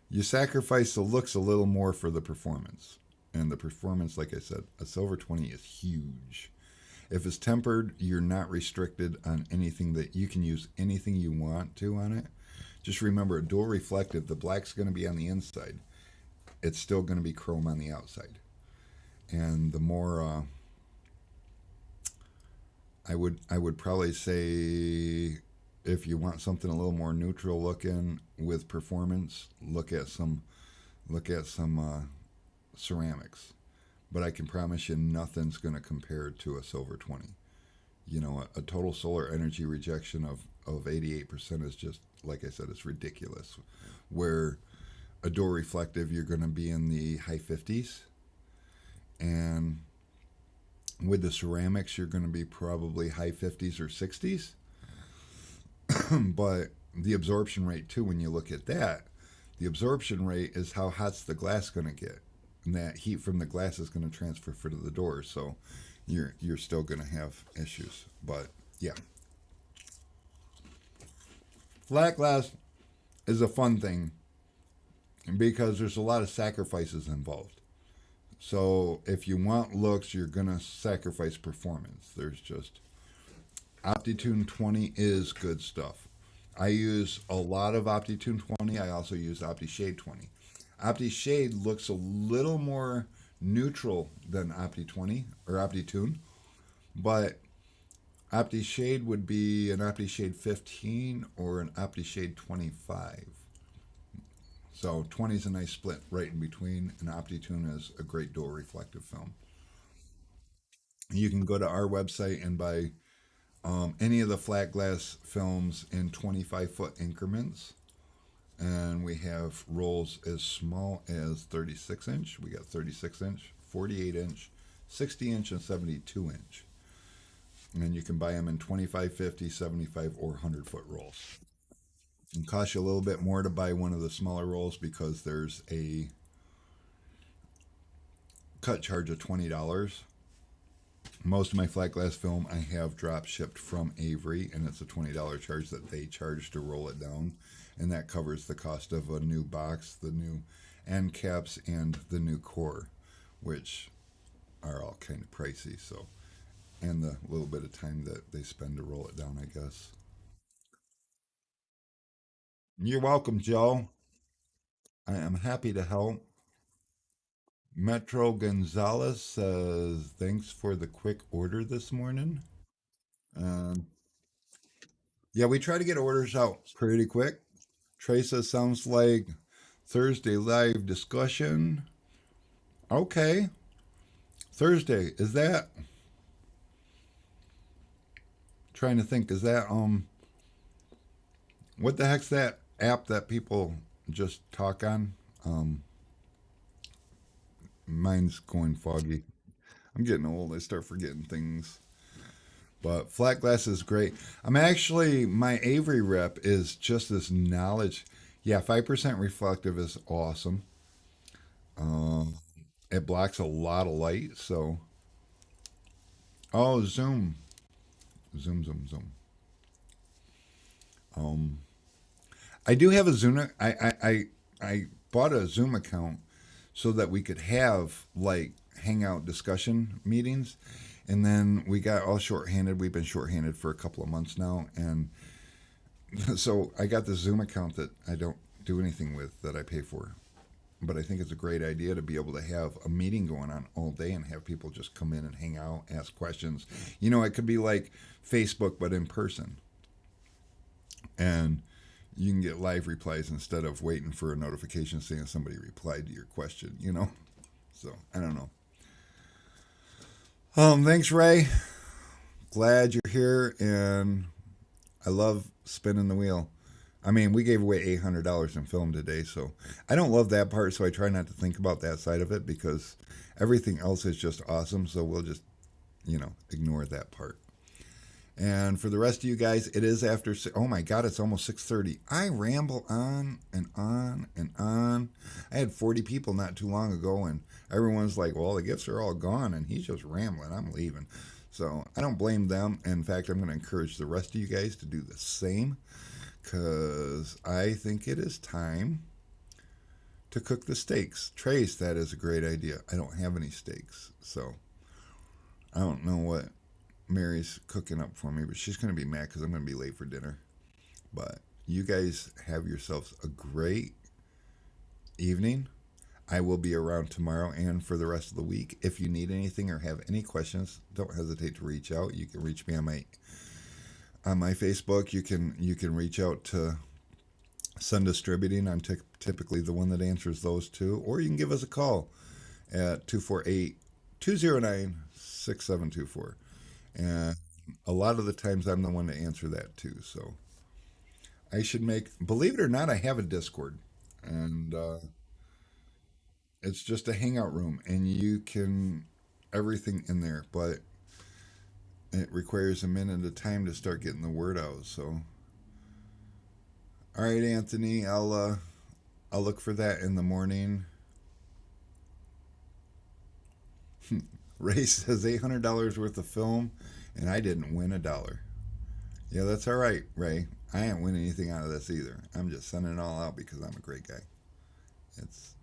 A: you sacrifice the looks a little more for the performance. And the performance, like I said, a silver 20 is huge. If it's tempered, you're not restricted on anything, that you can use anything you want to on it. Just remember, a dual reflective, the black's going to be on the inside. It's still going to be chrome on the outside. And the more, I would probably say, if you want something a little more neutral looking with performance, look at some ceramics. But I can promise you, nothing's going to compare to a silver 20. You know, a total solar energy rejection of 88% is just, like I said, it's ridiculous. Where a door reflective, you're going to be in the high 50s. And with the ceramics, you're going to be probably high 50s or 60s. But the absorption rate, too, when you look at that, the absorption rate is how hot's the glass going to get. And that heat from the glass is going to transfer to the door. So you're still going to have issues. But, yeah. Flat glass is a fun thing because there's a lot of sacrifices involved. So if you want looks, you're going to sacrifice performance. There's just... OptiTune 20 is good stuff. I use a lot of OptiTune 20. I also use OptiShade 20. OptiShade looks a little more neutral than Opti20 or OptiTune, but OptiShade would be an OptiShade 15 or an OptiShade 25. So 20 is a nice split right in between, and OptiTune is a great dual reflective film. You can go to our website and buy any of the flat glass films in 25-foot increments. And we have rolls as small as 36 inch. We got 36 inch, 48 inch, 60 inch, and 72 inch. And you can buy them in 25, 50, 75, or 100-foot rolls. It costs you a little bit more to buy one of the smaller rolls because there's a cut charge of $20. Most of my flat glass film I have drop shipped from Avery, and it's a $20 charge that they charge to roll it down, and that covers the cost of a new box, the new end caps, and the new core, which are all kind of pricey. So, and the little bit of time that they spend to roll it down, I guess. You're welcome, Joe. I am happy to help. Metro Gonzalez says, thanks for the quick order this morning. Um, yeah, we try to get orders out pretty quick. Trey says, sounds like Thursday live discussion. Okay. Thursday, is that? Trying to think, is that, what the heck's that app that people just talk on? Mine's going foggy. I'm getting old. I start forgetting things. But flat glass is great. I'm actually, my Avery rep is just this knowledge. Yeah, 5% reflective is awesome. It blocks a lot of light, so Oh, Zoom. Zoom. Um, I do have a Zoom. I bought a Zoom account so that we could have like hangout discussion meetings, and then we got all shorthanded. We've been shorthanded for a couple of months now, and so I got this Zoom account that I don't do anything with that I pay for. But I think it's a great idea to be able to have a meeting going on all day and have people just come in and hang out, ask questions. You know, it could be like Facebook, but in person. And you can get live replies instead of waiting for a notification saying somebody replied to your question, you know? So, I don't know. Thanks, Ray. Glad you're here, and I love spinning the wheel. I mean, we gave away $800 in film today, so I don't love that part, so I try not to think about that side of it because everything else is just awesome, so we'll just, ignore that part. And for the rest of you guys, it is after, oh my God, it's almost 6:30. I ramble on and on and on. I had 40 people not too long ago, and everyone's like, well, the gifts are all gone, and he's just rambling. I'm leaving. So I don't blame them. In fact, I'm going to encourage the rest of you guys to do the same because I think it is time to cook the steaks. Trace, that is a great idea. I don't have any steaks, so I don't know what Mary's cooking up for me, but she's going to be mad because I'm going to be late for dinner. But you guys have yourselves a great evening. I will be around tomorrow and for the rest of the week. If you need anything or have any questions, don't hesitate to reach out. You can reach me on my Facebook. You can reach out to Sun Distributing. I'm typically the one that answers those two, or you can give us a call at 248-209-6724. And a lot of the times I'm the one to answer that too. So I should believe it or not, I have a Discord, and it's just a hangout room, and you can everything in there, but it requires a minute of time to start getting the word out. So, all right, Anthony, I'll look for that in the morning. Ray says $800 worth of film, and I didn't win a dollar. Yeah, that's all right, Ray. I ain't winning anything out of this either. I'm just sending it all out because I'm a great guy. It's.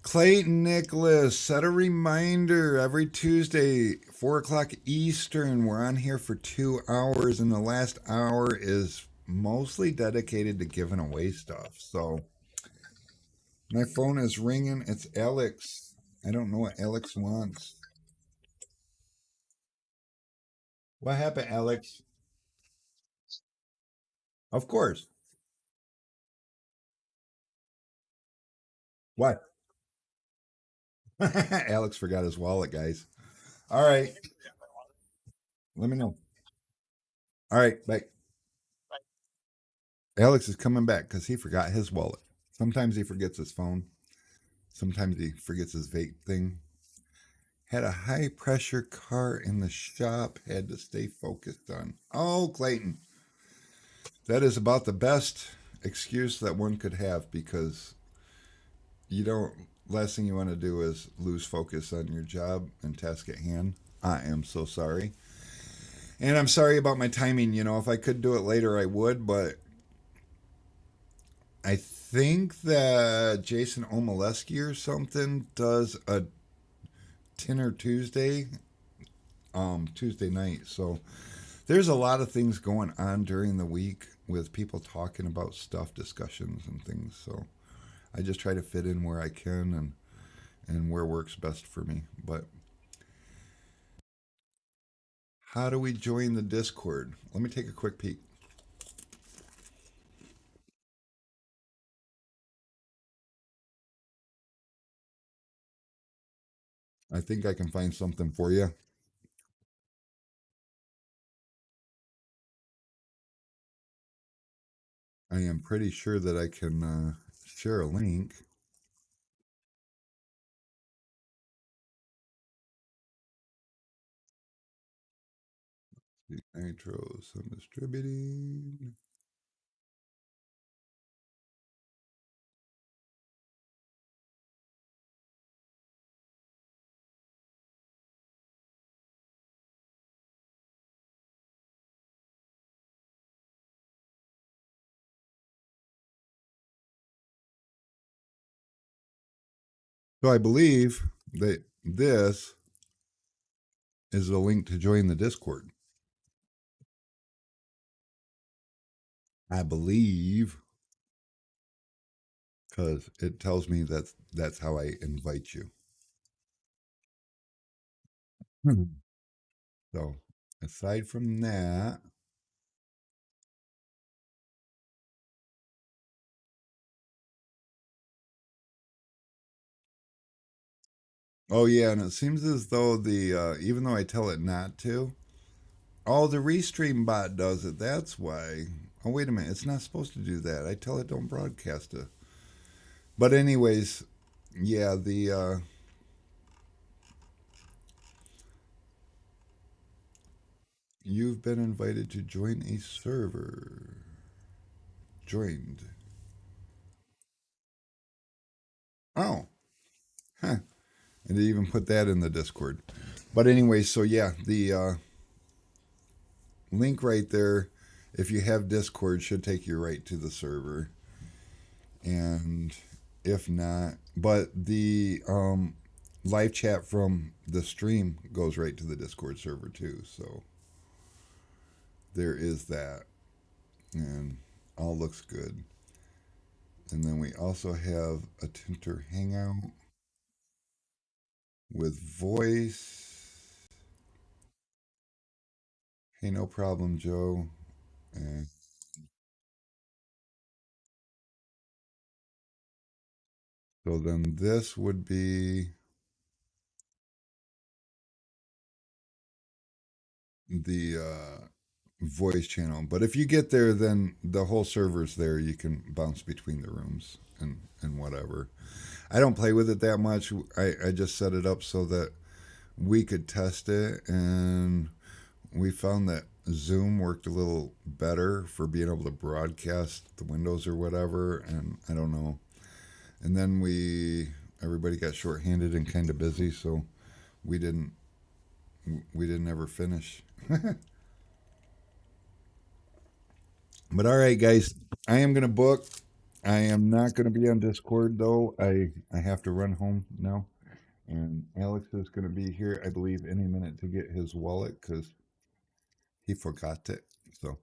A: Clayton Nicholas, set a reminder every Tuesday, 4 o'clock Eastern. We're on here for 2 hours, and the last hour is mostly dedicated to giving away stuff. So my phone is ringing. It's Alex. I don't know what Alex wants. What happened, Alex? Of course. What? Alex forgot his wallet, guys. All right. Let me know. All right. Bye. Alex is coming back because he forgot his wallet. Sometimes he forgets his phone. Sometimes he forgets his vape thing. Had a high pressure car in the shop. Had to stay focused on. Oh, Clayton. That is about the best excuse that one could have because you don't, last thing you want to do is lose focus on your job and task at hand. I am so sorry. And I'm sorry about my timing. If I could do it later, I would, but I think that Jason Omoleski or something does a Tinner Tuesday, Tuesday night. So there's a lot of things going on during the week with people talking about stuff, discussions, and things. So I just try to fit in where I can and where works best for me. But how do we join the Discord? Let me take a quick peek. I think I can find something for you. I am pretty sure that I can share a link. Nitro, some distributing. So I believe that this is a link to join the Discord. I believe, because it tells me that's how I invite you. So aside from that, oh yeah, and it seems as though the even though I tell it not to, oh, the Restream bot does it. That's why. Oh, wait a minute. It's not supposed to do that. I tell it don't broadcast it. But anyways, yeah, the you've been invited to join a server. Joined. Oh, huh. I didn't even put that in the Discord. But anyway, so yeah, the link right there, if you have Discord, should take you right to the server. And if not, but the live chat from the stream goes right to the Discord server too. So there is that. And all looks good. And then we also have a Tinter Hangout with voice. Hey, no problem, Joe. And so then this would be the voice channel. But if you get there, then the whole server's there. You can bounce between the rooms and whatever. I don't play with it that much. I just set it up so that we could test it, and we found that Zoom worked a little better for being able to broadcast the windows or whatever, and I don't know. And then everybody got shorthanded and kind of busy, so we didn't ever finish. But all right, guys, I am gonna book. I am not gonna be on Discord though. I have to run home now, and Alex is gonna be here, I believe, any minute to get his wallet because he forgot it. So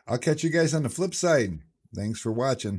A: I'll catch you guys on the flip side. Thanks for watching.